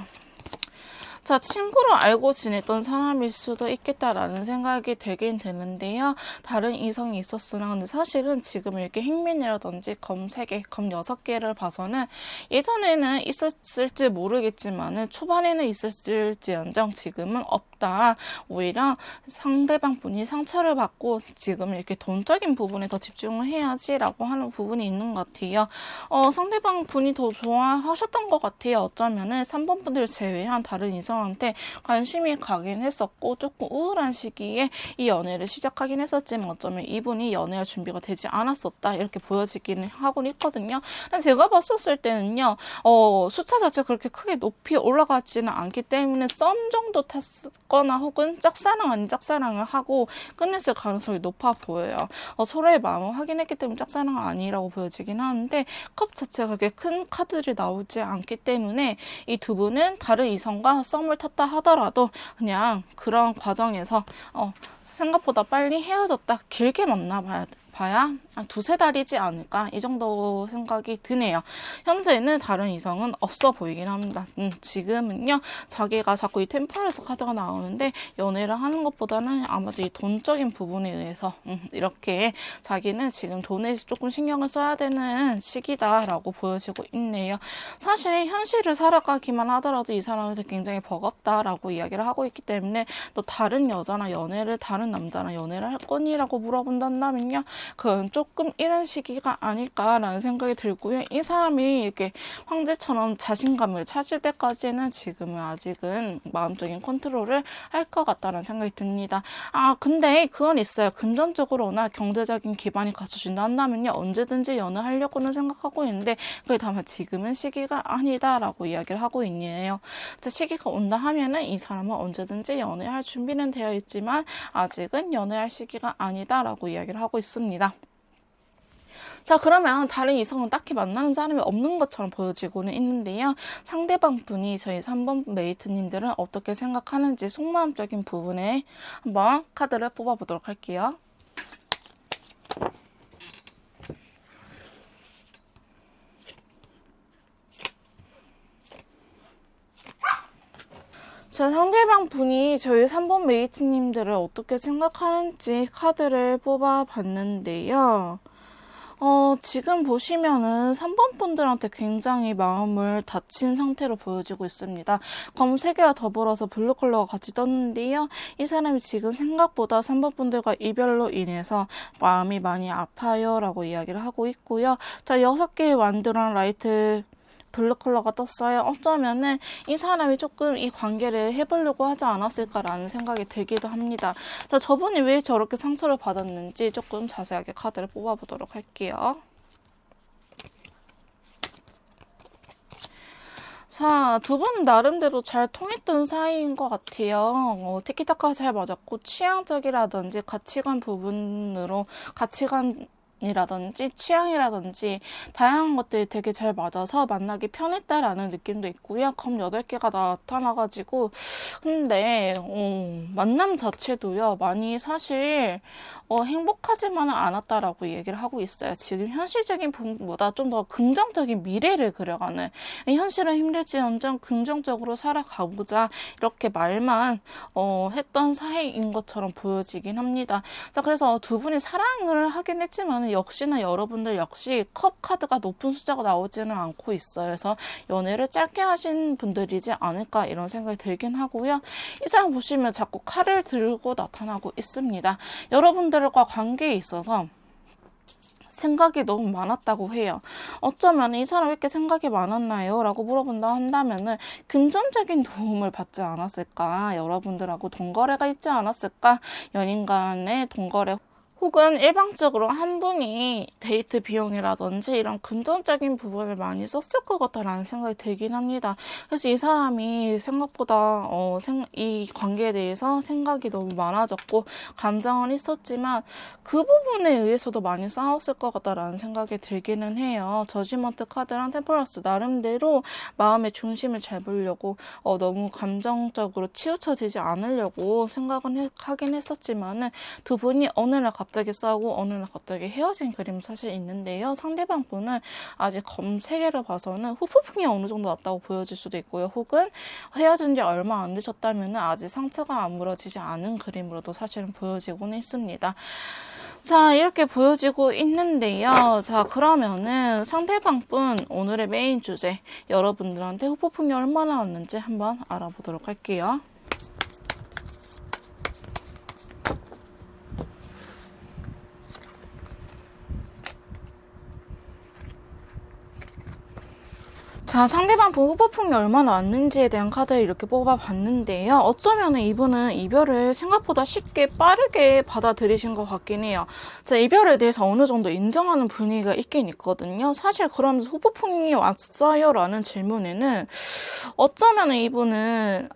자, 친구로 알고 지냈던 사람일 수도 있겠다라는 생각이 들긴 되는데요. 다른 이성이 있었으나 근데 사실은 지금 이렇게 행민이라든지 검 3개, 검 6개를 봐서는 예전에는 있었을지 모르겠지만은 초반에는 있었을지언정 지금은 없다. 오히려 상대방 분이 상처를 받고 지금 이렇게 돈적인 부분에 더 집중을 해야지라고 하는 부분이 있는 것 같아요. 상대방 분이 더 좋아하셨던 것 같아요. 어쩌면은 3번 분들 제외한 다른 이성한테 관심이 가긴 했었고 조금 우울한 시기에 이 연애를 시작하긴 했었지만 어쩌면 이분이 연애할 준비가 되지 않았었다 이렇게 보여지기는 하곤 있거든요. 제가 봤었을 때는요, 숫자 자체가 그렇게 크게 높이 올라가지는 않기 때문에 썸 정도 탔거나 혹은 짝사랑 아닌 짝사랑을 하고 끝냈을 가능성이 높아 보여요. 서로의 마음을 확인했기 때문에 짝사랑은 아니라고 보여지긴 하는데 컵 자체가 그렇게 큰 카드들이 나오지 않기 때문에 이 두 분은 다른 이성과 썸을 탔다 하더라도 그냥 그런 과정에서 생각보다 빨리 헤어졌다 길게 만나봐야 두세 달이지 않을까 이 정도 생각이 드네요. 현재는 다른 이성은 없어 보이긴 합니다. 지금은요 자기가 자꾸 이 템퍼런스 카드가 나오는데 연애를 하는 것보다는 아마도 이 돈적인 부분에 의해서 이렇게 자기는 지금 돈에 조금 신경을 써야 되는 시기다라고 보여지고 있네요. 사실 현실을 살아가기만 하더라도 이 사람한테 굉장히 버겁다라고 이야기를 하고 있기 때문에 또 다른 여자나 다른 남자나 연애를 할 거니라고 물어본다면요 그건 조금 이런 시기가 아닐까라는 생각이 들고요. 이 사람이 이렇게 황제처럼 자신감을 찾을 때까지는 지금은 아직은 마음적인 컨트롤을 할 것 같다는 생각이 듭니다. 근데 그건 있어요. 금전적으로나 경제적인 기반이 갖춰진다 한다면요. 언제든지 연애하려고는 생각하고 있는데 그게 다만 지금은 시기가 아니다라고 이야기를 하고 있네요. 시기가 온다 하면은 이 사람은 언제든지 연애할 준비는 되어 있지만 아직은 연애할 시기가 아니다라고 이야기를 하고 있습니다. 자, 그러면 다른 이성은 딱히 만나는 사람이 없는 것처럼 보여지고는 있는데요. 상대방 분이 저희 3번 메이트님들은 어떻게 생각하는지 속마음적인 부분에 한번 카드를 뽑아보도록 할게요. 자, 상대방 분이 저희 3번 메이트님들을 어떻게 생각하는지 카드를 뽑아봤는데요. 지금 보시면은 3번 분들한테 굉장히 마음을 다친 상태로 보여지고 있습니다. 검 3개와 더불어서 블루 컬러가 같이 떴는데요. 이 사람이 지금 생각보다 3번 분들과 이별로 인해서 마음이 많이 아파요 라고 이야기를 하고 있고요. 자, 6개의 완드란 라이트 블루 컬러가 떴어요. 어쩌면은 이 사람이 조금 이 관계를 해보려고 하지 않았을까라는 생각이 들기도 합니다. 자, 저분이 왜 저렇게 상처를 받았는지 조금 자세하게 카드를 뽑아보도록 할게요. 자, 두 분은 나름대로 잘 통했던 사이인 것 같아요. 티키타카 잘 맞았고 취향적이라든지 가치관 부분으로 이라든지 취향이라든지 다양한 것들이 되게 잘 맞아서 만나기 편했다라는 느낌도 있고요. 검 8개가 나타나가지고 근데 만남 자체도요. 많이 사실 행복하지만은 않았다라고 얘기를 하고 있어요. 지금 현실적인 부분보다 좀 더 긍정적인 미래를 그려가는 현실은 힘들지언정 긍정적으로 살아가보자 이렇게 말만 했던 사이인 것처럼 보여지긴 합니다. 자, 그래서 두 분이 사랑을 하긴 했지만 역시나 여러분들 역시 컵 카드가 높은 숫자가 나오지는 않고 있어요. 그래서 연애를 짧게 하신 분들이지 않을까 이런 생각이 들긴 하고요. 이 사람 보시면 자꾸 칼을 들고 나타나고 있습니다. 여러분들과 관계에 있어서 생각이 너무 많았다고 해요. 어쩌면 이 사람 왜 이렇게 생각이 많았나요? 라고 물어본다 한다면은 금전적인 도움을 받지 않았을까? 여러분들하고 돈거래가 있지 않았을까? 연인 간의 돈거래 혹은 일방적으로 한 분이 데이트 비용이라든지 이런 금전적인 부분을 많이 썼을 것 같다라는 생각이 들긴 합니다. 그래서 이 사람이 생각보다 이 관계에 대해서 생각이 너무 많아졌고 감정은 있었지만 그 부분에 의해서도 많이 싸웠을 것 같다라는 생각이 들기는 해요. 저지먼트 카드랑 템퍼런스 나름대로 마음의 중심을 잘 보려고 너무 감정적으로 치우쳐지지 않으려고 생각은 하긴 했었지만은 두 분이 어느 날 갑자기 싸우고 어느 날 갑자기 헤어진 그림 사실 있는데요. 상대방 분은 아직 검 3개를 봐서는 후폭풍이 어느 정도 났다고 보여질 수도 있고요. 혹은 헤어진 지 얼마 안 되셨다면 아직 상처가 아물어지지 않은 그림으로도 사실은 보여지고는 있습니다. 자, 이렇게 보여지고 있는데요. 자, 그러면은 상대방 분 오늘의 메인 주제, 여러분들한테 후폭풍이 얼마나 왔는지 한번 알아보도록 할게요. 자, 상대방 분 후폭풍이 얼마나 왔는지에 대한 카드를 이렇게 뽑아봤는데요. 어쩌면 이분은 이별을 생각보다 쉽게 빠르게 받아들이신 것 같긴 해요. 자, 이별에 대해서 어느 정도 인정하는 분위기가 있긴 있거든요. 사실 그러면서 후폭풍이 왔어요? 라는 질문에는 어쩌면 이분은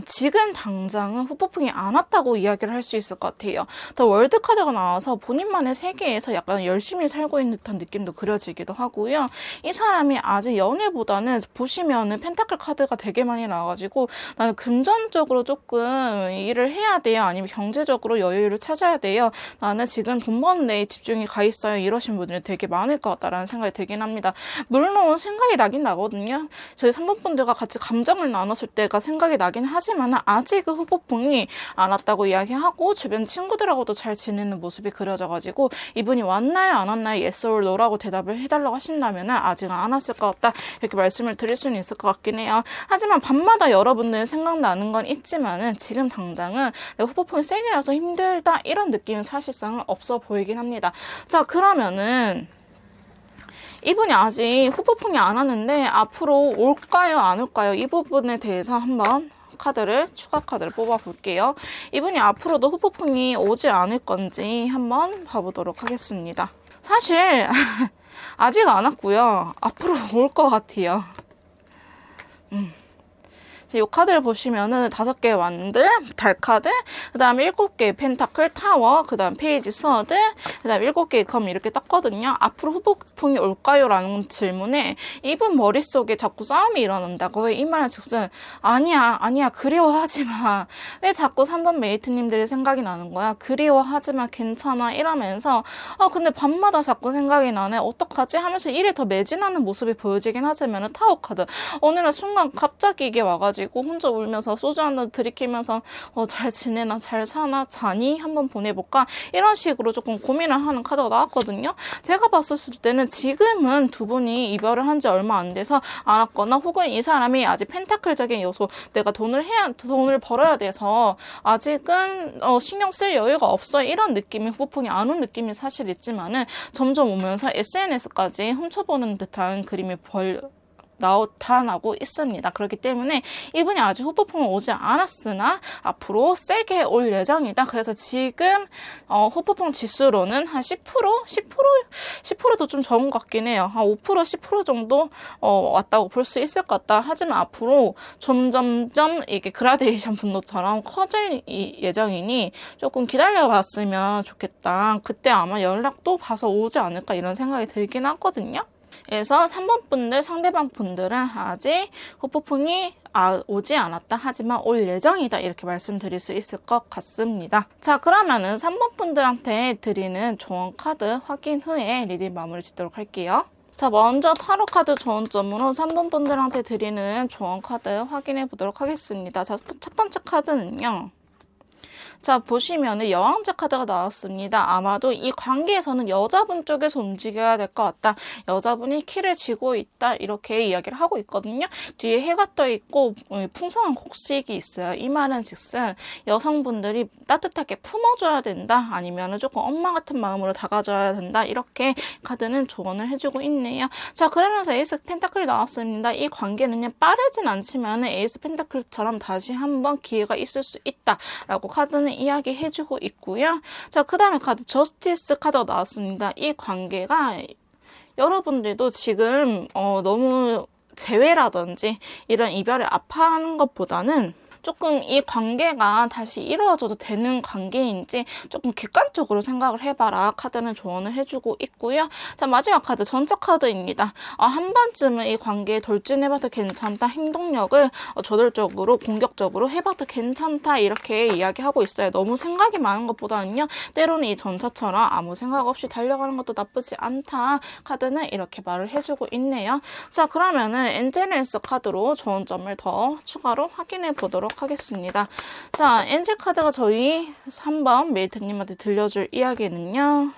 지금 당장은 후폭풍이 안 왔다고 이야기를 할 수 있을 것 같아요. 더 월드 카드가 나와서 본인만의 세계에서 약간 열심히 살고 있는 듯한 느낌도 그려지기도 하고요. 이 사람이 아직 연애보다는 보시면은 펜타클 카드가 되게 많이 나와가지고 나는 금전적으로 조금 일을 해야 돼요. 아니면 경제적으로 여유를 찾아야 돼요. 나는 지금 돈 버는 데 집중이 가 있어요. 이러신 분들이 되게 많을 것 같다라는 생각이 들긴 합니다. 물론 생각이 나긴 나거든요. 저희 3번 분들과 같이 감정을 나눴을 때가 생각이 나긴 하지만 아직은 후폭풍이 안 왔다고 이야기하고 주변 친구들하고도 잘 지내는 모습이 그려져가지고 이분이 왔나요 안 왔나요 yes or no라고 대답을 해달라고 하신다면 아직은 안 왔을 것 같다 이렇게 말씀을 드릴 수는 있을 것 같긴 해요. 하지만 밤마다 여러분들 생각나는 건 있지만은 지금 당장은 후폭풍이 세게 와서 힘들다 이런 느낌은 사실상 없어 보이긴 합니다. 자, 그러면은 이분이 아직 후폭풍이 안 왔는데 앞으로 올까요 안 올까요? 이 부분에 대해서 한번 추가 카드를 뽑아 볼게요. 이분이 앞으로도 후폭풍이 오지 않을 건지 한번 봐보도록 하겠습니다. 사실 아직 안 왔고요. 앞으로 올 것 같아요. 이 카드를 보시면은 5개의 완드, 달카드, 그 다음에 7개의 펜타클, 타워, 그 다음 페이지 스워드, 그 다음 7개의 검 이렇게 떴거든요. 앞으로 후폭풍이 올까요? 라는 질문에 이분 머릿속에 자꾸 싸움이 일어난다고. 왜 이 말은 즉슨 아니야 그리워하지 마. 왜 자꾸 3번 메이트님들이 생각이 나는 거야? 그리워하지 마 괜찮아 이러면서 근데 밤마다 자꾸 생각이 나네 어떡하지? 하면서 일에 더 매진하는 모습이 보여지긴 하지만 타워 카드 어느 날 순간 갑자기 이게 와가지고 혼자 울면서 소주 한잔 들이키면서 잘 지내나 잘 사나 자니 한번 보내볼까 이런 식으로 조금 고민을 하는 카드가 나왔거든요. 제가 봤었을 때는 지금은 두 분이 이별을 한 지 얼마 안 돼서 안 왔거나 혹은 이 사람이 아직 펜타클적인 요소 내가 돈을 벌어야 돼서 아직은 신경 쓸 여유가 없어 이런 느낌이 후폭풍이 안 온 느낌이 사실 있지만은 점점 오면서 SNS까지 훔쳐보는 듯한 그림이 나타나고 있습니다. 그렇기 때문에 이분이 아직 후폭풍은 오지 않았으나 앞으로 세게 올 예정이다. 그래서 지금 후폭풍 지수로는 한 10%도 좀 적은 것 같긴 해요. 한 5%, 10% 정도 왔다고 볼 수 있을 것 같다. 하지만 앞으로 점점점 이게 그라데이션 분노처럼 커질 예정이니 조금 기다려봤으면 좋겠다. 그때 아마 연락도 봐서 오지 않을까 이런 생각이 들긴 하거든요. 그래서 3번 분들, 상대방 분들은 아직 후폭풍이 오지 않았다. 하지만 올 예정이다. 이렇게 말씀드릴 수 있을 것 같습니다. 자, 그러면은 3번 분들한테 드리는 조언 카드 확인 후에 리딩 마무리 짓도록 할게요. 자, 먼저 타로 카드 조언점으로 3번 분들한테 드리는 조언 카드 확인해 보도록 하겠습니다. 자, 첫 번째 카드는요. 자, 보시면은 여왕제 카드가 나왔습니다. 아마도 이 관계에서는 여자분 쪽에서 움직여야 될 것 같다. 여자분이 키를 쥐고 있다. 이렇게 이야기를 하고 있거든요. 뒤에 해가 떠 있고 풍성한 곡식이 있어요. 이 말은 즉슨 여성분들이 따뜻하게 품어줘야 된다. 아니면 조금 엄마 같은 마음으로 다가줘야 된다. 이렇게 카드는 조언을 해주고 있네요. 자, 그러면서 에이스 펜타클이 나왔습니다. 이 관계는요, 빠르진 않지만 에이스 펜타클처럼 다시 한번 기회가 있을 수 있다. 라고 카드는 카드는 이야기해주고 있고요. 자, 그 다음에 카드 저스티스 카드가 나왔습니다. 이 관계가 여러분들도 지금 너무 재회라든지 이런 이별을 아파하는 것보다는 조금 이 관계가 다시 이루어져도 되는 관계인지 조금 객관적으로 생각을 해봐라 카드는 조언을 해주고 있고요. 자, 마지막 카드 전차 카드입니다. 한 번쯤은 이 관계에 돌진해봐도 괜찮다. 행동력을 저돌적으로 공격적으로 해봐도 괜찮다. 이렇게 이야기하고 있어요. 너무 생각이 많은 것보다는요. 때로는 이 전차처럼 아무 생각 없이 달려가는 것도 나쁘지 않다. 카드는 이렇게 말을 해주고 있네요. 자, 그러면은 엔젤레스 카드로 좋은 점을 더 추가로 확인해 보도록 하겠습니다. 자, 엔젤 카드가 저희 3번 메이트님한테 들려줄 이야기는요.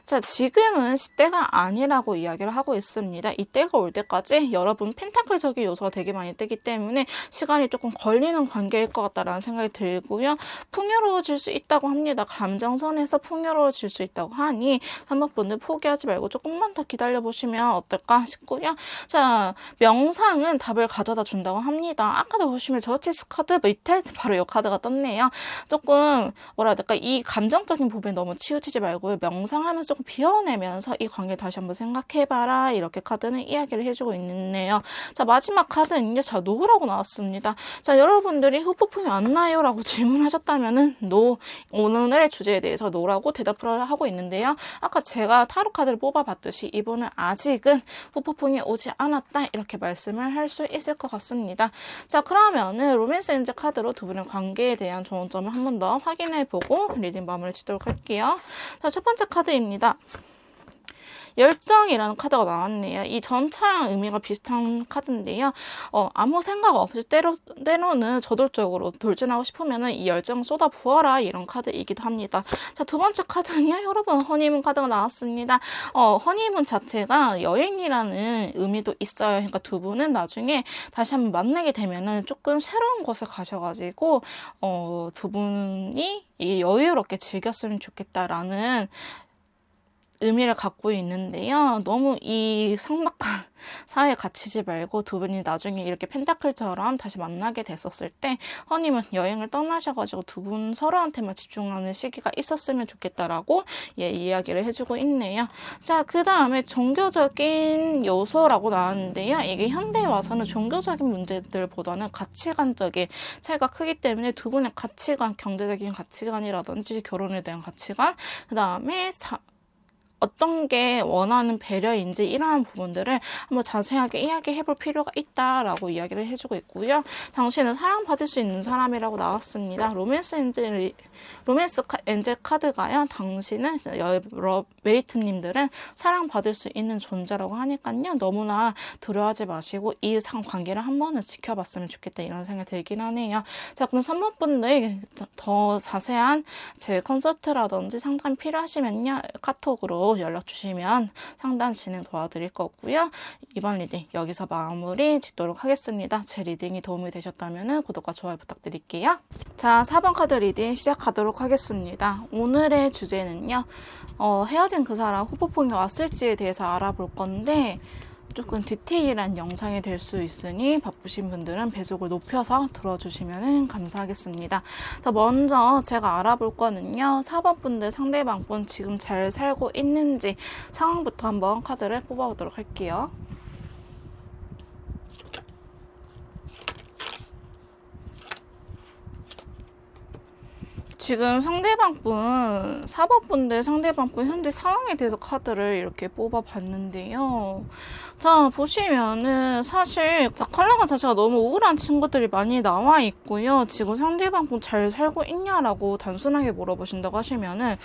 자, 지금은 시대가 아니라고 이야기를 하고 있습니다. 이때가 올 때까지 여러분 펜타클적인 요소가 되게 많이 뜨기 때문에 시간이 조금 걸리는 관계일 것 같다라는 생각이 들고요. 풍요로워질 수 있다고 합니다. 감정선에서 풍요로워질 수 있다고 하니 3번 분들 포기하지 말고 조금만 더 기다려보시면 어떨까 싶고요. 자, 명상은 답을 가져다 준다고 합니다. 아까도 보시면 저스티스 카드 밑에 바로 이 카드가 떴네요. 조금 뭐라 해야 될까, 이 감정적인 부분에 너무 치우치지 말고요. 명상하면서 조금 비워내면서 이 관계를 다시 한번 생각해봐라. 이렇게 카드는 이야기를 해주고 있네요. 자, 마지막 카드는요. 자, 노라고 나왔습니다. 자, 여러분들이 후폭풍이 안 나요? 라고 질문하셨다면은 노, 오늘의 주제에 대해서 노라고 대답을 하고 있는데요. 아까 제가 타로 카드를 뽑아봤듯이 이분은 아직은 후폭풍이 오지 않았다. 이렇게 말씀을 할 수 있을 것 같습니다. 자, 그러면은 로맨스 엔젤 카드로 두 분의 관계에 대한 좋은 점을 한 번 더 확인해보고 리딩 마무리 짓도록 할게요. 자, 첫 번째 카드입니다. 열정이라는 카드가 나왔네요. 이 전차랑 의미가 비슷한 카드인데요. 아무 생각 없이 때로는 저돌적으로 돌진하고 싶으면 이 열정 쏟아 부어라 이런 카드이기도 합니다. 자, 두 번째 카드는요. 여러분 허니문 카드가 나왔습니다. 허니문 자체가 여행이라는 의미도 있어요. 그러니까 두 분은 나중에 다시 한번 만나게 되면은 조금 새로운 곳에 가셔가지고 두 분이 여유롭게 즐겼으면 좋겠다라는 의미를 갖고 있는데요. 너무 이 삭막한 사이에 갇히지 말고 두 분이 나중에 이렇게 펜타클처럼 다시 만나게 됐었을 때 허님은 여행을 떠나셔가지고 두 분 서로한테만 집중하는 시기가 있었으면 좋겠다라고 이야기를 해주고 있네요. 자, 그 다음에 종교적인 요소라고 나왔는데요. 이게 현대에 와서는 종교적인 문제들보다는 가치관적인 차이가 크기 때문에 두 분의 가치관, 경제적인 가치관이라든지 결혼에 대한 가치관, 그 다음에 어떤 게 원하는 배려인지 이러한 부분들을 한번 자세하게 이야기해볼 필요가 있다라고 이야기를 해주고 있고요. 당신은 사랑받을 수 있는 사람이라고 나왔습니다. 로맨스 엔젤 카드가요. 당신은 메이트님들은 사랑받을 수 있는 존재라고 하니까요. 너무나 두려워하지 마시고 이 관계를 한 번은 지켜봤으면 좋겠다 이런 생각이 들긴 하네요. 자, 그럼 3번 분들 더 자세한 제 컨설트라든지 상담이 필요하시면요. 카톡으로 연락 주시면 상담 진행 도와드릴 거고요. 이번 리딩 여기서 마무리 짓도록 하겠습니다. 제 리딩이 도움이 되셨다면 구독과 좋아요 부탁드릴게요. 자, 4번 카드 리딩 시작하도록 하겠습니다. 오늘의 주제는요. 헤어진 그 사람 후폭풍이 왔을지에 대해서 알아볼 건데 조금 디테일한 영상이 될 수 있으니 바쁘신 분들은 배속을 높여서 들어주시면 감사하겠습니다. 자, 먼저 제가 알아볼 거는요. 4번 분들 상대방 분 지금 잘 살고 있는지 상황부터 한번 카드를 뽑아보도록 할게요. 지금 상대방 분, 4번 분들 상대방 분 현재 상황에 대해서 카드를 이렇게 뽑아봤는데요. 자, 보시면은 사실 컬러가 자체가 너무 우울한 친구들이 많이 나와 있고요. 지금 상대방 분 잘 살고 있냐라고 단순하게 물어보신다고 하시면은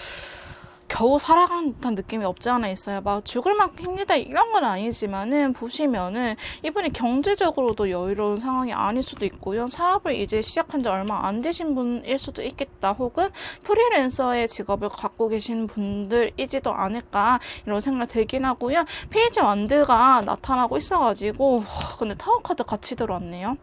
겨우 살아가는 듯한 느낌이 없지 않아 있어요. 막 죽을 만큼 힘들다 이런 건 아니지만은 보시면은 이분이 경제적으로도 여유로운 상황이 아닐 수도 있고요. 사업을 이제 시작한 지 얼마 안 되신 분일 수도 있겠다. 혹은 프리랜서의 직업을 갖고 계신 분들이지도 않을까 이런 생각이 들긴 하고요. 페이지 완드가 나타나고 있어가지고 근데 타워 카드 같이 들어왔네요.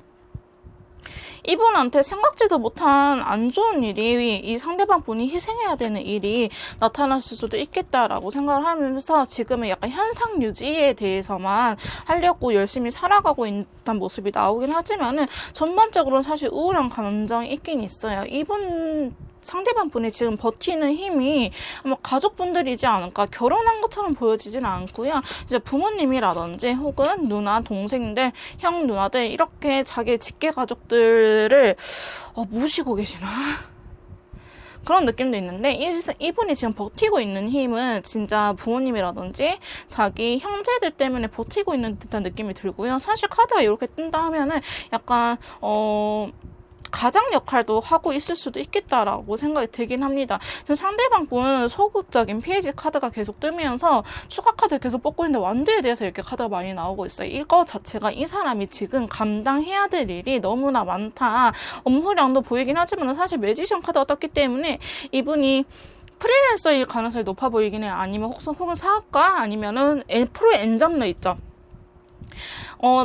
이분한테 생각지도 못한 안 좋은 일이, 이 상대방 분이 희생해야 되는 일이 나타났을 수도 있겠다라고 생각을 하면서 지금은 약간 현상 유지에 대해서만 하려고 열심히 살아가고 있는 모습이 나오긴 하지만은 전반적으로는 사실 우울한 감정이 있긴 있어요. 이분 상대방 분이 지금 버티는 힘이 아마 가족분들이지 않을까. 결혼한 것처럼 보여지진 않고요. 이제 부모님이라든지 혹은 누나, 동생들, 형, 누나들 이렇게 자기 직계 가족들을 모시고 계시나? 그런 느낌도 있는데 이분이 지금 버티고 있는 힘은 진짜 부모님이라든지 자기 형제들 때문에 버티고 있는 듯한 느낌이 들고요. 사실 카드가 이렇게 뜬다 하면은 약간 가장 역할도 하고 있을 수도 있겠다라고 생각이 들긴 합니다. 지금 상대방 분은 소극적인 페이지 카드가 계속 뜨면서 추가 카드 계속 뽑고 있는데 완두에 대해서 이렇게 카드가 많이 나오고 있어요. 이거 자체가 이 사람이 지금 감당해야 될 일이 너무나 많다. 업무량도 보이긴 하지만 사실 매지션 카드가 떴기 때문에 이분이 프리랜서일 가능성이 높아 보이긴 해요. 아니면 혹은 사업가 아니면은 프로 엔잡러 있죠.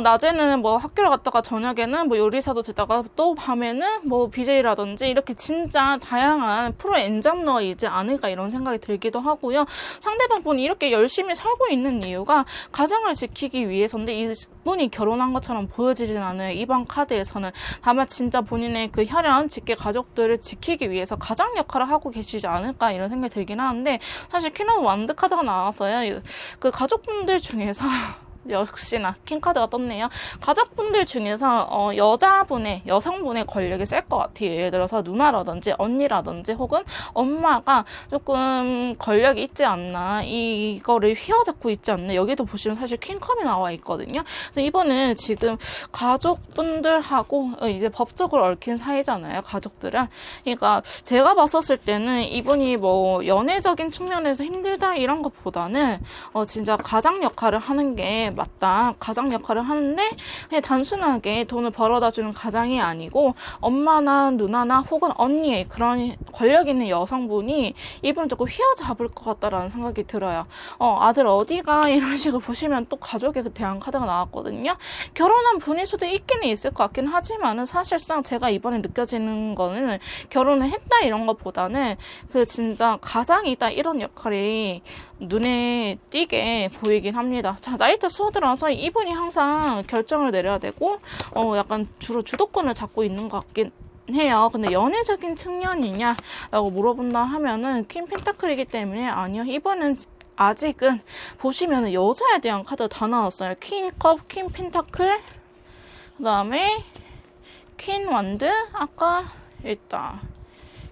낮에는 뭐 학교를 갔다가 저녁에는 뭐 요리사도 되다가 또 밤에는 뭐 BJ라든지 이렇게 진짜 다양한 프로 엔잡러이지 않을까 이런 생각이 들기도 하고요. 상대방 분이 이렇게 열심히 살고 있는 이유가 가정을 지키기 위해서인데 이분이 결혼한 것처럼 보여지진 않아요. 이번 카드에서는. 다만 진짜 본인의 그 혈연, 직계 가족들을 지키기 위해서 가장 역할을 하고 계시지 않을까 이런 생각이 들긴 하는데 사실 퀸 오브 완드 카드가 나와서요. 그 가족분들 중에서 역시나 킹카드가 떴네요. 가족분들 중에서 여성분의 권력이 셀 것 같아요. 예를 들어서 누나라든지 언니라든지 혹은 엄마가 조금 권력이 있지 않나, 이거를 휘어잡고 있지 않나. 여기도 보시면 사실 퀸컵이 나와 있거든요. 그래서 이번은 지금 가족분들하고 이제 법적으로 얽힌 사이잖아요. 가족들은. 그러니까 제가 봤었을 때는 이분이 뭐 연애적인 측면에서 힘들다 이런 것보다는 진짜 가장 역할을 하는 게 맞다. 가장 역할을 하는데 그냥 단순하게 돈을 벌어다 주는 가장이 아니고 엄마나 누나나 혹은 언니의 그런 권력 있는 여성분이 이분을 조금 휘어잡을 것 같다라는 생각이 들어요. 아들 어디가 이런 식으로 보시면 또 가족에 대한 카드가 나왔거든요. 결혼한 분일 수도 있기는 있을 것 같긴 하지만은 사실상 제가 이번에 느껴지는 거는 결혼을 했다 이런 것보다는 그 진짜 가장이다 이런 역할이 눈에 띄게 보이긴 합니다. 자, 나이트 스워드라서 이분이 항상 결정을 내려야 되고 약간 주로 주도권을 잡고 있는 것 같긴 해요. 근데 연애적인 측면이냐라고 물어본다 하면은 퀸 펜타클이기 때문에 아니요. 이번엔 아직은 보시면은 여자에 대한 카드 다 나왔어요. 퀸컵, 퀸 펜타클, 그 다음에 퀸 완드, 아까 일단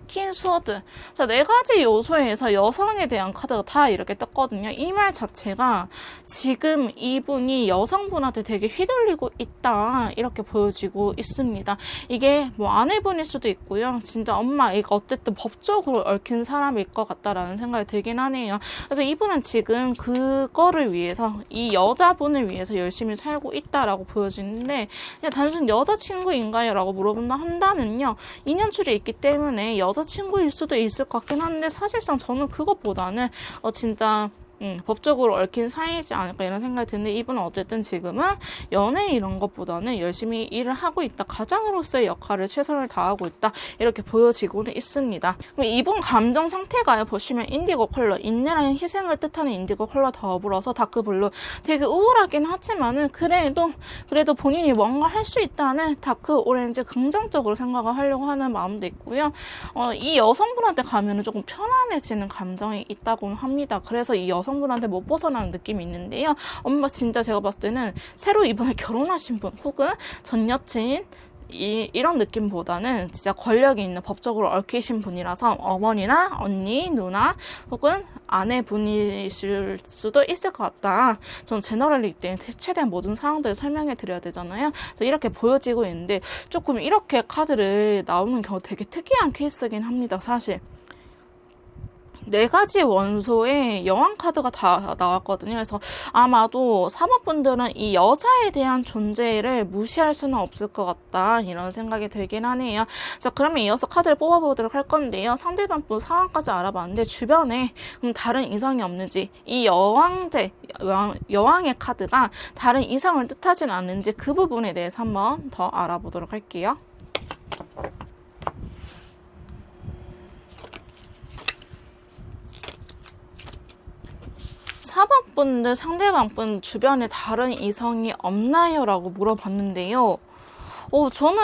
퀸 스워드. 자, 네 가지 요소에서 여성에 대한 카드가 다 이렇게 떴거든요. 이 말 자체가 지금 이분이 여성분한테 되게 휘둘리고 있다 이렇게 보여지고 있습니다. 이게 뭐 아내분일 수도 있고요. 진짜 엄마, 이거 어쨌든 법적으로 얽힌 사람일 것 같다라는 생각이 들긴 하네요. 그래서 이분은 지금 그거를 위해서 이 여자분을 위해서 열심히 살고 있다라고 보여지는데 그냥 단순 여자친구인가요? 라고 물어본다 한다면요. 인연줄이 있기 때문에 여자친구일 수도 있을 것 같긴 한데 사실상 저는 그것보다는 진짜 법적으로 얽힌 사이지 않을까 이런 생각이 드는데 이분은 어쨌든 지금은 연애 이런 것보다는 열심히 일을 하고 있다. 가장으로서의 역할을 최선을 다하고 있다. 이렇게 보여지고는 있습니다. 그럼 이분 감정 상태가요. 보시면 인디고 컬러, 인내라는 희생을 뜻하는 인디고 컬러 더불어서 다크블루. 되게 우울하긴 하지만은 그래도 본인이 뭔가 할 수 있다는 다크 오렌지 긍정적으로 생각을 하려고 하는 마음도 있고요. 이 여성분한테 가면은 조금 편안해지는 감정이 있다고 합니다. 그래서 이 여성분한테 못 벗어나는 느낌이 있는데요. 엄마 진짜 제가 봤을 때는 새로 이번에 결혼하신 분 혹은 전 여친 이런 느낌보다는 진짜 권력이 있는 법적으로 얽히신 분이라서 어머니나 언니, 누나 혹은 아내분이실 수도 있을 것 같다. 저는 제너럴리 때 최대한 모든 상황들을 설명해 드려야 되잖아요. 그래서 이렇게 보여지고 있는데 조금 이렇게 카드를 나오는 경우 되게 특이한 케이스긴 합니다. 사실. 네 가지 원소에 여왕 카드가 다 나왔거든요. 그래서 아마도 사모분들은 이 여자에 대한 존재를 무시할 수는 없을 것 같다. 이런 생각이 들긴 하네요. 자, 그러면 이어서 카드를 뽑아보도록 할 건데요. 상대방 분 상황까지 알아봤는데 주변에 다른 이성이 없는지, 이 여왕의 카드가 다른 이성을 뜻하진 않는지 그 부분에 대해서 한번 더 알아보도록 할게요. 4번분들 상대방분 주변에 다른 이성이 없나요? 라고 물어봤는데요. 저는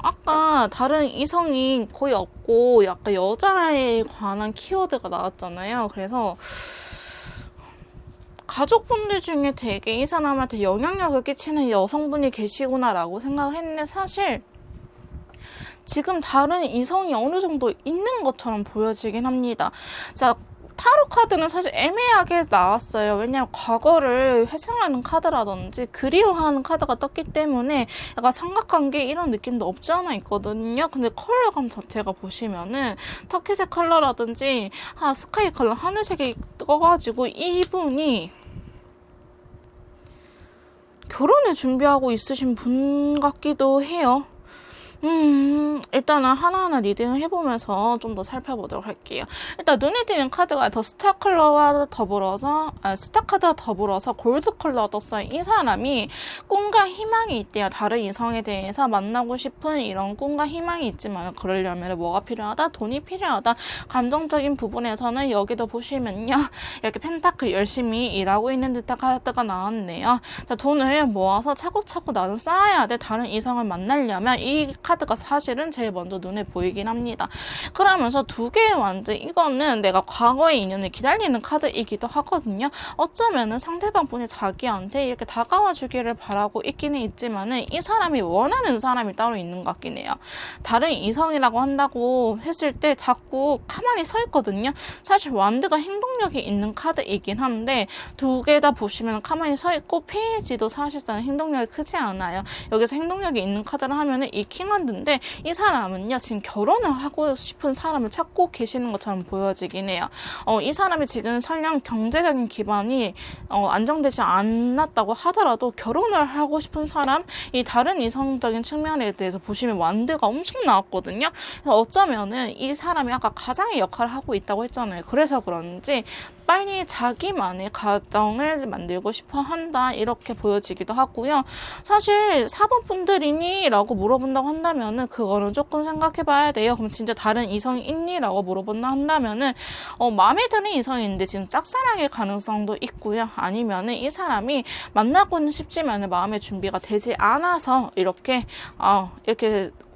아까 다른 이성이 거의 없고 약간 여자에 관한 키워드가 나왔잖아요. 그래서 가족분들 중에 되게 이 사람한테 영향력을 끼치는 여성분이 계시구나라고 생각을 했는데 사실 지금 다른 이성이 어느 정도 있는 것처럼 보여지긴 합니다. 자, 타로 카드는 사실 애매하게 나왔어요. 왜냐하면 과거를 회상하는 카드라든지 그리워하는 카드가 떴기 때문에 약간 삼각관계 이런 느낌도 없지 않아 있거든요. 근데 컬러감 자체가 보시면은 터키색 컬러라든지 스카이 컬러 하늘색이 떠가지고 이분이 결혼을 준비하고 있으신 분 같기도 해요. 일단은 하나하나 리딩을 해보면서 좀 더 살펴보도록 할게요. 일단 눈에 띄는 카드가 더 스타 컬러와 더불어서, 스타 카드와 더불어서 골드 컬러가 떴어요. 이 사람이 꿈과 희망이 있대요. 다른 이성에 대해서 만나고 싶은 이런 꿈과 희망이 있지만 그러려면 뭐가 필요하다? 돈이 필요하다. 감정적인 부분에서는 여기도 보시면요. 이렇게 펜타클 열심히 일하고 있는 듯한 카드가 나왔네요. 자, 돈을 모아서 차곡차곡 나는 쌓아야 돼. 다른 이성을 만나려면 이 카드가 사실은 제일 먼저 눈에 보이긴 합니다. 그러면서 두 개의 완전 이거는 내가 과거의 인연을 기다리는 카드이기도 하거든요. 어쩌면은 상대방 분이 자기한테 이렇게 다가와 주기를 바라고 있기는 있지만은 이 사람이 원하는 사람이 따로 있는 것 같긴 해요. 다른 이성이라고 한다고 했을 때 자꾸 가만히 서 있거든요. 사실 완드가 행동력이 있는 카드이긴 한데 두 개 다 보시면 가만히 서 있고 페이지도 사실상 행동력이 크지 않아요. 여기서 행동력이 있는 카드를 하면은 이 킹한드인데 이 사람은요 지금 결혼을 하고 싶은 사람을 찾고 계시는 것처럼 보여지긴 해요. 이 사람이 지금 설령 경제적인 기반이 안정되지 않았다고 하더라도 결혼을 하고 싶은 사람, 이 다른 이성적인 측면에 대해서 보시면 완드가 엄청 나왔거든요. 그래서 어쩌면은 이 사람이 아까 가장의 역할을 하고 있다고 했잖아요. 그래서 그런지 빨리 자기만의 가정을 만들고 싶어 한다 이렇게 보여지기도 하고요. 사실 4번 분들이니? 라고 물어본다고 한다면은 그거는 조금 생각해 봐야 돼요. 그럼 진짜 다른 이성이 있니? 라고 물어본다 한다면은 마음에 드는 이성이 있는데 지금 짝사랑일 가능성도 있고요. 아니면은 이 사람이 만나고는 싶지만 마음의 준비가 되지 않아서 이렇게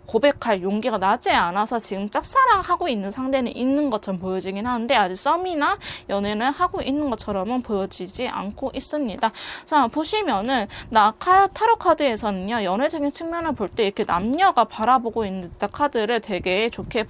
고백할 용기가 나지 않아서 지금 짝사랑하고 있는 상대는 있는 것처럼 보여지긴 하는데 아직 썸이나 연애를 하고 있는 것처럼은 보여지지 않고 있습니다. 자, 보시면은 타로 카드에서는요. 연애적인 측면을 볼 때 이렇게 남녀가 바라보고 있는 카드를 되게 좋게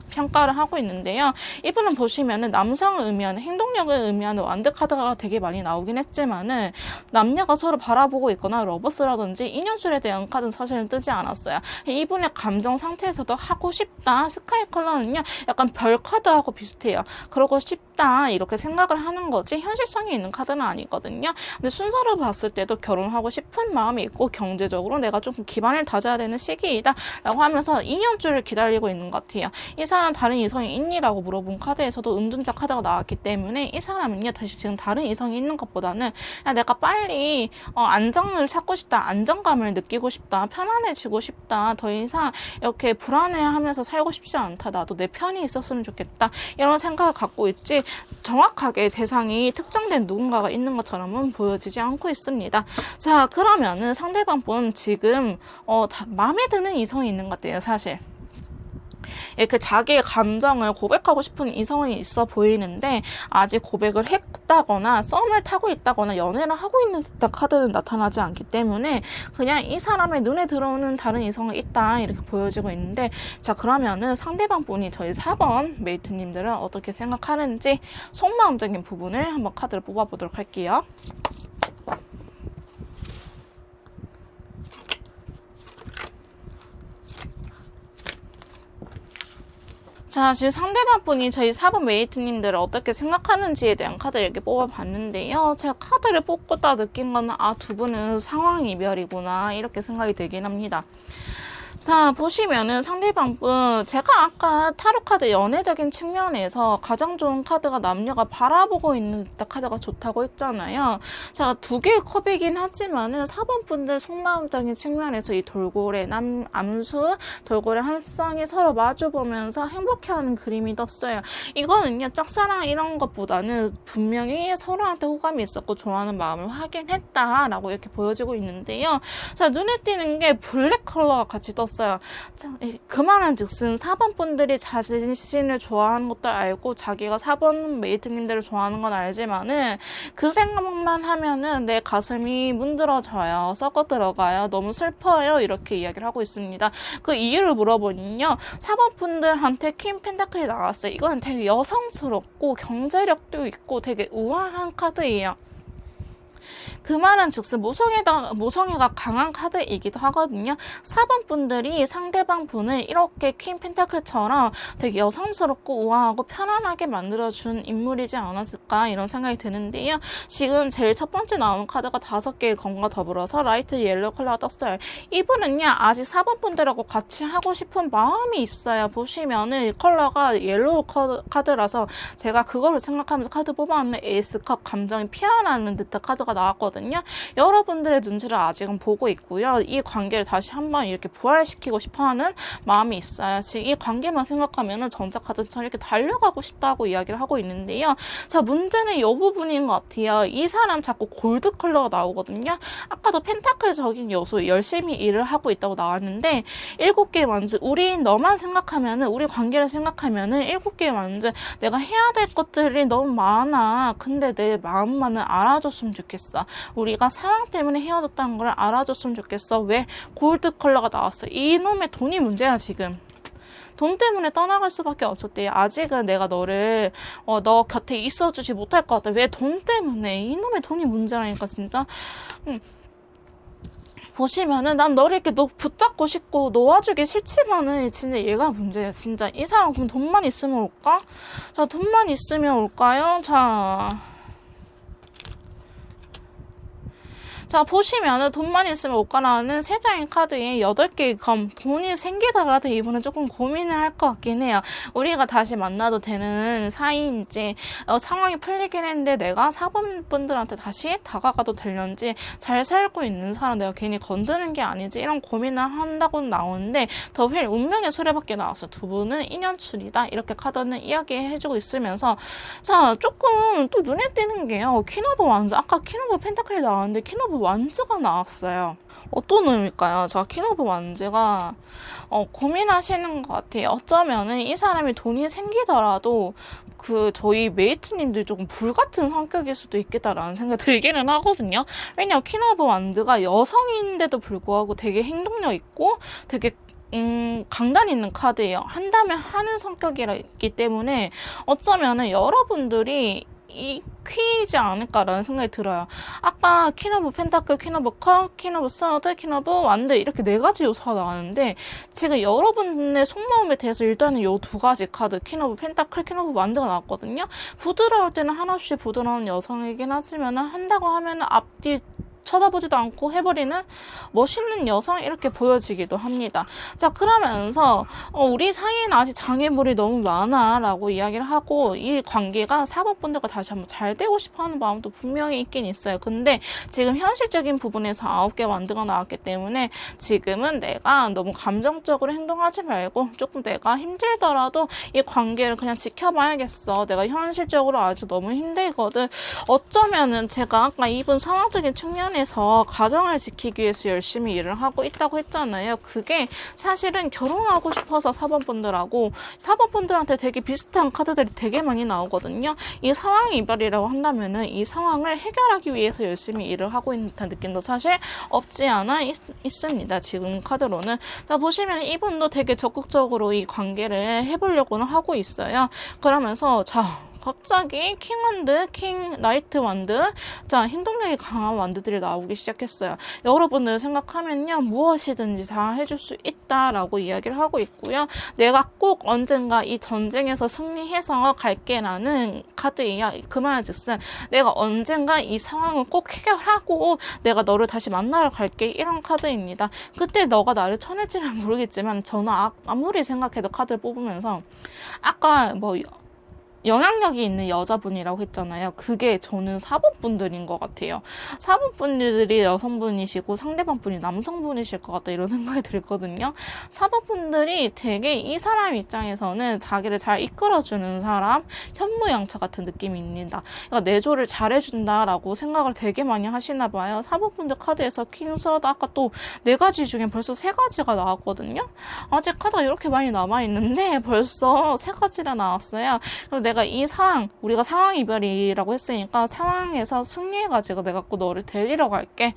평가를 하고 있는데요. 이분은 보시면은 남성을 의미하는 행동력을 의미하는 완드 카드가 되게 많이 나오긴 했지만은 남녀가 서로 바라보고 있거나 러버스라든지 인연술에 대한 카드는 사실은 뜨지 않았어요. 이분의 감정 상태에서도 하고 싶다. 스카이 컬러는요. 약간 별 카드하고 비슷해요. 그러고 싶다 이렇게 생각을 하는 거지 현실성이 있는 카드는 아니거든요. 근데 순서로 봤을 때도 결혼하고 싶은 마음이 있고 경제적으로 내가 조금 기반을 다져야 되는 시기이다 라고 하면서 인연줄을 기다리고 있는 것 같아요. 이 사람 다른 이성이 있니? 라고 물어본 카드에서도 은둔자 카드가 나왔기 때문에 이 사람은요 다시 지금 다른 이성이 있는 것보다는 내가 빨리 안정을 찾고 싶다, 안정감을 느끼고 싶다, 편안해지고 싶다, 더 이상 이렇게 불안해하면서 살고 싶지 않다, 나도 내 편이 있었으면 좋겠다 이런 생각을 갖고 있지 정확하게 대상이 특정된 누군가가 있는 것처럼은 보여지지 않고 있습니다. 자, 그러면은 상대방 분 지금 마음에 드는 이성이 있는 것 같아요. 사실 이렇게 자기의 감정을 고백하고 싶은 이성이 있어 보이는데 아직 고백을 했다거나 썸을 타고 있다거나 연애를 하고 있는 듯한 카드는 나타나지 않기 때문에 그냥 이 사람의 눈에 들어오는 다른 이성이 있다 이렇게 보여지고 있는데 자, 그러면은 상대방 분이 저희 4번 메이트님들은 어떻게 생각하는지 속마음적인 부분을 한번 카드를 뽑아보도록 할게요. 자, 지금 상대방 분이 저희 4번 메이트님들을 어떻게 생각하는지에 대한 카드를 이렇게 뽑아봤는데요. 제가 카드를 뽑고 딱 느낀 거는 두 분은 상황 이별이구나 이렇게 생각이 들긴 합니다. 자, 보시면은 상대방분, 제가 아까 타로 카드 연애적인 측면에서 가장 좋은 카드가 남녀가 바라보고 있는 카드가 좋다고 했잖아요. 자, 두 개의 컵이긴 하지만은 4번 분들 속마음적인 측면에서 이 돌고래, 암수, 돌고래 한 쌍이 서로 마주보면서 행복해하는 그림이 떴어요. 이거는요, 짝사랑 이런 것보다는 분명히 서로한테 호감이 있었고 좋아하는 마음을 확인했다라고 이렇게 보여지고 있는데요. 자, 눈에 띄는 게 블랙 컬러가 같이 떴어요. 그 말은 즉슨 4번 분들이 자신을 좋아하는 것도 알고 자기가 4번 메이트님들을 좋아하는 건 알지만은 그 생각만 하면은 내 가슴이 문드러져요. 썩어 들어가요. 너무 슬퍼요. 이렇게 이야기를 하고 있습니다. 그 이유를 물어보니요. 4번 분들한테 퀸 펜타클이 나왔어요. 이거는 되게 여성스럽고 경제력도 있고 되게 우아한 카드예요. 그 말은 즉슨 모성애가 강한 카드이기도 하거든요. 4번 분들이 상대방 분을 이렇게 퀸 펜타클처럼 되게 여성스럽고 우아하고 편안하게 만들어준 인물이지 않았을까 이런 생각이 드는데요. 지금 제일 첫 번째 나온 카드가 5개의 검과 더불어서 라이트 옐로우 컬러가 떴어요. 이분은요 아직 4번 분들하고 같이 하고 싶은 마음이 있어요. 보시면은 컬러가 옐로우 카드라서 제가 그거를 생각하면서 카드 뽑아왔는 에이스컵 감정이 피어나는 듯한 카드가 나왔거든요. 여러분들의 눈치를 아직은 보고 있고요. 이 관계를 다시 한번 이렇게 부활시키고 싶어하는 마음이 있어요. 지금 이 관계만 생각하면은 전자카드처럼 이렇게 달려가고 싶다고 이야기를 하고 있는데요. 자, 문제는 이 부분인 것 같아요. 이 사람 자꾸 골드 컬러가 나오거든요. 아까도 펜타클적인 요소 열심히 일을 하고 있다고 나왔는데 7개의 완즈 우리 너만 생각하면은 우리 관계를 생각하면은 7개의 완즈 내가 해야 될 것들이 너무 많아. 근데 내 마음만은 알아줬으면 좋겠어. 우리가 상황 때문에 헤어졌다는 걸 알아줬으면 좋겠어. 왜 골드 컬러가 나왔어? 이놈의 돈이 문제야 지금. 돈 때문에 떠나갈 수밖에 없었대. 아직은 내가 너를 너 곁에 있어주지 못할 것 같아. 왜 돈 때문에? 이놈의 돈이 문제라니까 진짜. 보시면은 난 너를 이렇게 붙잡고 싶고 놓아주기 싫지만은 진짜 얘가 문제야. 진짜 이 사람 그럼 돈만 있으면 올까? 자, 돈만 있으면 올까요? 자, 보시면은 돈만 있으면 못 가라는 3장의 카드에 8개의 검, 돈이 생기더라도 이분은 조금 고민을 할 것 같긴 해요. 우리가 다시 만나도 되는 사이인지, 상황이 풀리긴 했는데 내가 4번 분들한테 다시 다가가도 되는지, 잘 살고 있는 사람 내가 괜히 건드는 게 아니지, 이런 고민을 한다고 나오는데, 더 운명의 수레밖에 나왔어. 두 분은 인연출이다. 이렇게 카드는 이야기해주고 있으면서, 자, 조금 또 눈에 띄는 게요. 퀸 오브 완즈. 아까 퀸 오브 펜타클이 나왔는데, 퀸 오브 완즈가 나왔어요. 어떤 의미일까요? 저 퀸 오브 완즈가 고민하시는 것 같아요. 어쩌면은 이 사람이 돈이 생기더라도 저희 메이트님들이 조금 불같은 성격일 수도 있겠다라는 생각이 들기는 하거든요. 왜냐면 퀸 오브 완즈가 여성인데도 불구하고 되게 행동력 있고 되게 강단 있는 카드예요. 한다면 하는 성격이기 때문에 어쩌면은 여러분들이 이 퀸이지 않을까라는 생각이 들어요. 아까 퀸 오브 펜타클, 퀸 오브 컵, 퀸 오브 서드, 퀸 오브 완드 이렇게 4가지 요소가 나왔는데 지금 여러분의 속마음에 대해서 일단은 요 2가지 카드 퀸 오브 펜타클, 퀸 오브 완드가 나왔거든요. 부드러울 때는 한없이 부드러운 여성이긴 하지만 한다고 하면은 앞뒤 쳐다보지도 않고 해버리는 멋있는 여성 이렇게 보여지기도 합니다. 자, 그러면서 우리 사이에는 아직 장애물이 너무 많아 라고 이야기를 하고 이 관계가 4번 분들과 다시 한번 잘 되고 싶어하는 마음도 분명히 있긴 있어요. 근데 지금 현실적인 부분에서 9개 완드가 나왔기 때문에 지금은 내가 너무 감정적으로 행동하지 말고 조금 내가 힘들더라도 이 관계를 그냥 지켜봐야겠어. 내가 현실적으로 아직 너무 힘들거든. 어쩌면은 제가 아까 이분 상황적인 측면에서 가정을 지키기 위해서 열심히 일을 하고 있다고 했잖아요. 그게 사실은 결혼하고 싶어서 4번 분들하고 4번 분들한테 되게 비슷한 카드들이 되게 많이 나오거든요. 이 상황 이별이라고 한다면은 이 상황을 해결하기 위해서 열심히 일을 하고 있는 듯한 느낌도 사실 없지 않아 있습니다. 지금 카드로는. 자, 보시면 이분도 되게 적극적으로 이 관계를 해보려고는 하고 있어요. 그러면서 자, 갑자기 킹 완드, 킹 나이트 완드, 자, 행동력이 강한 완드들이 나오기 시작했어요. 여러분들 생각하면요, 무엇이든지 다 해줄 수 있다라고 이야기를 하고 있고요. 내가 꼭 언젠가 이 전쟁에서 승리해서 갈게라는 카드이야. 그 말은즉슨 내가 언젠가 이 상황을 꼭 해결하고 내가 너를 다시 만나러 갈게, 이런 카드입니다. 그때 너가 나를 쳐낼지는 모르겠지만 저는 아무리 생각해도 카드를 뽑으면서 아까 뭐 영향력이 있는 여자분이라고 했잖아요. 그게 저는 4번 분들인 것 같아요. 4번 분들이 여성분이시고 상대방 분이 남성분이실 것 같다, 이런 생각이 들거든요. 4번 분들이 되게 이 사람 입장에서는 자기를 잘 이끌어주는 사람, 현모양처 같은 느낌입니다. 그러니까 내조를 잘해준다라고 생각을 되게 많이 하시나 봐요. 4번 분들 카드에서 킹스러드 아까 또 4가지 중에 벌써 3가지가 나왔거든요. 아직 카드가 이렇게 많이 남아있는데 벌써 3가지나 나왔어요. 그래서 내가 이 상황, 우리가 상황 이별이라고 했으니까 상황에서 승리해가지고 내가 꼭 너를 데리러 갈게.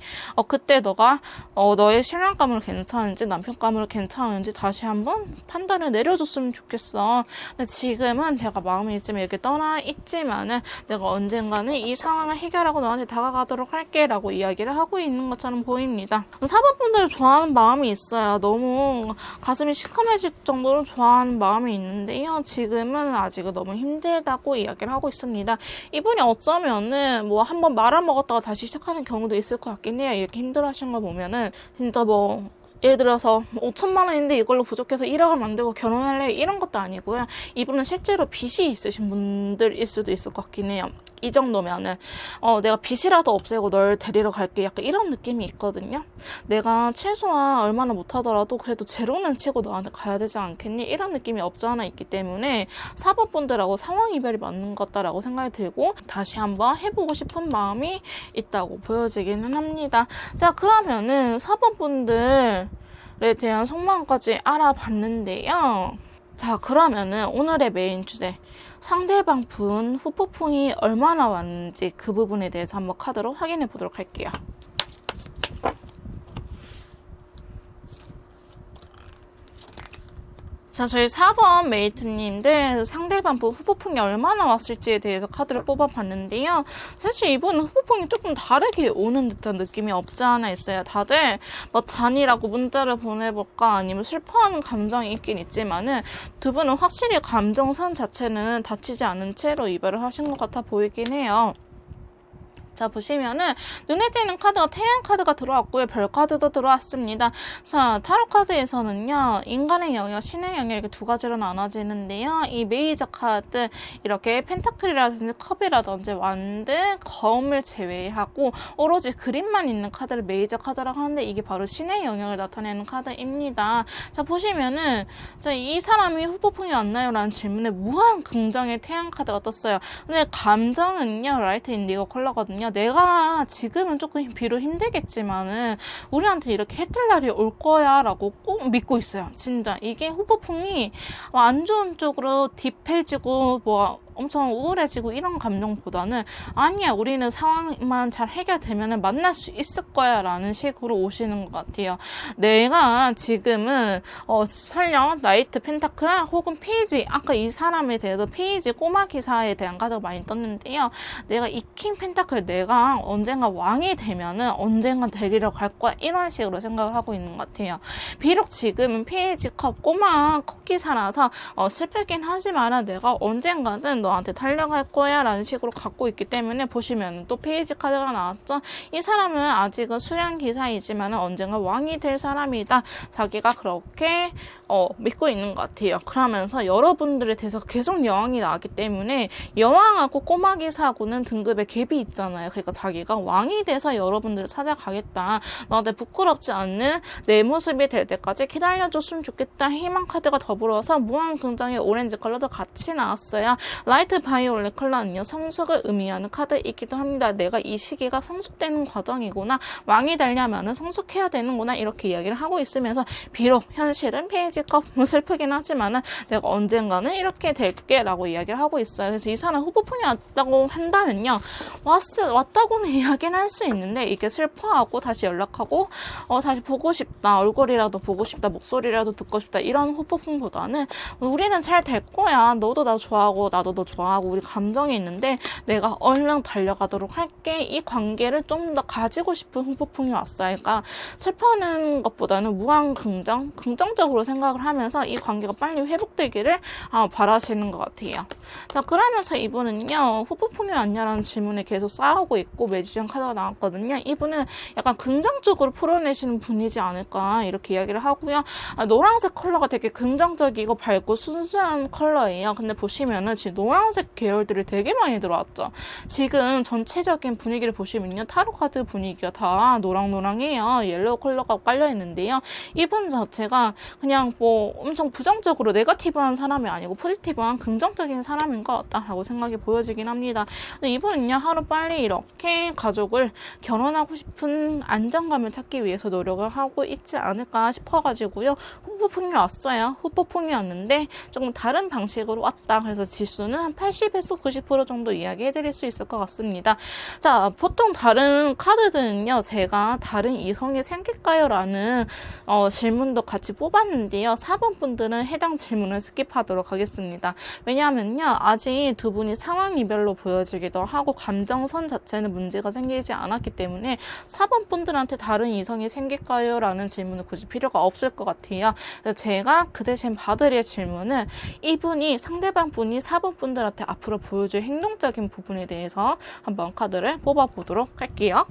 그때 너가 너의 신랑감으로 괜찮은지 남편감으로 괜찮은지 다시 한번 판단을 내려줬으면 좋겠어. 근데 지금은 내가 마음이 있지만 이렇게 떠나 있지만은 내가 언젠가는 이 상황을 해결하고 너한테 다가가도록 할게 라고 이야기를 하고 있는 것처럼 보입니다. 4번 분들을 좋아하는 마음이 있어요. 너무 가슴이 시커매질 정도로 좋아하는 마음이 있는데요. 지금은 아직은 너무 힘들다고 이야기를 하고 있습니다. 이분이 어쩌면은 뭐 한번 말아먹었다가 다시 시작하는 경우도 있을 것 같긴 해요. 이렇게 힘들어하시는 거 보면은 진짜 뭐 예를 들어서 5천만 원인데 이걸로 부족해서 1억을 만들고 결혼할래요, 이런 것도 아니고요. 이분은 실제로 빚이 있으신 분들일 수도 있을 것 같긴 해요. 이 정도면은 내가 빚이라도 없애고 널 데리러 갈게, 약간 이런 느낌이 있거든요. 내가 최소한 얼마나 못하더라도 그래도 제로는 치고 너한테 가야 되지 않겠니, 이런 느낌이 없지 않아 있기 때문에 4번 분들하고 상황 이별이 맞는 것 같다라고 생각이 들고 다시 한번 해보고 싶은 마음이 있다고 보여지기는 합니다. 자, 그러면은 4번 분들에 대한 속마음까지 알아봤는데요. 자, 그러면은 오늘의 메인 주제, 상대방 분 후폭풍이 얼마나 왔는지 그 부분에 대해서 한번 카드로 확인해 보도록 할게요. 자, 저희 4번 메이트님들 상대방 분 후보풍이 얼마나 왔을지에 대해서 카드를 뽑아봤는데요. 사실 이분은 후보풍이 조금 다르게 오는 듯한 느낌이 없지 않아 있어요. 다들 뭐 잔이라고 문자를 보내볼까, 아니면 슬퍼하는 감정이 있긴 있지만은 두 분은 확실히 감정선 자체는 다치지 않은 채로 이별을 하신 것 같아 보이긴 해요. 자, 보시면은 눈에 띄는 카드가 태양 카드가 들어왔고요. 별 카드도 들어왔습니다. 자, 타로 카드에서는요, 인간의 영역, 신의 영역 이렇게 두 가지로 나눠지는데요. 이 메이저 카드, 이렇게 펜타클이라든지 컵이라든지 완드, 검을 제외하고 오로지 그림만 있는 카드를 메이저 카드라고 하는데 이게 바로 신의 영역을 나타내는 카드입니다. 자, 보시면은 자, 이 사람이 후보풍이 왔나요? 라는 질문에 무한 긍정의 태양 카드가 떴어요. 근데 감정은요, 라이트 인디고 컬러거든요. 내가 지금은 조금 비록 힘들겠지만은 우리한테 이렇게 해뜰 날이 올 거야 라고 꼭 믿고 있어요. 진짜 이게 후보풍이 안 좋은 쪽으로 딥해지고 뭐 엄청 우울해지고 이런 감정보다는 아니야, 우리는 상황만 잘 해결되면 만날 수 있을 거야 라는 식으로 오시는 것 같아요. 내가 지금은 설령 나이트 펜타클 혹은 페이지, 아까 이 사람에 대해서 페이지 꼬마 기사에 대한 카드가 많이 떴는데요. 내가 이 킹 펜타클 내가 언젠가 왕이 되면은 언젠가 데리러 갈 거야, 이런 식으로 생각을 하고 있는 것 같아요. 비록 지금은 페이지 컵 꼬마 컵 기사라서 슬프긴 하지만 내가 언젠가는 너한테 달려갈 거야 라는 식으로 갖고 있기 때문에 보시면 또 페이지 카드가 나왔죠. 이 사람은 아직은 수량 기사이지만 언젠가 왕이 될 사람이다, 자기가 그렇게 믿고 있는 것 같아요. 그러면서 여러분들에 대해서 계속 여왕이 나왔기 때문에 여왕하고 꼬마 기사하고는 등급의 갭이 있잖아요. 그러니까 자기가 왕이 돼서 여러분들을 찾아가겠다, 너한테 부끄럽지 않는 내 모습이 될 때까지 기다려줬으면 좋겠다, 희망 카드가 더불어서 무한 긍정의 오렌지 컬러도 같이 나왔어요. 라이트 바이올렛 컬러는요, 성숙을 의미하는 카드이기도 합니다. 내가 이 시기가 성숙되는 과정이구나, 왕이 되려면 성숙해야 되는구나, 이렇게 이야기를 하고 있으면서 비록 현실은 페이지 컵 슬프긴 하지만 내가 언젠가는 이렇게 될게 라고 이야기를 하고 있어요. 그래서 이 사람 후보풍이 왔다고 한다면요, 왔다고는 이야기는 할 수 있는데 이게 슬퍼하고 다시 연락하고 다시 보고 싶다, 얼굴이라도 보고 싶다, 목소리라도 듣고 싶다, 이런 후보풍보다는 우리는 잘 될 거야, 너도 나 좋아하고 나도 너무나도 좋아하고 우리 감정이 있는데 내가 얼른 달려가도록 할게. 이 관계를 좀 더 가지고 싶은 후폭풍이 왔어요. 그러니까 슬퍼하는 것보다는 무한 긍정적으로 생각을 하면서 이 관계가 빨리 회복되기를 바라시는 것 같아요. 자, 그러면서 이분은요, 후폭풍이 왔냐라는 질문에 계속 싸우고 있고 매지션 카드가 나왔거든요. 이분은 약간 긍정적으로 풀어내시는 분이지 않을까 이렇게 이야기를 하고요. 노란색 컬러가 되게 긍정적이고 밝고 순수한 컬러예요. 근데 보시면은 지금 노란색 계열들이 되게 많이 들어왔죠. 지금 전체적인 분위기를 보시면요, 타로 카드 분위기가 다 노랑노랑해요. 옐로우 컬러가 깔려 있는데요. 이분 자체가 그냥 뭐 엄청 부정적으로 네거티브한 사람이 아니고 포지티브한 긍정적인 사람인 것 같다라고 생각이 보여지긴 합니다. 근데 이분은요, 하루 빨리 이렇게 가족을 결혼하고 싶은 안정감을 찾기 위해서 노력을 하고 있지 않을까 싶어가지고요. 후폭풍이 왔어요. 후폭풍이 왔는데 조금 다른 방식으로 왔다. 그래서 지수는 한 80에서 90% 정도 이야기해드릴 수 있을 것 같습니다. 자, 보통 다른 카드들은요, 제가 다른 이성이 생길까요? 라는 질문도 같이 뽑았는데요. 4번 분들은 해당 질문을 스킵하도록 하겠습니다. 왜냐하면요, 아직 두 분이 상황이별로 보여지기도 하고 감정선 자체는 문제가 생기지 않았기 때문에 4번 분들한테 다른 이성이 생길까요? 라는 질문은 굳이 필요가 없을 것 같아요. 그래서 제가 그 대신 받으릴 질문은 이분이 상대방 분이 4번 분들한테 앞으로 보여줄 행동적인 부분에 대해서 한번 카드를 뽑아보도록 할게요.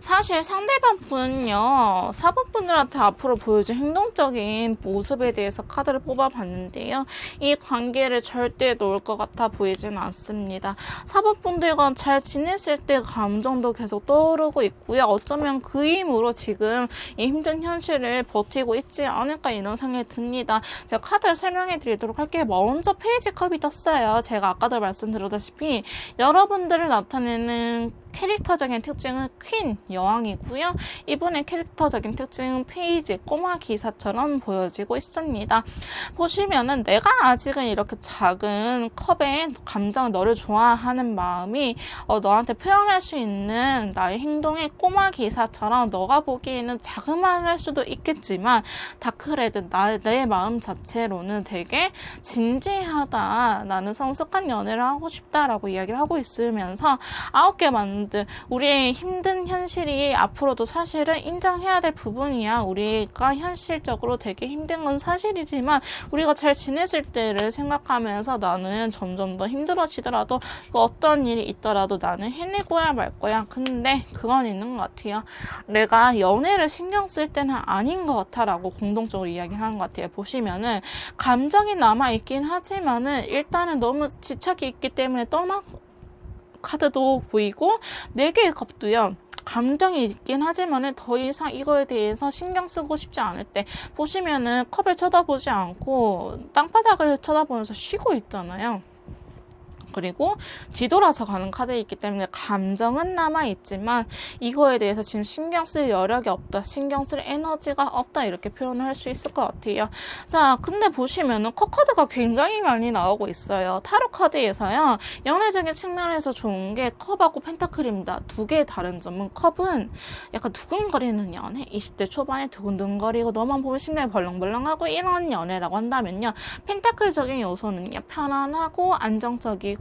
사실 상대방 분은요, 4번 분들한테 앞으로 보여줄 행동적인 모습에 대해서 카드를 뽑아봤는데요. 이 관계를 절대 놓을 것 같아 보이지는 않습니다. 4번 분들과 잘 지냈을 때 감정도 계속 떠오르고 있고요. 어쩌면 그 힘으로 지금 이 힘든 현실을 버티고 있지 않을까 이런 생각이 듭니다. 제가 카드를 설명해 드리도록 할게요. 먼저 페이지 컵이 떴어요. 제가 아까도 말씀드렸다시피 여러분들을 나타내는 캐릭터적인 특징은 퀸, 여왕이고요. 이분의 캐릭터적인 특징은 페이지, 꼬마 기사처럼 보여지고 있습니다. 보시면은 내가 아직은 이렇게 작은 컵에 감정, 너를 좋아하는 마음이 너한테 표현할 수 있는 나의 행동이 꼬마 기사처럼 너가 보기에는 자그마할 수도 있겠지만 다크레드, 내 마음 자체로는 되게 진지하다. 나는 성숙한 연애를 하고 싶다라고 이야기를 하고 있으면서 9개 만든 우리의 힘든 현실이 앞으로도 사실은 인정해야 될 부분이야. 우리가 현실적으로 되게 힘든 건 사실이지만 우리가 잘 지냈을 때를 생각하면서 나는 점점 더 힘들어지더라도 어떤 일이 있더라도 나는 해내고야 말 거야. 근데 그건 있는 것 같아요. 내가 연애를 신경 쓸 때는 아닌 것 같아 라고 공동적으로 이야기하는 것 같아요. 보시면은 감정이 남아있긴 하지만은 일단은 너무 지척이 있기 때문에 카드도 보이고 4개의 컵도요. 감정이 있긴 하지만 더 이상 이거에 대해서 신경 쓰고 싶지 않을 때 보시면은 컵을 쳐다보지 않고 땅바닥을 쳐다보면서 쉬고 있잖아요. 그리고 뒤돌아서 가는 카드이기 때문에 감정은 남아있지만 이거에 대해서 지금 신경 쓸 여력이 없다, 신경 쓸 에너지가 없다 이렇게 표현을 할 수 있을 것 같아요. 자, 근데 보시면은 컵카드가 굉장히 많이 나오고 있어요. 타로 카드에서요, 연애적인 측면에서 좋은 게 컵하고 펜타클입니다. 두 개의 다른 점은 컵은 약간 두근거리는 연애, 20대 초반에 두근두근거리고 너만 보면 심장이 벌렁벌렁하고 이런 연애라고 한다면요, 펜타클적인 요소는요, 편안하고 안정적이고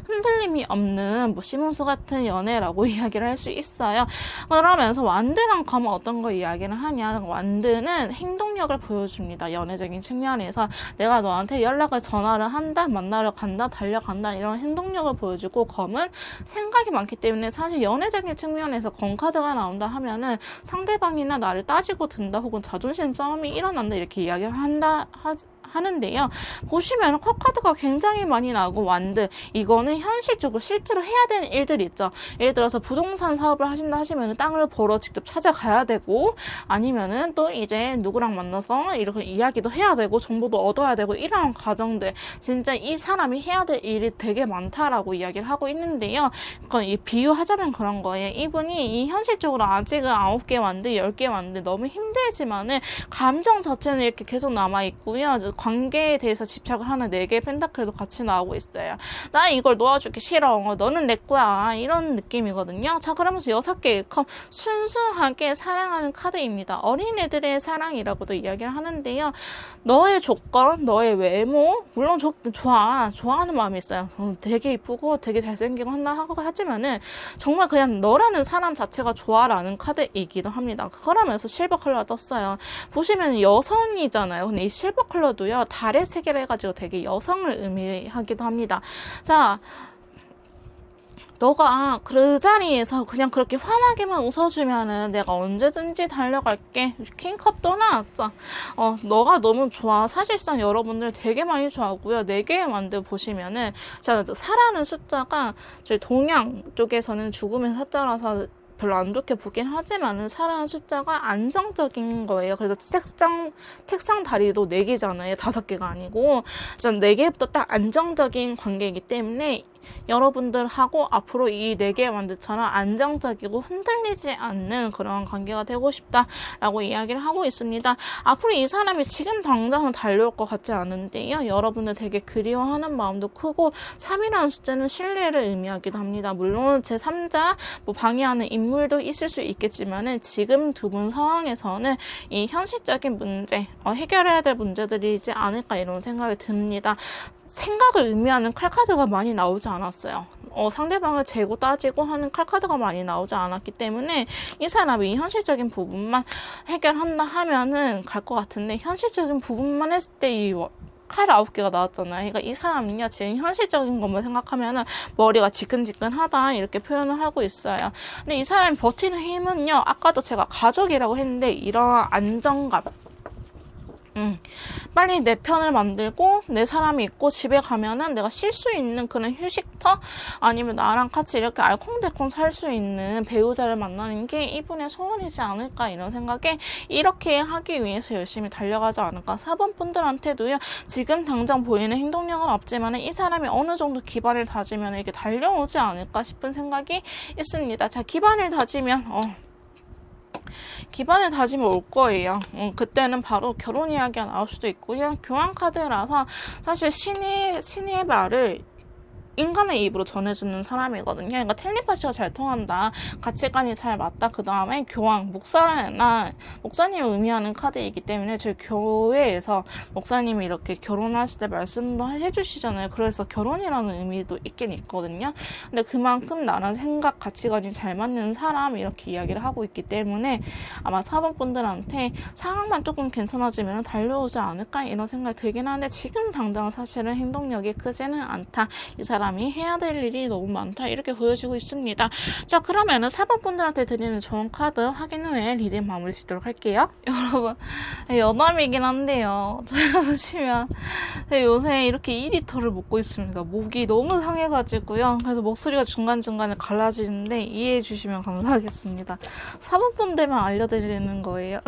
흔들림이 없는 뭐 시몬스 같은 연애라고 이야기를 할 수 있어요. 그러면서 완드랑 가면 어떤 거 이야기를 하냐, 완드는 행동력을 보여줍니다. 연애적인 측면에서 내가 너한테 연락을, 전화를 한다, 만나러 간다, 달려간다 이런 행동력을 보여주고, 검은 생각이 많기 때문에 사실 연애적인 측면에서 검 카드가 나온다 하면은 상대방이나 나를 따지고 든다 혹은 자존심 싸움이 일어난다 이렇게 이야기를 하는데요. 보시면 컵카드가 굉장히 많이 나오고, 완드, 이거는 현실적으로 실제로 해야 되는 일들이 있죠. 예를 들어서 부동산 사업을 하신다 하시면 땅을 보러 직접 찾아가야 되고, 아니면은 또 이제 누구랑 만나서 이렇게 이야기도 해야 되고 정보도 얻어야 되고, 이런 과정들 진짜 이 사람이 해야 될 일이 되게 많다라고 이야기를 하고 있는데요. 그러니까 비유하자면 그런 거예요. 이분이 이 현실적으로 아직은 9개 완드, 10개 완드 너무 힘들지만은 감정 자체는 이렇게 계속 남아있고요. 관계에 대해서 집착을 하는 4개의 펜타클도 같이 나오고 있어요. 나 이걸 놓아주기 싫어. 너는 내 거야. 이런 느낌이거든요. 자, 그러면서 6개의 컵 순수하게 사랑하는 카드입니다. 어린애들의 사랑이라고도 이야기를 하는데요. 너의 조건, 너의 외모, 물론 좋아하는 마음이 있어요. 되게 이쁘고 되게 잘생기고 하지만은 정말 그냥 너라는 사람 자체가 좋아라는 카드이기도 합니다. 그러면서 실버 컬러가 떴어요. 보시면 여성이잖아요. 근데 이 실버 컬러도요, 달의 세계를 해가지고 되게 여성을 의미하기도 합니다. 자, 너가 그 자리에서 그냥 그렇게 환하게만 웃어주면은 내가 언제든지 달려갈게. 킹컵도 나왔죠. 너가 너무 좋아. 사실상 여러분들 되게 많이 좋아하고요. 4개의 완드 보시면은, 자, 사라는 숫자가 저희 동양 쪽에서는 죽음의 사자라서 별로 안 좋게 보긴 하지만은 사라는 숫자가 안정적인 거예요. 그래서 책상 다리도 4개잖아요. 5개가 아니고. 전 4개부터 딱 안정적인 관계이기 때문에 여러분들하고 앞으로 이 4개의 완드처럼 안정적이고 흔들리지 않는 그런 관계가 되고 싶다라고 이야기를 하고 있습니다. 앞으로 이 사람이 지금 당장은 달려올 것 같지 않은데요. 여러분들 되게 그리워하는 마음도 크고 3이라는 숫자는 신뢰를 의미하기도 합니다. 물론 제3자 방해하는 인물도 있을 수 있겠지만은 지금 두 분 상황에서는 이 현실적인 문제, 해결해야 될 문제들이지 않을까 이런 생각이 듭니다. 생각을 의미하는 칼카드가 많이 나오지 않았어요. 상대방을 재고 따지고 하는 칼카드가 많이 나오지 않았기 때문에 이 사람이 이 현실적인 부분만 해결한다 하면은 갈 것 같은데, 현실적인 부분만 했을 때 이 칼 9개가 나왔잖아요. 그러니까 이 사람은요, 지금 현실적인 것만 생각하면은 머리가 지끈지끈하다 이렇게 표현을 하고 있어요. 근데 이 사람이 버티는 힘은요, 아까도 제가 가족이라고 했는데 이런 안정감, 빨리 내 편을 만들고 내 사람이 있고 집에 가면은 내가 쉴 수 있는 그런 휴식터, 아니면 나랑 같이 이렇게 알콩달콩 살 수 있는 배우자를 만나는 게 이분의 소원이지 않을까 이런 생각에 이렇게 하기 위해서 열심히 달려가지 않을까. 4번 분들한테도요, 지금 당장 보이는 행동력은 없지만 이 사람이 어느 정도 기반을 다지면 이렇게 달려오지 않을까 싶은 생각이 있습니다. 자, 기반을 다지면 올 거예요. 그때는 바로 결혼 이야기가 나올 수도 있고요. 교환 카드라서 사실 신의 말을 인간의 입으로 전해주는 사람이거든요. 그러니까 텔레파시가 잘 통한다, 가치관이 잘 맞다, 그 다음에 교황, 목사님을 의미하는 카드이기 때문에 저희 교회에서 목사님이 이렇게 결혼하실 때 말씀도 해주시잖아요. 그래서 결혼이라는 의미도 있긴 있거든요. 근데 그만큼 나랑 생각, 가치관이 잘 맞는 사람 이렇게 이야기를 하고 있기 때문에 아마 4번 분들한테 상황만 조금 괜찮아지면 달려오지 않을까 이런 생각이 들긴 하는데, 지금 당장 사실은 행동력이 크지는 않다. 이 사람이 해야 될 일이 너무 많다 이렇게 보여지고 있습니다. 자, 그러면은 4번 분들한테 드리는 좋은 카드 확인 후에 리딩 마무리 짓도록 할게요. 여러분, 여담이긴 한데요, 제가 보시면 제가 요새 이렇게 2리터를 먹고 있습니다. 목이 너무 상해가지고요. 그래서 목소리가 중간중간에 갈라지는데 이해해 주시면 감사하겠습니다. 4번 분들만 알려드리는 거예요.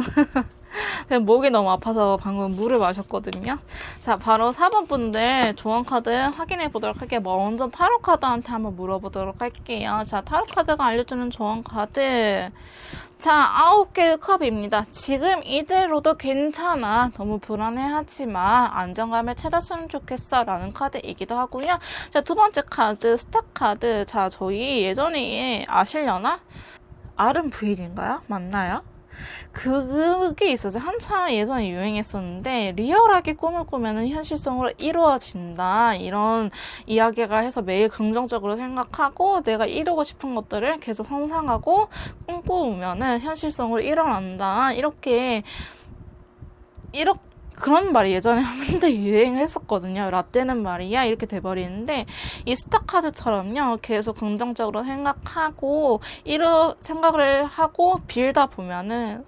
제가 목이 너무 아파서 방금 물을 마셨거든요. 자, 바로 4번 분들 조언 카드 확인해 보도록 할게요. 먼저 타로 카드한테 한번 물어보도록 할게요. 자, 타로 카드가 알려주는 조언 카드. 자, 9개의 컵입니다. 지금 이대로도 괜찮아. 너무 불안해하지 마. 안정감을 찾았으면 좋겠어. 라는 카드이기도 하고요. 자, 두 번째 카드, 스타 카드. 자, 저희 예전에 아시려나? 아름 부인인가요? 맞나요? 그게 있어서 한참 예전에 유행했었는데, 리얼하게 꿈을 꾸면 현실성으로 이루어진다 이런 이야기가 해서 매일 긍정적으로 생각하고 내가 이루고 싶은 것들을 계속 상상하고 꿈꾸면 현실성으로 일어난다 이렇게 그런 말이 예전에 한때 유행했었거든요. 라떼는 말이야 이렇게 돼버리는데, 이 스타카드처럼요, 계속 긍정적으로 생각하고 생각을 하고 빌다 보면은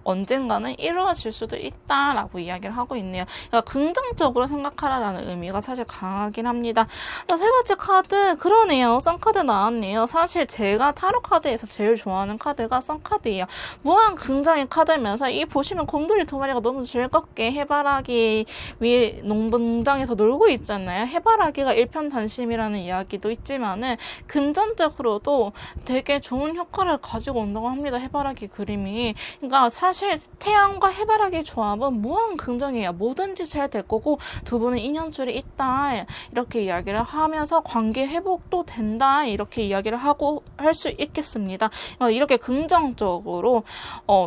언젠가는 이루어질 수도 있다라고 이야기를 하고 있네요. 그러니까 긍정적으로 생각하라라는 의미가 사실 강하긴 합니다. 자, 세 번째 카드, 그러네요. 썬카드 나왔네요. 사실 제가 타로 카드에서 제일 좋아하는 카드가 썬카드예요. 무한 긍정의 카드면서 이 보시면 곰돌이 2마리가 너무 즐겁게 해바라기 위에 농장에서 놀고 있잖아요. 해바라기가 일편단심이라는 이야기도 있지만은 금전적으로도 되게 좋은 효과를 가지고 온다고 합니다. 해바라기 그림이. 그러니까 사실 사실 태양과 해바라기 조합은 무한 긍정이에요. 뭐든지 잘 될 거고 두 분은 인연줄이 있다 이렇게 이야기를 하면서 관계 회복도 된다 이렇게 이야기를 하고 할 수 있겠습니다. 이렇게 긍정적으로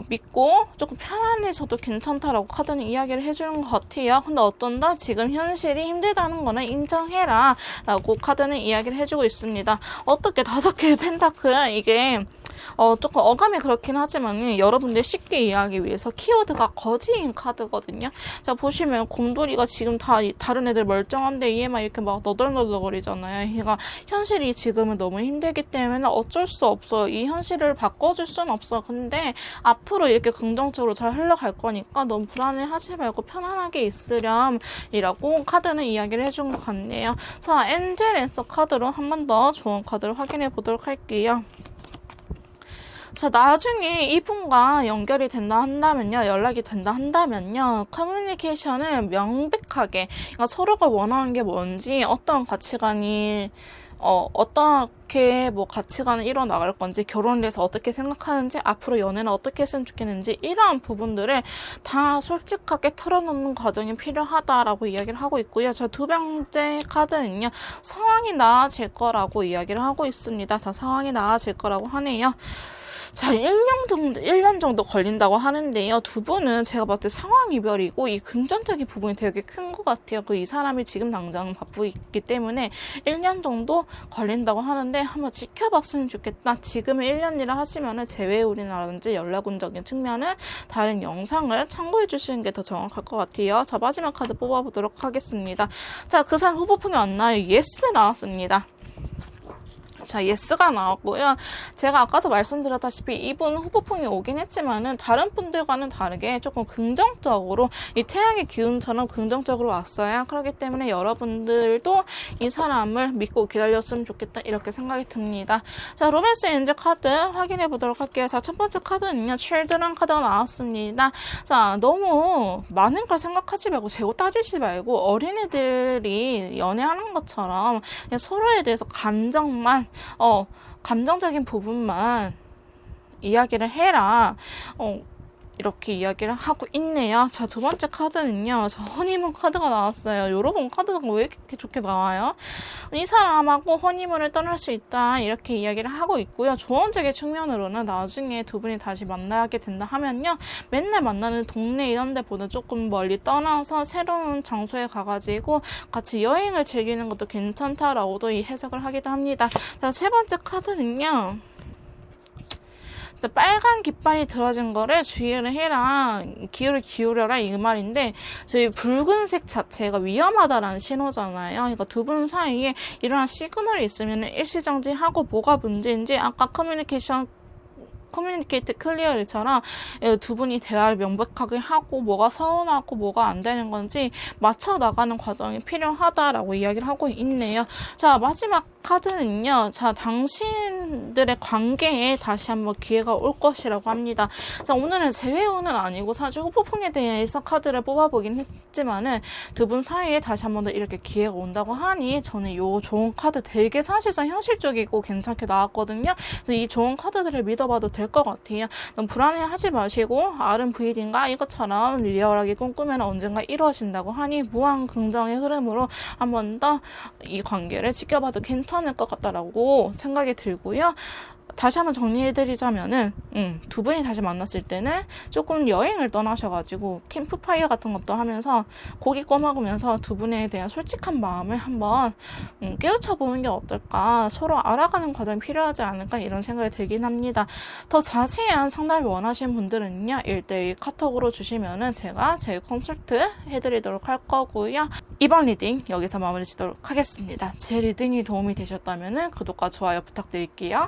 믿고 조금 편안해져도 괜찮다라고 카드는 이야기를 해주는 것 같아요. 근데 어떤다? 지금 현실이 힘들다는 거는 인정해라 라고 카드는 이야기를 해주고 있습니다. 어떻게 5개의 펜타클 이게 조금 어감이 그렇긴 하지만 여러분들 쉽게 이해하기 위해서 키워드가 거지인 카드거든요. 자, 보시면 곰돌이가 지금 다른 애들 멀쩡한데 얘만 이렇게 막 너덜너덜거리잖아요. 얘가 현실이 지금은 너무 힘들기 때문에 어쩔 수 없어. 이 현실을 바꿔줄 순 없어. 근데 앞으로 이렇게 긍정적으로 잘 흘러갈 거니까 너무 불안해하지 말고 편안하게 있으렴 이라고 카드는 이야기를 해준 것 같네요. 자, 엔젤 앤서 카드로 한 번 더 좋은 카드를 확인해 보도록 할게요. 자, 나중에 이분과 연결이 된다 한다면요, 연락이 된다 한다면요, 커뮤니케이션을 명백하게, 그러니까 서로가 원하는 게 뭔지, 어떤 가치관이, 어떻게 뭐 가치관을 이뤄나갈 건지, 결혼에 대해서 어떻게 생각하는지, 앞으로 연애는 어떻게 했으면 좋겠는지, 이러한 부분들을 다 솔직하게 털어놓는 과정이 필요하다라고 이야기를 하고 있고요. 자, 2번째 카드는요, 상황이 나아질 거라고 이야기를 하고 있습니다. 자, 상황이 나아질 거라고 하네요. 자, 1년 정도 걸린다고 하는데요. 두 분은 제가 봤을 때 상황 이별이고 이 금전적인 부분이 되게 큰 것 같아요. 이 사람이 지금 당장 바쁘기 때문에 1년 정도 걸린다고 하는데 한번 지켜봤으면 좋겠다. 지금은 1년이라 하지만은 재회운이라든지 연락운적인 측면은 다른 영상을 참고해 주시는 게 더 정확할 것 같아요. 자, 마지막 카드 뽑아보도록 하겠습니다. 자, 그 사람 후보풍이 왔나요? 예스 나왔습니다. 자, 예스가 나왔고요. 제가 아까도 말씀드렸다시피 이분 후보풍이 오긴 했지만은 다른 분들과는 다르게 조금 긍정적으로 이 태양의 기운처럼 긍정적으로 왔어요. 그렇기 때문에 여러분들도 이 사람을 믿고 기다렸으면 좋겠다 이렇게 생각이 듭니다. 자, 로맨스 엔젤 카드 확인해 보도록 할게요. 자, 첫 번째 카드는요, 칠드런 카드가 나왔습니다. 자, 너무 많은 걸 생각하지 말고 재고 따지지 말고 어린애들이 연애하는 것처럼 그냥 서로에 대해서 감정적인 부분만 이야기를 해라. 이렇게 이야기를 하고 있네요. 자, 2번째 카드는요, 자, 허니문 카드가 나왔어요. 여러분, 카드가 왜 이렇게 좋게 나와요? 이 사람하고 허니문을 떠날 수 있다 이렇게 이야기를 하고 있고요. 조언적인 측면으로는 나중에 두 분이 다시 만나게 된다 하면요, 맨날 만나는 동네 이런 데보다 조금 멀리 떠나서 새로운 장소에 가가지고 같이 여행을 즐기는 것도 괜찮다라고도 이 해석을 하기도 합니다. 자, 3번째 카드는요, 빨간 깃발이 들어진 거를 주의를 해라, 기회를 기울여라 이 말인데, 저희 붉은색 자체가 위험하다라는 신호잖아요. 그러니까 두 분 사이에 이러한 시그널이 있으면 일시정지하고 뭐가 문제인지 아까 커뮤니케이트 클리어리처럼 두 분이 대화를 명백하게 하고 뭐가 서운하고 뭐가 안 되는 건지 맞춰 나가는 과정이 필요하다라고 이야기를 하고 있네요. 자, 마지막 카드는요, 자, 당신들의 관계에 다시 한번 기회가 올 것이라고 합니다. 자, 오늘은 재회운은 아니고 사실 후보풍에 대해서 카드를 뽑아보긴 했지만은 두 분 사이에 다시 한번 더 이렇게 기회가 온다고 하니 저는 요 좋은 카드 되게 사실상 현실적이고 괜찮게 나왔거든요. 그래서 이 좋은 카드들을 믿어봐도 될 것 같아요. 너무 불안해하지 마시고 RVD인가 이것처럼 리얼하게 꿈꾸면 언젠가 이루어진다고 하니 무한 긍정의 흐름으로 한 번 더 이 관계를 지켜봐도 괜찮을 것 같다라고 생각이 들고요. 다시 한번 정리해드리자면은 두 분이 다시 만났을 때는 조금 여행을 떠나셔가지고 캠프파이어 같은 것도 하면서 고기 꺼 먹으면서 두 분에 대한 솔직한 마음을 한번 깨우쳐보는 게 어떨까, 서로 알아가는 과정이 필요하지 않을까 이런 생각이 들긴 합니다. 더 자세한 상담을 원하시는 분들은요, 1:1 카톡으로 주시면은 제가 제 컨설트 해드리도록 할 거고요. 이번 리딩 여기서 마무리 짓도록 하겠습니다. 제 리딩이 도움이 되셨다면은 구독과 좋아요 부탁드릴게요.